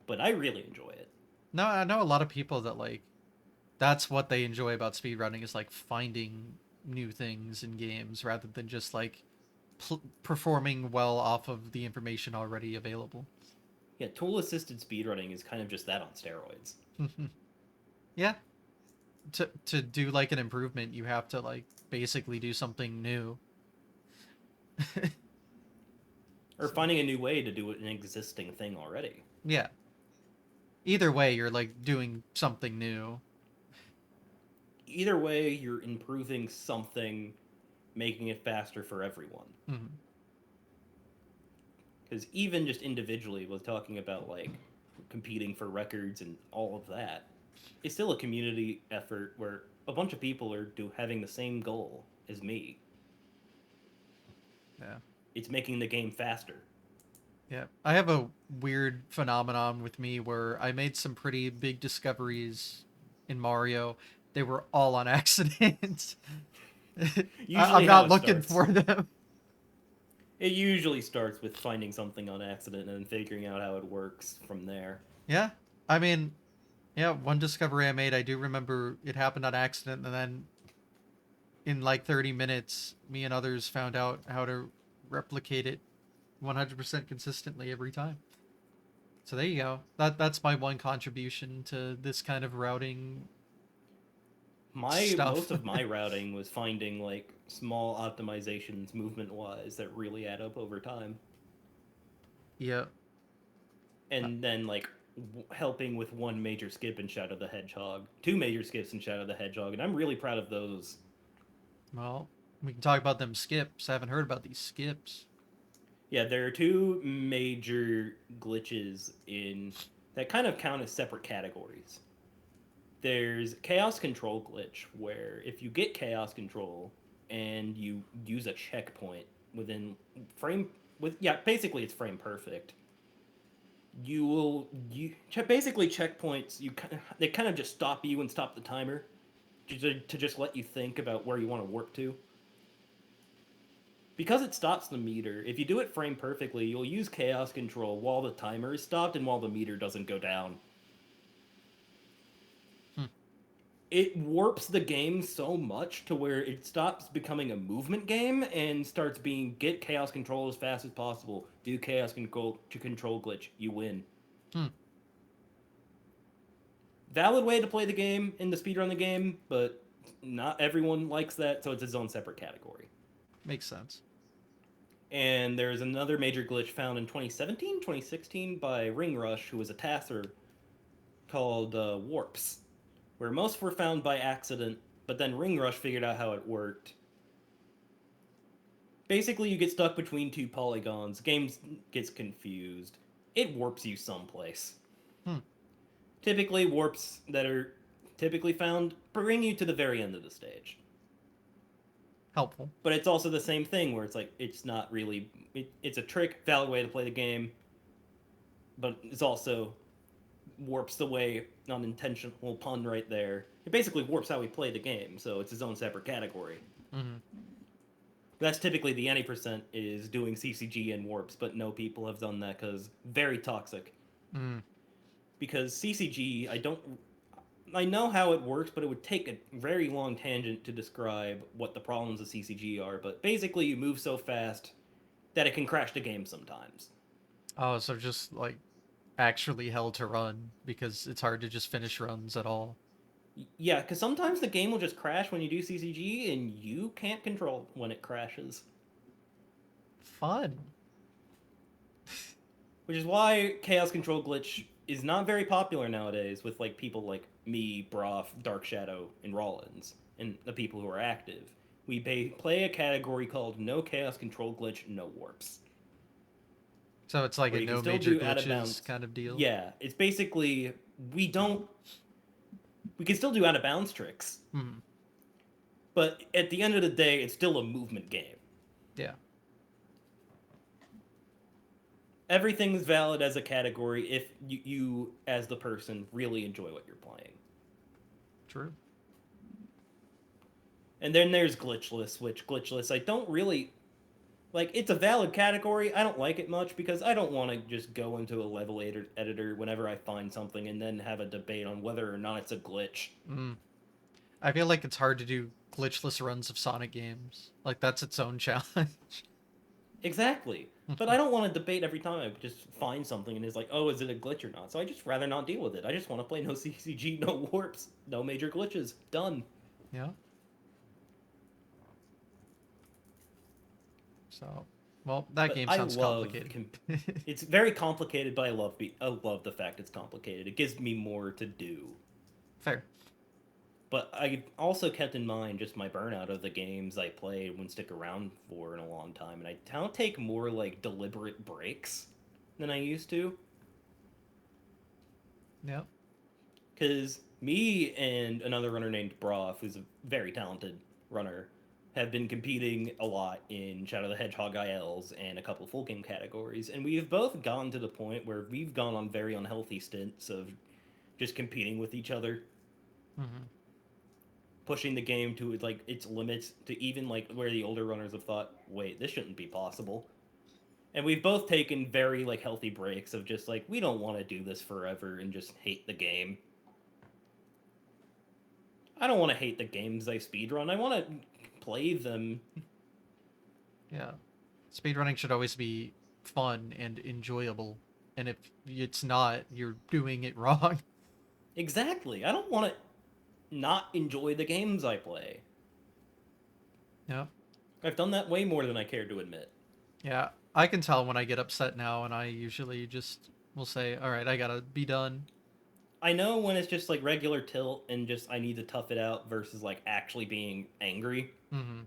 [SPEAKER 2] but I really enjoy it.
[SPEAKER 1] No, I know a lot of people that like that's what they enjoy about speedrunning is like finding new things in games rather than just like performing well off of the information already available.
[SPEAKER 2] Yeah, tool assisted speedrunning is kind of just that on steroids.
[SPEAKER 1] Yeah, to do like an improvement, you have to like basically do something new.
[SPEAKER 2] Or
[SPEAKER 1] So,
[SPEAKER 2] finding a new way to do an existing thing already.
[SPEAKER 1] yeah. Either way, you're like doing something new.
[SPEAKER 2] Either way, you're improving something, making it faster for everyone.
[SPEAKER 1] Mhm.
[SPEAKER 2] Because even just individually, with talking about like competing for records and all of that, it's still a community effort where a bunch of people are having the same goal as me.
[SPEAKER 1] Yeah.
[SPEAKER 2] It's making the game faster.
[SPEAKER 1] Yeah. I have a weird phenomenon with me where I made some pretty big discoveries in Mario. They were all on accident. I'm
[SPEAKER 2] Usually, how
[SPEAKER 1] not
[SPEAKER 2] it
[SPEAKER 1] looking
[SPEAKER 2] starts.
[SPEAKER 1] for them.
[SPEAKER 2] It usually starts with finding something on accident and then figuring out how it works from there.
[SPEAKER 1] Yeah. I mean, yeah, one discovery I made, I do remember it happened on accident, and then in like 30 minutes, me and others found out how to replicate it 100% consistently every time. So there you go. That's my one contribution to this kind of routing
[SPEAKER 2] My
[SPEAKER 1] stuff.
[SPEAKER 2] most of my routing was finding like small optimizations movement wise that really add up over time,
[SPEAKER 1] Yeah. Uh,
[SPEAKER 2] and then like helping with one major skip in Shadow the Hedgehog, two major skips in Shadow the Hedgehog, and I'm really proud of those.
[SPEAKER 1] well, we can talk about them skips. I haven't heard about these skips.
[SPEAKER 2] Yeah, there are two major glitches in that kind of count as separate categories. There's Chaos Control glitch, where if you get Chaos Control and you use a checkpoint within frame with yeah, basically it's frame perfect. You will basically checkpoints. They kind of just stop you and stop the timer to just let you think about where you want to work to. Because it stops the meter, if you do it frame perfectly, you'll use chaos control while the timer is stopped and while the meter doesn't go down.
[SPEAKER 1] Hmm.
[SPEAKER 2] It warps the game so much to where it stops becoming a movement game and starts being get chaos control as fast as possible, do chaos control glitch, you win.
[SPEAKER 1] Hmm.
[SPEAKER 2] Valid way to play the game in the speedrun the game, but not everyone likes that, so it's its own separate category.
[SPEAKER 1] Makes sense.
[SPEAKER 2] And there's another major glitch found in 2017, 2016 by Ring Rush, who was a tasser, called warps, where most were found by accident, but then Ring Rush figured out how it worked. Basically, you get stuck between two polygons, game gets confused, it warps you someplace.
[SPEAKER 1] Hmm.
[SPEAKER 2] Typically, warps that are typically found bring you to the very end of the stage.
[SPEAKER 1] Helpful.
[SPEAKER 2] But it's also the same thing where it's like it's not really it's a trick, valid way to play the game, but it's also warps the way unintentional pun right there. It basically warps how we play the game, so it's its own separate category.
[SPEAKER 1] Hmm.
[SPEAKER 2] That's typically the any percent is doing CCG and warps, but no people have done that because very toxic.
[SPEAKER 1] Hmm.
[SPEAKER 2] Because CCG, I know how it works, but it would take a very long tangent to describe what the problems of CCG are. But basically, you move so fast that it can crash the game sometimes.
[SPEAKER 1] Oh, so just like actually hell to run because it's hard to just finish runs at all.
[SPEAKER 2] Yeah, because sometimes the game will just crash when you do CCG, and you can't control when it crashes.
[SPEAKER 1] Fun.
[SPEAKER 2] Which is why Chaos Control Glitch is not very popular nowadays with like people like me, Broth, Dark Shadow, and Rollins, and the people who are active. We play a category called No Chaos Control Glitch, No Warps,
[SPEAKER 1] So it's like
[SPEAKER 2] where
[SPEAKER 1] a
[SPEAKER 2] you can
[SPEAKER 1] no
[SPEAKER 2] still
[SPEAKER 1] major
[SPEAKER 2] do out of
[SPEAKER 1] glitches
[SPEAKER 2] bounds.
[SPEAKER 1] kind of deal.
[SPEAKER 2] Yeah, it's basically we don't we can still do out of bounds tricks,
[SPEAKER 1] Hmm.
[SPEAKER 2] but at the end of the day, it's still a movement game.
[SPEAKER 1] Yeah.
[SPEAKER 2] Everything's valid as a category if you as the person, really enjoy what you're playing.
[SPEAKER 1] True.
[SPEAKER 2] And then there's glitchless, which glitchless I don't really. Like, it's a valid category. I don't like it much because I don't want to just go into a editor whenever I find something and then have a debate on whether or not it's a glitch.
[SPEAKER 1] Mm. I feel like it's hard to do glitchless runs of Sonic games. Like that's its own challenge.
[SPEAKER 2] Exactly. But I don't want to debate every time I just find something and it's like, oh, is it a glitch or not? So I just rather not deal with it. I just want to play no CCG, no warps, no major glitches. Done.
[SPEAKER 1] Yeah. So, well, that
[SPEAKER 2] But
[SPEAKER 1] game
[SPEAKER 2] I
[SPEAKER 1] sounds
[SPEAKER 2] love
[SPEAKER 1] complicated.
[SPEAKER 2] it's very complicated, but I love the fact it's complicated. It gives me more to do.
[SPEAKER 1] Fair.
[SPEAKER 2] But I also kept in mind just my burnout of the games I play wouldn't stick around for in a long time, and I now take more like deliberate breaks than I used to.
[SPEAKER 1] Yep.
[SPEAKER 2] Because me and another runner named Broff, who's a very talented runner, have been competing a lot in Shadow the Hedgehog ILs and a couple full game categories, and we've both gotten to the point where we've gone on very unhealthy stints of just competing with each other,
[SPEAKER 1] Mm-hmm.
[SPEAKER 2] pushing the game to like its limits to even like where the older runners have thought, wait, this shouldn't be possible. And we've both taken very like healthy breaks of just like we don't want to do this forever and just hate the game. I don't want to hate the games I speedrun. I want to play them.
[SPEAKER 1] Yeah. Speedrunning should always be fun and enjoyable. And if it's not, you're doing it wrong.
[SPEAKER 2] Exactly. I don't want to not enjoy the games I play.
[SPEAKER 1] Yeah.
[SPEAKER 2] I've done that way more than I care to admit.
[SPEAKER 1] Yeah. I can tell when I get upset now, and I usually just will say, all right, I gotta be done.
[SPEAKER 2] I know when it's just like regular tilt and just I need to tough it out versus like actually being angry.
[SPEAKER 1] Mm-hmm.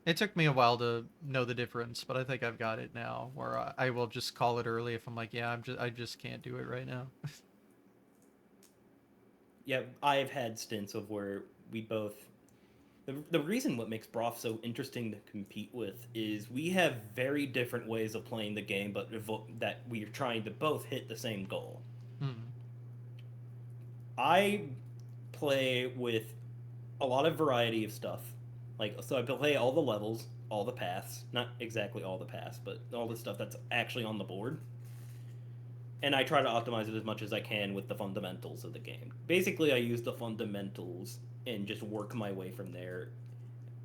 [SPEAKER 1] It took me a while to know the difference, but I think I've got it now. Where I will just call it early if I'm like, yeah, I just can't do it right now.
[SPEAKER 2] Yeah, I've had stints of where we both. The reason what makes Broth so interesting to compete with is we have very different ways of playing the game, but that we are trying to both hit the same goal.
[SPEAKER 1] Mm-hmm.
[SPEAKER 2] I play with a lot of variety of stuff. Like, so I play all the levels, all the paths, not exactly all the paths, but all the stuff that's actually on the board. And I try to optimize it as much as I can with the fundamentals of the game. Basically, I use the fundamentals and just work my way from there.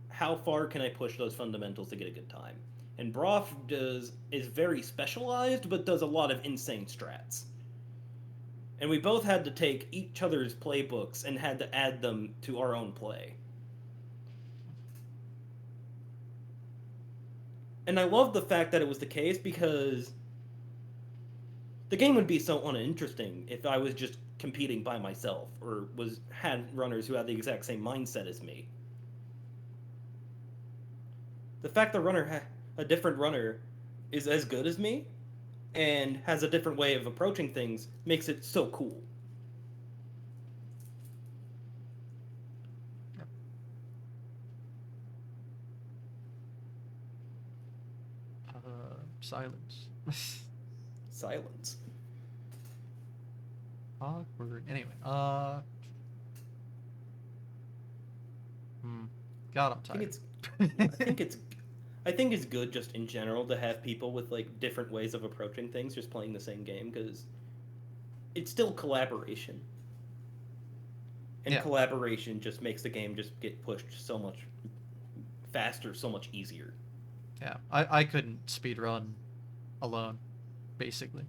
[SPEAKER 2] How far can I push those fundamentals to get a good time? And Broth is very specialized, but does a lot of insane strats. And we both had to take each other's playbooks and had to add them to our own play. And I love the fact that it was the case because the game would be so uninteresting if I was just competing by myself or was had runners who had the exact same mindset as me. The fact the a different runner is as good as me and has a different way of approaching things makes it so cool.
[SPEAKER 1] Yep. Silence.
[SPEAKER 2] Silence.
[SPEAKER 1] Awkward. Anyway, hmm. God, I'm
[SPEAKER 2] I think
[SPEAKER 1] tired.
[SPEAKER 2] it's I think it's I think it's good just in general to have people with like different ways of approaching things just playing the same game because it's still collaboration. And
[SPEAKER 1] Yeah,
[SPEAKER 2] collaboration just makes the game just get pushed so much faster, so much easier.
[SPEAKER 1] yeah. I couldn't speed run alone, basically.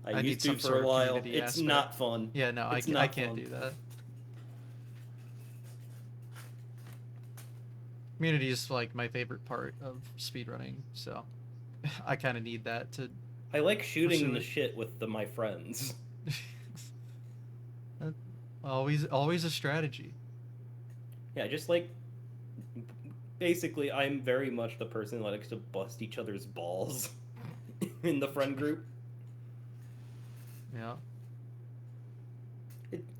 [SPEAKER 2] I
[SPEAKER 1] I need
[SPEAKER 2] used to
[SPEAKER 1] some
[SPEAKER 2] for
[SPEAKER 1] sort
[SPEAKER 2] a
[SPEAKER 1] of
[SPEAKER 2] while.
[SPEAKER 1] community
[SPEAKER 2] It's
[SPEAKER 1] aspect.
[SPEAKER 2] not fun.
[SPEAKER 1] Yeah, no,
[SPEAKER 2] It's
[SPEAKER 1] I
[SPEAKER 2] not
[SPEAKER 1] can't
[SPEAKER 2] fun.
[SPEAKER 1] do that. Community is like my favorite part of speedrunning, so I kind of need that to
[SPEAKER 2] I like shooting
[SPEAKER 1] pursue
[SPEAKER 2] the
[SPEAKER 1] it.
[SPEAKER 2] shit with my friends.
[SPEAKER 1] Uh, always a strategy.
[SPEAKER 2] Yeah, just like basically, I'm very much the person that likes to bust each other's balls in the friend group.
[SPEAKER 1] Yeah.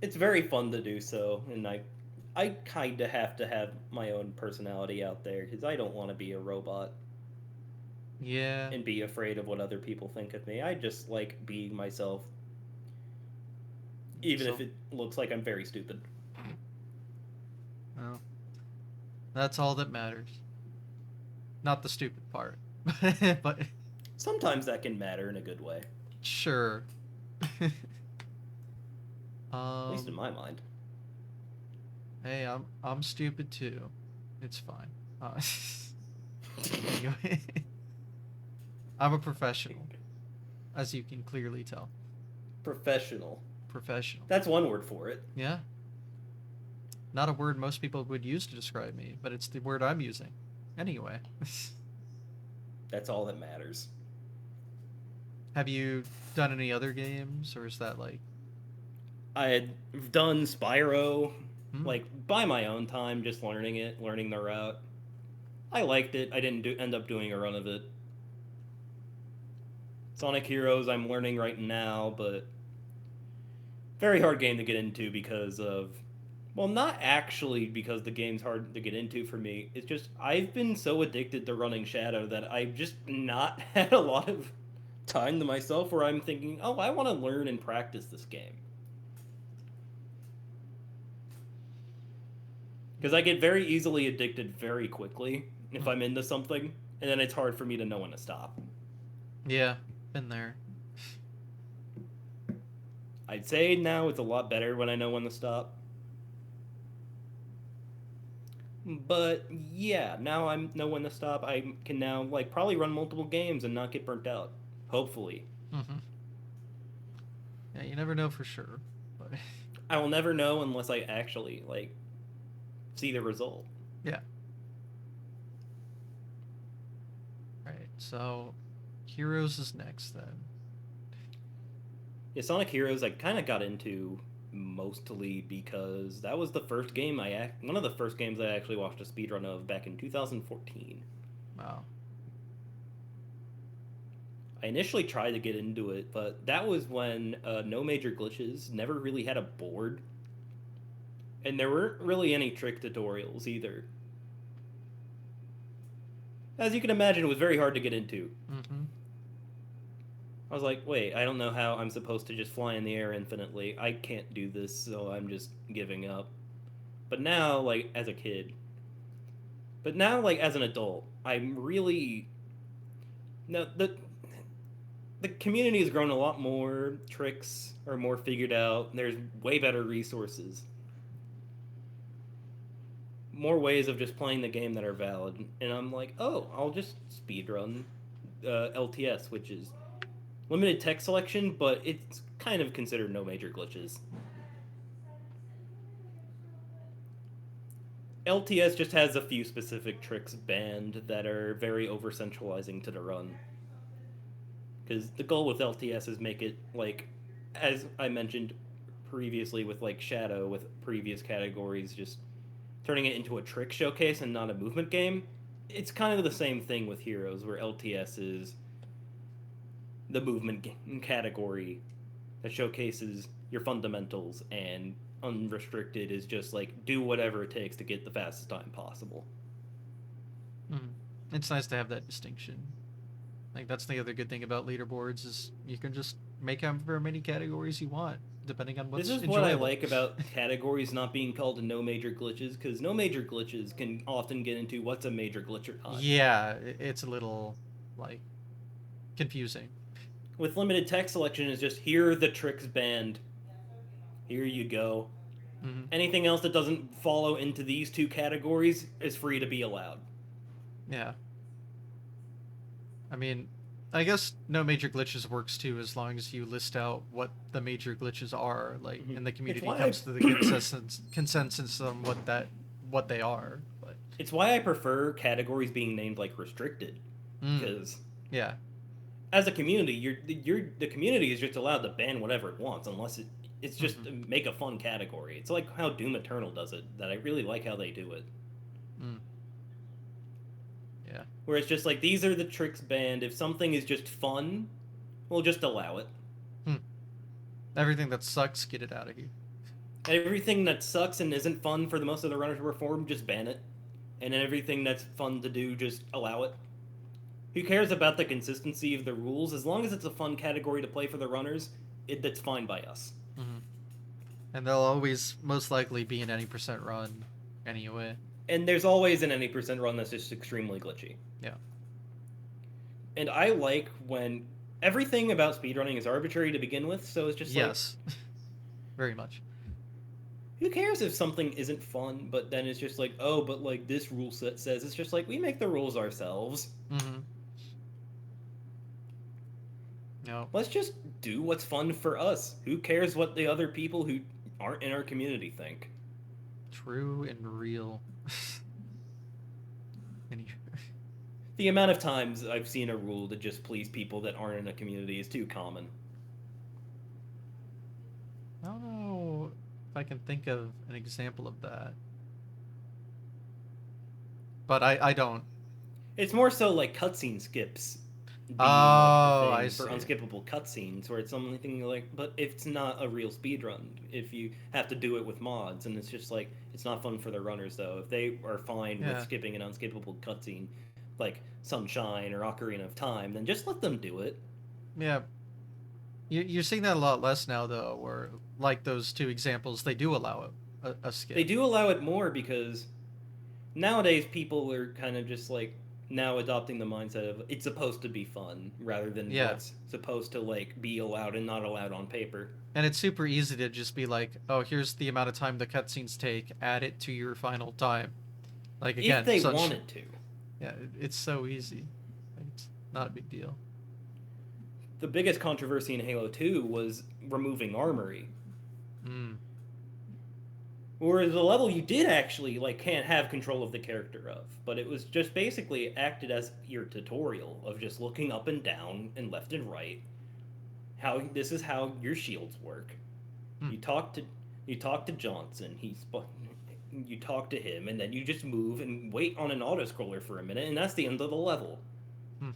[SPEAKER 2] It's very fun to do so, and I kind of have to have my own personality out there because I don't want to be a robot
[SPEAKER 1] Yeah.
[SPEAKER 2] and be afraid of what other people think of me. I just like being myself, even if
[SPEAKER 1] So,
[SPEAKER 2] it looks like I'm very stupid.
[SPEAKER 1] well, that's all that matters. not the stupid part. But
[SPEAKER 2] Sometimes that can matter in a good way,
[SPEAKER 1] sure.
[SPEAKER 2] at least in
[SPEAKER 1] um,
[SPEAKER 2] my mind.
[SPEAKER 1] hey, I'm stupid too. It's fine. Uh, anyway, I'm a professional, as you can clearly tell.
[SPEAKER 2] Professional.
[SPEAKER 1] Professional.
[SPEAKER 2] That's one word for it.
[SPEAKER 1] Yeah. Not a word most people would use to describe me, but it's the word I'm using. Anyway.
[SPEAKER 2] That's all that matters.
[SPEAKER 1] Have you done any other games, or is that like?
[SPEAKER 2] I had done Spyro,
[SPEAKER 1] Hmm.
[SPEAKER 2] like by my own time, just learning it, learning the route. I liked it. I didn't end up doing a run of it. Sonic Heroes, I'm learning right now, but very hard game to get into because of, well, not actually because the game's hard to get into for me. It's just I've been so addicted to running Shadow that I've just not had a lot of time to myself where I'm thinking, oh, I want to learn and practice this game. Because I get very easily addicted very quickly if I'm into something, and then it's hard for me to know when to stop.
[SPEAKER 1] Yeah, been there.
[SPEAKER 2] I'd say now it's a lot better when I know when to stop. But yeah, now I know when to stop. I can now like probably run multiple games and not get burnt out. Hopefully.
[SPEAKER 1] Mm-hmm. Yeah, you never know for sure, but
[SPEAKER 2] I will never know unless I actually like see the result.
[SPEAKER 1] yeah. Right. So, Heroes is next then.
[SPEAKER 2] Yeah, Sonic Heroes I kind of got into mostly because that was the first game one of the first games I actually watched a speedrun of back in 2014.
[SPEAKER 1] Wow.
[SPEAKER 2] I initially tried to get into it, but that was when No Major Glitches never really had a board, and there weren't really any trick tutorials either. As you can imagine, it was very hard to get into.
[SPEAKER 1] Mm-hmm.
[SPEAKER 2] I was like, wait, I don't know how I'm supposed to just fly in the air infinitely. I can't do this, so I'm just giving up. But now, like, as a kid, but now, like, as an adult, I'm really. No, the community has grown a lot more. Tricks are more figured out. There's way better resources. More ways of just playing the game that are valid. And I'm like, oh, I'll just speedrun LTS, which is limited text selection, but it's kind of considered no major glitches. LTS just has a few specific tricks banned that are very over centralizing to the run. Because the goal with LTS is make it like, as I mentioned previously with like Shadow with previous categories, just turning it into a trick showcase and not a movement game. It's kind of the same thing with Heroes, where LTS is the movement category that showcases your fundamentals, and unrestricted is just like do whatever it takes to get the fastest time possible.
[SPEAKER 1] Mm. It's nice to have that distinction. Like that's the other good thing about leaderboards is you can just make however many categories you want, depending on
[SPEAKER 2] This
[SPEAKER 1] what's
[SPEAKER 2] is what I
[SPEAKER 1] enjoyable.
[SPEAKER 2] like about categories not being called no major glitches, because no major glitches can often get into what's a major glitch or not.
[SPEAKER 1] Yeah, it's a little like confusing.
[SPEAKER 2] With limited text selection, is just here are the tricks banned. Here you go.
[SPEAKER 1] Mm-hmm.
[SPEAKER 2] Anything else that doesn't follow into these two categories is free to be allowed.
[SPEAKER 1] Yeah. I mean, I guess no major glitches works too as long as you list out what the major glitches are, like,
[SPEAKER 2] Mm-hmm.
[SPEAKER 1] and the
[SPEAKER 2] It's
[SPEAKER 1] community
[SPEAKER 2] why
[SPEAKER 1] comes to the consensus on what they are. But
[SPEAKER 2] it's why I prefer categories being named like restricted,
[SPEAKER 1] mm,
[SPEAKER 2] because
[SPEAKER 1] yeah,
[SPEAKER 2] as a community, the community is just allowed to ban whatever it wants unless it's just
[SPEAKER 1] mm-hmm,
[SPEAKER 2] make a fun category. It's like how Doom Eternal does it. That I really like how they do it.
[SPEAKER 1] mm, yeah,
[SPEAKER 2] Where it's just like these are the tricks banned. If something is just fun, we'll just allow it.
[SPEAKER 1] mm. Everything that sucks, get it out of here.
[SPEAKER 2] Everything that sucks and isn't fun for the most of the runners to perform, just ban it. And then everything that's fun to do, just allow it. Who cares about the consistency of the rules? As long as it's a fun category to play for the runners, that's fine by us.
[SPEAKER 1] Mm-hmm. And they'll always most likely be in any percent run anyway.
[SPEAKER 2] And there's always an any percent run that's just extremely glitchy.
[SPEAKER 1] Yeah.
[SPEAKER 2] And I like when everything about speedrunning is arbitrary to begin with, so it's just like,
[SPEAKER 1] Yes. Very much.
[SPEAKER 2] who cares if something isn't fun, but then it's just like, oh, but like this rule set says, it's just like, we make the rules ourselves.
[SPEAKER 1] Mm-hmm. No.
[SPEAKER 2] Let's just do what's fun for us. Who cares what the other people who aren't in our community think?
[SPEAKER 1] True and real. And
[SPEAKER 2] The amount of times I've seen a rule to just please people that aren't in a community is too common.
[SPEAKER 1] I don't know if I can think of an example of that. But I don't.
[SPEAKER 2] It's more so like cutscene skips being like a
[SPEAKER 1] Oh, I
[SPEAKER 2] thing for
[SPEAKER 1] see.
[SPEAKER 2] unskippable cutscenes, where it's something like, but it's not a real speed run if you have to do it with mods, and it's just like it's not fun for the runners though. If they are fine with
[SPEAKER 1] Yeah.
[SPEAKER 2] skipping an unskippable cutscene, like Sunshine or Ocarina of Time, then just let them do it.
[SPEAKER 1] Yeah. You're seeing that a lot less now, though, where, like those two examples, they do allow a
[SPEAKER 2] They
[SPEAKER 1] skip.
[SPEAKER 2] do allow it more because nowadays people are kind of just like now adopting the mindset of it's supposed to be fun rather than
[SPEAKER 1] Yeah.
[SPEAKER 2] what's supposed to like be allowed and not allowed on paper.
[SPEAKER 1] And it's super easy to just be like, oh, here's the amount of time the cutscenes take, add it to your final time. Like,
[SPEAKER 2] If
[SPEAKER 1] again,
[SPEAKER 2] they
[SPEAKER 1] such.
[SPEAKER 2] wanted to.
[SPEAKER 1] Yeah, it's so easy. It's not a big deal.
[SPEAKER 2] The biggest controversy in Halo 2 was removing armory.
[SPEAKER 1] Mm.
[SPEAKER 2] Whereas the level you did actually like can't have control of the character of, but it was just basically acted as your tutorial of just looking up and down and left and right. How this is how your shields work.
[SPEAKER 1] Mm.
[SPEAKER 2] You talk to Johnson. You talk to him, and then you just move and wait on an auto scroller for a minute, and that's the end of the level.
[SPEAKER 1] Mm.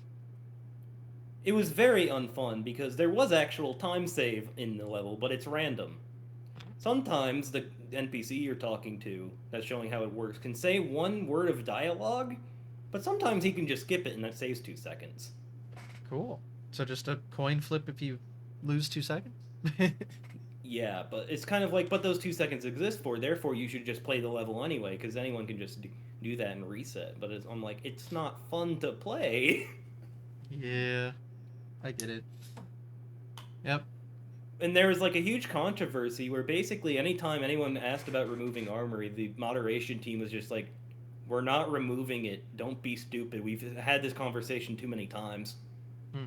[SPEAKER 2] It was very unfun because there was actual time save in the level, but it's random. Sometimes the NPC you're talking to that's showing how it works can say one word of dialogue, but sometimes he can just skip it and that saves 2 seconds.
[SPEAKER 1] Cool. So just a coin flip if you lose 2 seconds?
[SPEAKER 2] Yeah, but it's kind of like, but those 2 seconds exist for, therefore you should just play the level anyway, because anyone can just do that and reset. But I'm like, it's not fun to play.
[SPEAKER 1] Yeah, I get it. Yep.
[SPEAKER 2] And there was like a huge controversy where basically anytime anyone asked about removing armory, the moderation team was just like, we're not removing it. Don't be stupid. We've had this conversation too many times.
[SPEAKER 1] Hmm.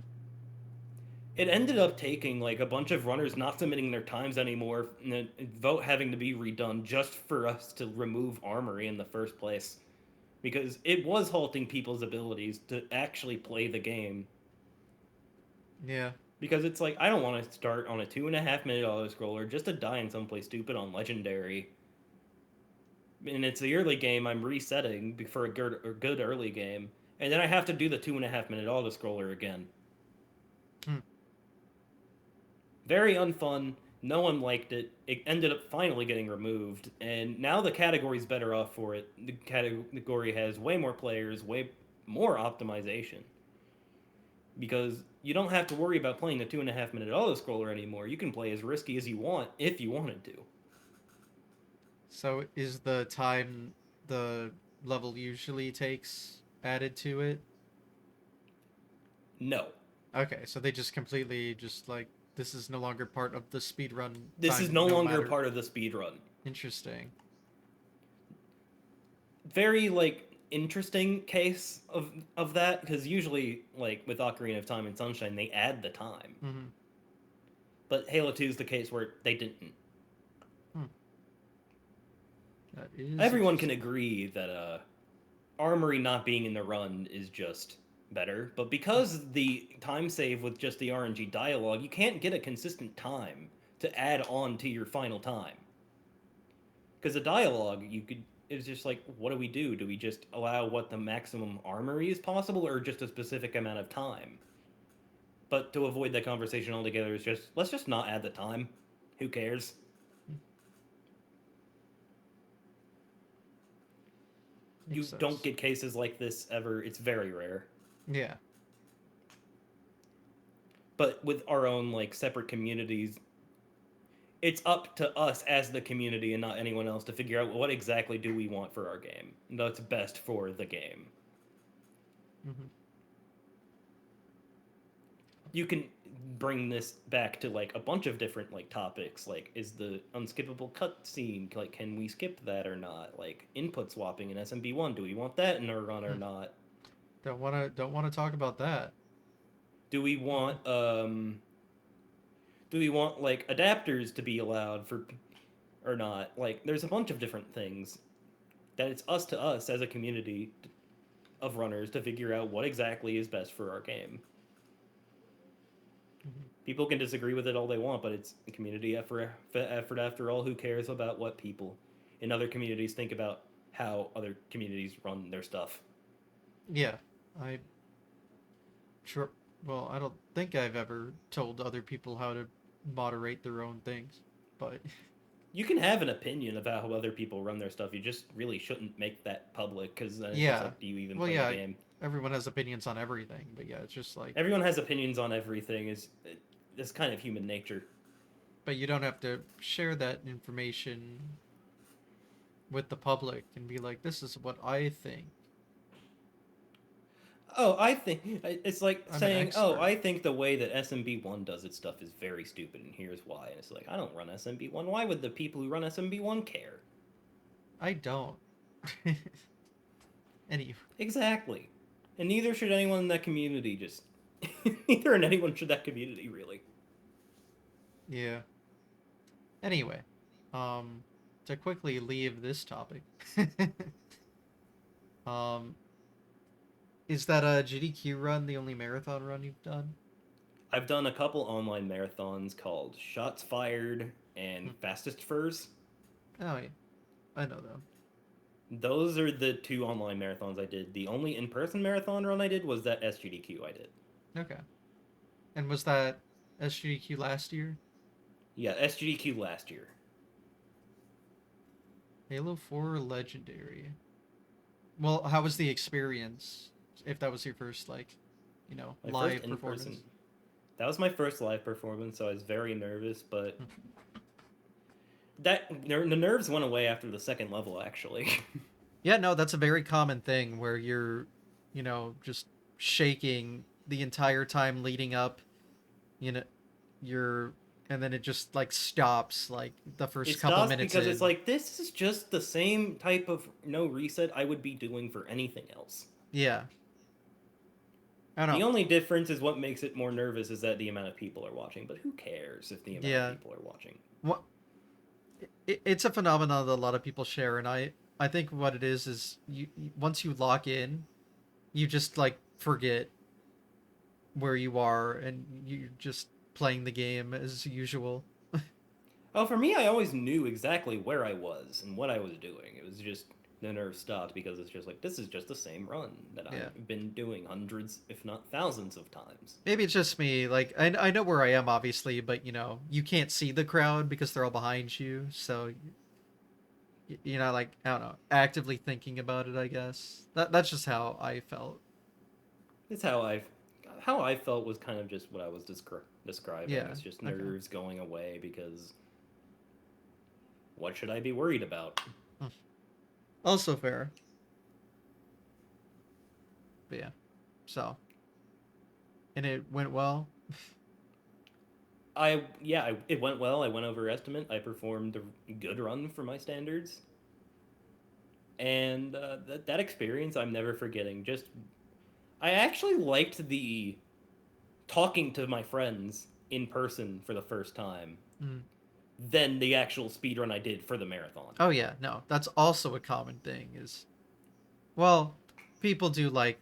[SPEAKER 2] It ended up taking like a bunch of runners not submitting their times anymore, and a vote having to be redone just for us to remove armory in the first place. Because it was halting people's abilities to actually play the game.
[SPEAKER 1] Yeah.
[SPEAKER 2] Because it's like, I don't want to start on a 2.5 minute auto scroller just to die in someplace stupid on Legendary. And it's the early game I'm resetting for a good early game, and then I have to do the 2.5 minute auto scroller again.
[SPEAKER 1] Hmm.
[SPEAKER 2] Very unfun. No one liked it. It ended up finally getting removed, and now the category's better off for it. The category has way more players, way more optimization. Because you don't have to worry about playing the 2.5 minute auto scroller anymore. You can play as risky as you want if you wanted to.
[SPEAKER 1] So is the time the level usually takes added to it?
[SPEAKER 2] No.
[SPEAKER 1] Okay, so they just completely just like this is no longer part of the speedrun
[SPEAKER 2] This is
[SPEAKER 1] time,
[SPEAKER 2] no
[SPEAKER 1] no
[SPEAKER 2] longer
[SPEAKER 1] matter.
[SPEAKER 2] part of the speedrun.
[SPEAKER 1] Interesting.
[SPEAKER 2] Very like interesting case of that, because usually like with Ocarina of Time and Sunshine they add the time,
[SPEAKER 1] Mm-hmm.
[SPEAKER 2] but Halo 2 is the case where they didn't.
[SPEAKER 1] Hmm. That is
[SPEAKER 2] Everyone can
[SPEAKER 1] interesting.
[SPEAKER 2] agree that armory not being in the run is just better, but because the time save with just the RNG dialogue, you can't get a consistent time to add on to your final time. Because the dialogue, you could, it's just like, what do we do? Do we just allow what the maximum armory is possible, or just a specific amount of time? But to avoid that conversation altogether, is just let's just not add the time. Who cares? You
[SPEAKER 1] Makes
[SPEAKER 2] don't
[SPEAKER 1] sense.
[SPEAKER 2] get cases like this ever. It's very rare.
[SPEAKER 1] Yeah.
[SPEAKER 2] But with our own like separate communities, it's up to us as the community and not anyone else to figure out what exactly do we want for our game and what's best for the game.
[SPEAKER 1] Hmm.
[SPEAKER 2] You can bring this back to like a bunch of different like topics, like is the unskippable cutscene, like can we skip that or not, like input swapping in SMB1, do we want that in our run or not,
[SPEAKER 1] Don't wanna talk about that.
[SPEAKER 2] do we want like adapters to be allowed for or not, like there's a bunch of different things that it's us to us as a community of runners to figure out what exactly is best for our game.
[SPEAKER 1] Hmm.
[SPEAKER 2] People can disagree with it all they want, but it's a community effort after all. Who cares about what people in other communities think about how other communities run their stuff?
[SPEAKER 1] Yeah, I sure. Well, I don't think I've ever told other people how to moderate their own things, but
[SPEAKER 2] You can have an opinion about how other people run their stuff. You just really shouldn't make that public because then it's just
[SPEAKER 1] yeah.
[SPEAKER 2] like, do you even
[SPEAKER 1] Well,
[SPEAKER 2] play the
[SPEAKER 1] yeah.
[SPEAKER 2] game?
[SPEAKER 1] Everyone has opinions on everything, but yeah, it's just like,
[SPEAKER 2] Everyone has opinions on everything. It's kind of human nature.
[SPEAKER 1] but you don't have to share that information with the public and be like, this is what I think.
[SPEAKER 2] Oh, I think it's like
[SPEAKER 1] I'm an
[SPEAKER 2] saying, "Oh,
[SPEAKER 1] expert.
[SPEAKER 2] I think the way that SMB1 does its stuff is very stupid, and here's why." And it's like, I don't run SMB1. Why would the people who run SMB1 care?
[SPEAKER 1] I don't. Any.
[SPEAKER 2] Exactly. And neither should anyone in that community. Just neither in anyone should that community really.
[SPEAKER 1] Yeah. Anyway, um, to quickly leave this topic, um, is that a GDQ run the only marathon run you've done?
[SPEAKER 2] I've done a couple online marathons called Shots Fired and
[SPEAKER 1] Hmm.
[SPEAKER 2] Fastest Furs.
[SPEAKER 1] Oh yeah, I know them.
[SPEAKER 2] Those are the two online marathons I did. The only in-person marathon run I did was that SGDQ I did.
[SPEAKER 1] Okay. And was that SGDQ last year?
[SPEAKER 2] Yeah, SGDQ last year.
[SPEAKER 1] Halo 4 Legendary. Well, how was the experience? If that was your first, like,
[SPEAKER 2] My first
[SPEAKER 1] live
[SPEAKER 2] in-person.
[SPEAKER 1] performance?
[SPEAKER 2] That was my first live performance, so I was very nervous, but
[SPEAKER 1] Hmm.
[SPEAKER 2] the nerves went away after the second level actually.
[SPEAKER 1] Yeah, no, that's a very common thing where you're, just shaking the entire time leading up. You know, you're, and then it just like stops like the
[SPEAKER 2] It
[SPEAKER 1] first couple
[SPEAKER 2] stops
[SPEAKER 1] minutes
[SPEAKER 2] because it's
[SPEAKER 1] in.
[SPEAKER 2] like this is just the same type of no reset I would be doing for anything else.
[SPEAKER 1] Yeah, I don't
[SPEAKER 2] The
[SPEAKER 1] know.
[SPEAKER 2] only difference is what makes it more nervous is that the amount of people are watching, but who cares if the amount of
[SPEAKER 1] Yeah,
[SPEAKER 2] people are watching?
[SPEAKER 1] what it's a phenomenon that a lot of people share, and I think what it is once you lock in, you just like forget where you are, and you're just playing the game as usual.
[SPEAKER 2] Oh, for me, I always knew exactly where I was and what I was doing. It was just the nerves stopped because it's just like this is just the same run that
[SPEAKER 1] Yeah.
[SPEAKER 2] I've been doing hundreds, if not thousands, of times.
[SPEAKER 1] Maybe it's just me. Like I know where I am, obviously, but you can't see the crowd because they're all behind you. So you're not like, I don't know, actively thinking about it. I guess that's just how I felt.
[SPEAKER 2] It's how I felt was kind of just what I was describing.
[SPEAKER 1] Yeah.
[SPEAKER 2] It's just
[SPEAKER 1] Okay.
[SPEAKER 2] nerves going away because what should I be worried about?
[SPEAKER 1] Hmm. Also fair. But yeah. So and it went well.
[SPEAKER 2] It went well. I went over estimate. I performed a good run for my standards, and that experience I'm never forgetting. Just I actually liked the talking to my friends in person for the first time
[SPEAKER 1] Mm.
[SPEAKER 2] than the actual speedrun I did for the marathon.
[SPEAKER 1] Oh yeah. No, that's also a common thing. Is well, people do like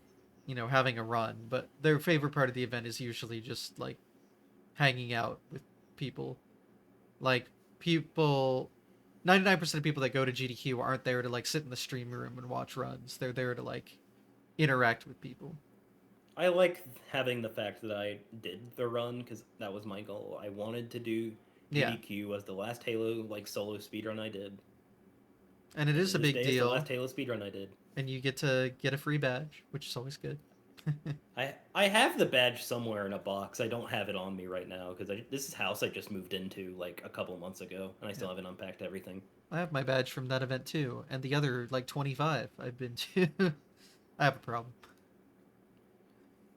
[SPEAKER 1] having a run, but their favorite part of the event is usually just like hanging out with people. Like people 99% of people that go to GDQ aren't there to like sit in the stream room and watch runs. They're there to like interact with people.
[SPEAKER 2] I like having the fact that I did the run because that was my goal. I wanted to do
[SPEAKER 1] Yeah.
[SPEAKER 2] GDQ as the last Halo like solo speedrun I did,
[SPEAKER 1] And it
[SPEAKER 2] and
[SPEAKER 1] is
[SPEAKER 2] to
[SPEAKER 1] a
[SPEAKER 2] this
[SPEAKER 1] big
[SPEAKER 2] day it's the
[SPEAKER 1] deal,
[SPEAKER 2] last Halo speedrun I did.
[SPEAKER 1] and you get to get a free badge, which is always good.
[SPEAKER 2] I have the badge somewhere in a box. I don't have it on me right now because this is house I just moved into like a couple months ago, and I
[SPEAKER 1] Yeah.
[SPEAKER 2] still haven't unpacked everything.
[SPEAKER 1] I have my badge from that event too, and the other like 25 I've been to. I have a problem.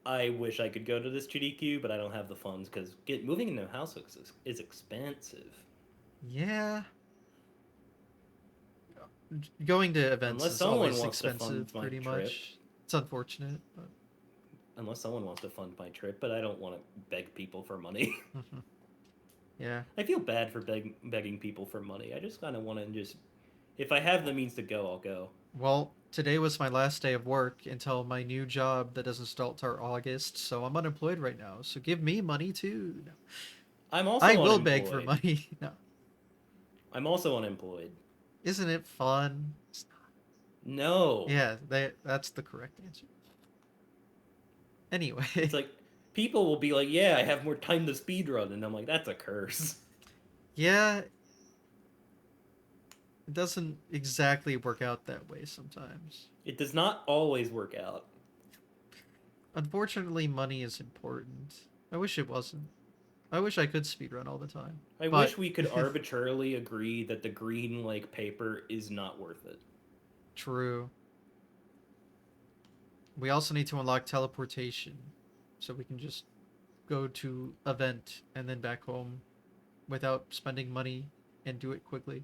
[SPEAKER 2] I wish I could go to this GDQ, but I don't have the funds because moving into a house is expensive.
[SPEAKER 1] Yeah, going to events
[SPEAKER 2] Unless
[SPEAKER 1] is
[SPEAKER 2] someone
[SPEAKER 1] always
[SPEAKER 2] wants to fund
[SPEAKER 1] expensive,
[SPEAKER 2] my
[SPEAKER 1] pretty
[SPEAKER 2] trip.
[SPEAKER 1] much. It's unfortunate, but
[SPEAKER 2] Unless someone wants to fund my trip, but I don't want to beg people for money.
[SPEAKER 1] yeah.
[SPEAKER 2] I feel bad for begging people for money. I just kind of want to just, if I have the means to go, I'll go.
[SPEAKER 1] Well, today was my last day of work until my new job that doesn't start till August, so I'm unemployed right now. So give me money too. No.
[SPEAKER 2] I'm
[SPEAKER 1] I
[SPEAKER 2] also
[SPEAKER 1] will beg for
[SPEAKER 2] unemployed.
[SPEAKER 1] money. No.
[SPEAKER 2] I'm also unemployed.
[SPEAKER 1] Isn't it fun?
[SPEAKER 2] No.
[SPEAKER 1] Yeah, that's the correct answer.
[SPEAKER 2] It's
[SPEAKER 1] Anyway,
[SPEAKER 2] like, people will be like, yeah, I have more time to speedrun. And I'm like, that's a curse.
[SPEAKER 1] yeah, it doesn't exactly work out that way sometimes.
[SPEAKER 2] It does not always work out.
[SPEAKER 1] Unfortunately, money is important. I wish it wasn't. I wish I could speedrun all the time.
[SPEAKER 2] I
[SPEAKER 1] But
[SPEAKER 2] wish we could arbitrarily agree that the green like paper is not worth it.
[SPEAKER 1] true. We also need to unlock teleportation so we can just go to event and then back home without spending money and do it quickly.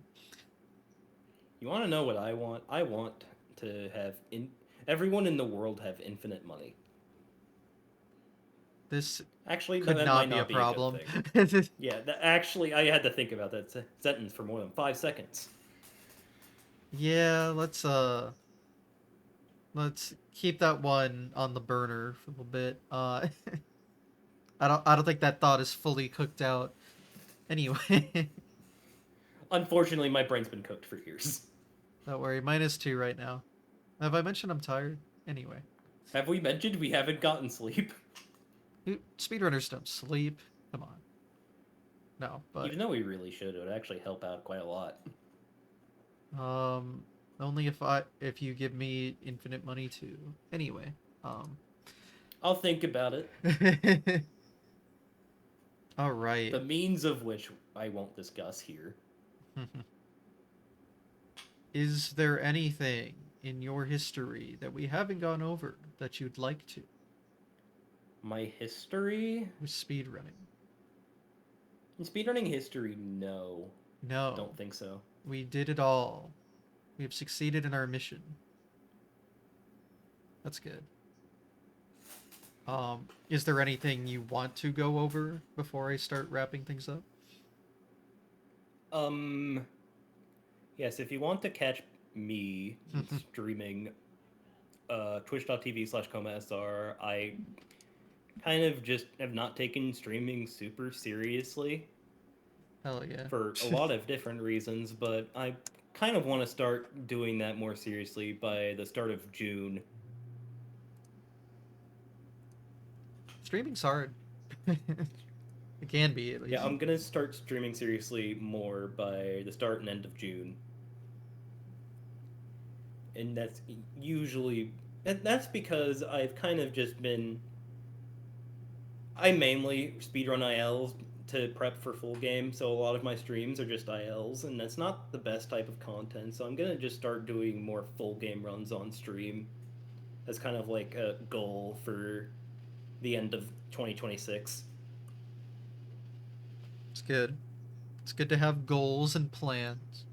[SPEAKER 2] You want to know what I want? I want to have everyone in the world have infinite money.
[SPEAKER 1] This
[SPEAKER 2] Actually, no,
[SPEAKER 1] could
[SPEAKER 2] that
[SPEAKER 1] not
[SPEAKER 2] might
[SPEAKER 1] be a
[SPEAKER 2] not be a good
[SPEAKER 1] problem.
[SPEAKER 2] thing. Yeah, actually, I had to think about that sentence for more than 5 seconds.
[SPEAKER 1] Yeah, let's keep that one on the burner for a little bit. I don't think that thought is fully cooked out. Anyway,
[SPEAKER 2] Unfortunately, my brain's been cooked for years.
[SPEAKER 1] don't worry, -2 right now. Have I mentioned I'm tired? Anyway,
[SPEAKER 2] Have we mentioned we haven't gotten sleep?
[SPEAKER 1] speedrunners don't sleep. Come on. No, but
[SPEAKER 2] Even though we really should, it would actually help out quite a lot.
[SPEAKER 1] um only if you give me infinite money too. Anyway, um
[SPEAKER 2] I'll think about it.
[SPEAKER 1] all right.
[SPEAKER 2] The means of which I won't discuss here.
[SPEAKER 1] Is there anything in your history that we haven't gone over that you'd like to
[SPEAKER 2] My history?
[SPEAKER 1] with speedrunning?
[SPEAKER 2] In speedrunning history, no.
[SPEAKER 1] No,
[SPEAKER 2] Don't think so.
[SPEAKER 1] we did it all. We have succeeded in our mission. That's good. Is there anything you want to go over before I start wrapping things up?
[SPEAKER 2] Um, yes, if you want to catch me streaming twitch.tv/KomaSR, I kind of just have not taken streaming super seriously
[SPEAKER 1] Hell yeah.
[SPEAKER 2] for a lot of different reasons, but I kind of want to start doing that more seriously by the start of June.
[SPEAKER 1] Streaming's hard. It can be, at
[SPEAKER 2] Yeah,
[SPEAKER 1] least.
[SPEAKER 2] I'm gonna start streaming seriously more by the start and end of June. And that's because I've kind of just been I mainly speedrun ILs to prep for full game, so a lot of my streams are just ILs, and that's not the best type of content. So I'm gonna just start doing more full game runs on stream as kind of like a goal for the end of 2026.
[SPEAKER 1] It's good. It's good to have goals and plans.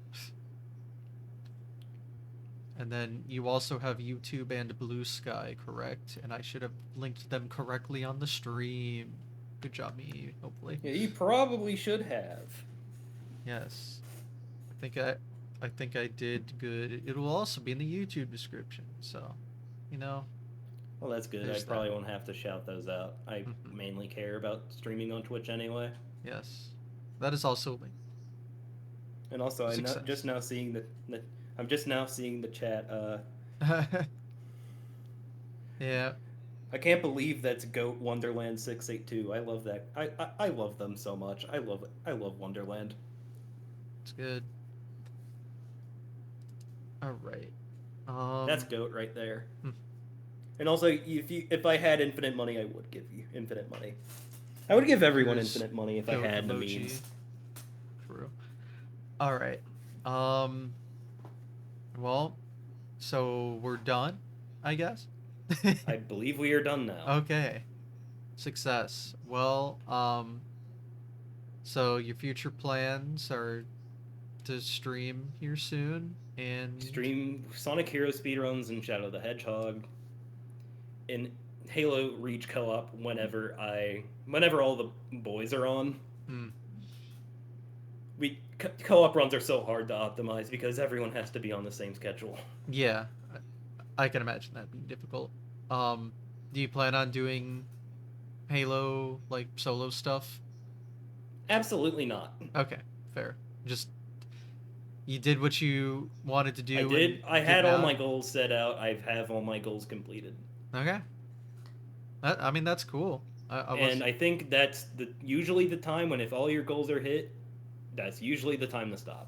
[SPEAKER 1] And then you also have YouTube and Blue Sky, correct? And I should have linked them correctly on the stream. Good job, me, hopefully.
[SPEAKER 2] Yeah, you probably should have.
[SPEAKER 1] Yes. I think I did good. It will also be in the YouTube description, so you know,
[SPEAKER 2] Well, that's good. I
[SPEAKER 1] there's
[SPEAKER 2] probably
[SPEAKER 1] that.
[SPEAKER 2] won't have to shout those out. I mainly care about streaming on Twitch anyway.
[SPEAKER 1] Yes. That is also linked.
[SPEAKER 2] And also, I'm not just
[SPEAKER 1] Success.
[SPEAKER 2] now seeing the I'm just now seeing the chat.
[SPEAKER 1] Yeah,
[SPEAKER 2] I can't believe that's Goat Wonderland 682. I love that. I love them so much. I love Wonderland.
[SPEAKER 1] it's good. All right.
[SPEAKER 2] That's Goat right there.
[SPEAKER 1] Hmm.
[SPEAKER 2] And also, if I had infinite money, I would give you infinite money. I would give everyone
[SPEAKER 1] Here's
[SPEAKER 2] infinite money if I
[SPEAKER 1] goat
[SPEAKER 2] had the
[SPEAKER 1] emoji.
[SPEAKER 2] means.
[SPEAKER 1] For real. All right. Um. Well, so we're done, I guess.
[SPEAKER 2] I believe we are done now.
[SPEAKER 1] Okay. Success. Well, so your future plans are to stream here soon, and
[SPEAKER 2] Stream Sonic Hero speedruns and Shadow the Hedgehog in Halo Reach co-op whenever all the boys are on.
[SPEAKER 1] hmm,
[SPEAKER 2] Co-op runs are so hard to optimize because everyone has to be on the same schedule.
[SPEAKER 1] yeah, I can imagine that being difficult. Um, do you plan on doing Halo like solo stuff?
[SPEAKER 2] Absolutely not.
[SPEAKER 1] Okay, fair. Just you did what you wanted to
[SPEAKER 2] I
[SPEAKER 1] do and
[SPEAKER 2] did. I
[SPEAKER 1] did
[SPEAKER 2] had all my
[SPEAKER 1] not.
[SPEAKER 2] goals set out. I have all my goals completed,
[SPEAKER 1] Okay, I mean that's cool. I
[SPEAKER 2] and
[SPEAKER 1] was
[SPEAKER 2] I think that's usually the time when if all your goals are hit, that's usually the time to stop.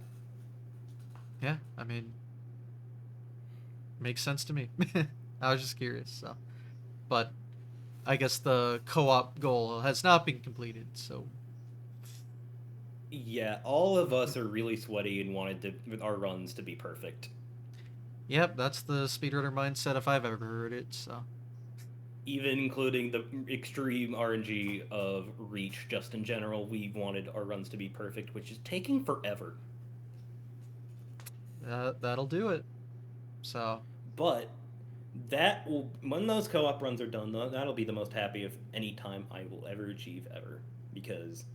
[SPEAKER 1] yeah. I mean makes sense to me. I was just curious. So, but I guess the co-op goal has not been completed. So,
[SPEAKER 2] Yeah, all of us are really sweaty and wanted our runs to be perfect.
[SPEAKER 1] yep, that's the speedrunner mindset if I've ever heard it. So,
[SPEAKER 2] Even including the extreme RNG of Reach, just in general, we wanted our runs to be perfect, which is taking forever.
[SPEAKER 1] that'll do it. So,
[SPEAKER 2] But that will, when those co-op runs are done, that'll be the most happy of any time I will ever achieve ever, because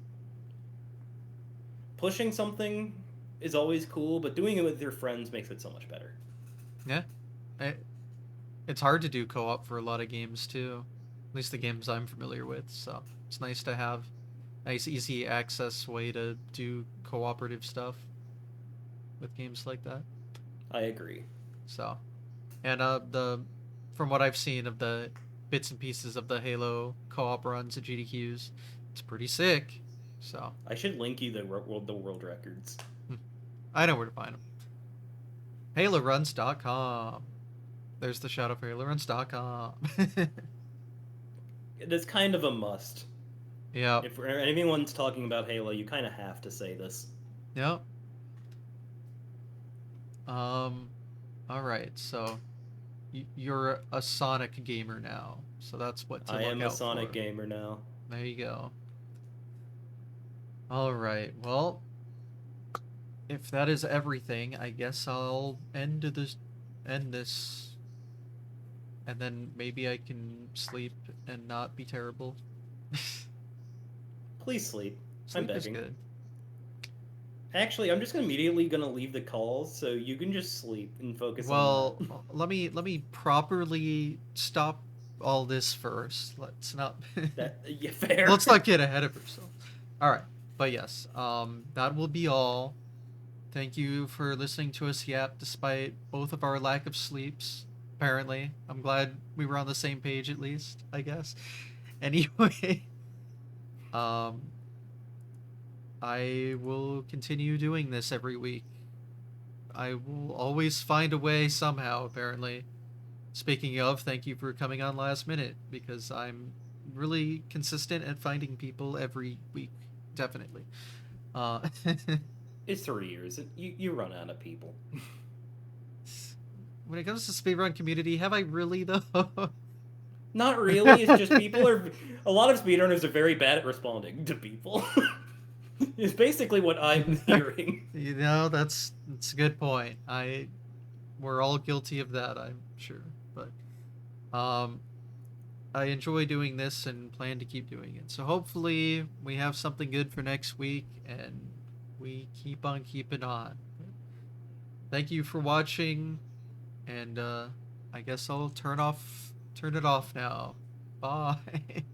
[SPEAKER 2] pushing something is always cool, but doing it with your friends makes it so much better.
[SPEAKER 1] yeah, I, it's hard to do co-op for a lot of games too. At least the games I'm familiar with. So, it's nice to have nice easy access way to do cooperative stuff with games like that.
[SPEAKER 2] I agree.
[SPEAKER 1] So, and the from what I've seen of the bits and pieces of the Halo co-op runs at GDQs, it's pretty sick. So
[SPEAKER 2] I should link you the world records.
[SPEAKER 1] I know where to find them. HaloRuns.com. There's the shout out for HaloRuns.com.
[SPEAKER 2] It is kind of a must.
[SPEAKER 1] Yep.
[SPEAKER 2] If anyone's talking about Halo, you kind of have to say this.
[SPEAKER 1] Yep. Um. All right. So you're a Sonic gamer now. So that's what to
[SPEAKER 2] I
[SPEAKER 1] look
[SPEAKER 2] am a
[SPEAKER 1] out
[SPEAKER 2] Sonic
[SPEAKER 1] for.
[SPEAKER 2] gamer now.
[SPEAKER 1] There you go. All right. Well, if that is everything, I guess I'll end this and then maybe I can sleep and not be terrible.
[SPEAKER 2] Please sleep. I'm
[SPEAKER 1] Sleep is
[SPEAKER 2] begging.
[SPEAKER 1] good.
[SPEAKER 2] Actually, I'm just immediately gonna leave the calls so you can just sleep and focus on
[SPEAKER 1] Well,
[SPEAKER 2] that.
[SPEAKER 1] let me properly stop all this first. Let's not
[SPEAKER 2] That yeah, fair.
[SPEAKER 1] let's not get ahead of ourselves. All right. But yes, that will be all. Thank you for listening to us yap despite both of our lack of sleeps. Apparently, I'm glad we were on the same page at least, I guess. Anyway, um I will continue doing this every week. I will always find a way somehow, apparently. Speaking of, thank you for coming on last minute because I'm really consistent at finding people every week. Definitely. Uh,
[SPEAKER 2] It's 3 years. You run out of people.
[SPEAKER 1] when it comes to speedrun community, have I really though?
[SPEAKER 2] Not really. It's just people are. A lot of speedrunners are very bad at responding to people. It's basically what I'm hearing.
[SPEAKER 1] That's a good point. We're all guilty of that, I'm sure. But um I enjoy doing this and plan to keep doing it. So hopefully we have something good for next week and we keep on keeping on. Thank you for watching and I guess I'll turn it off now. Bye.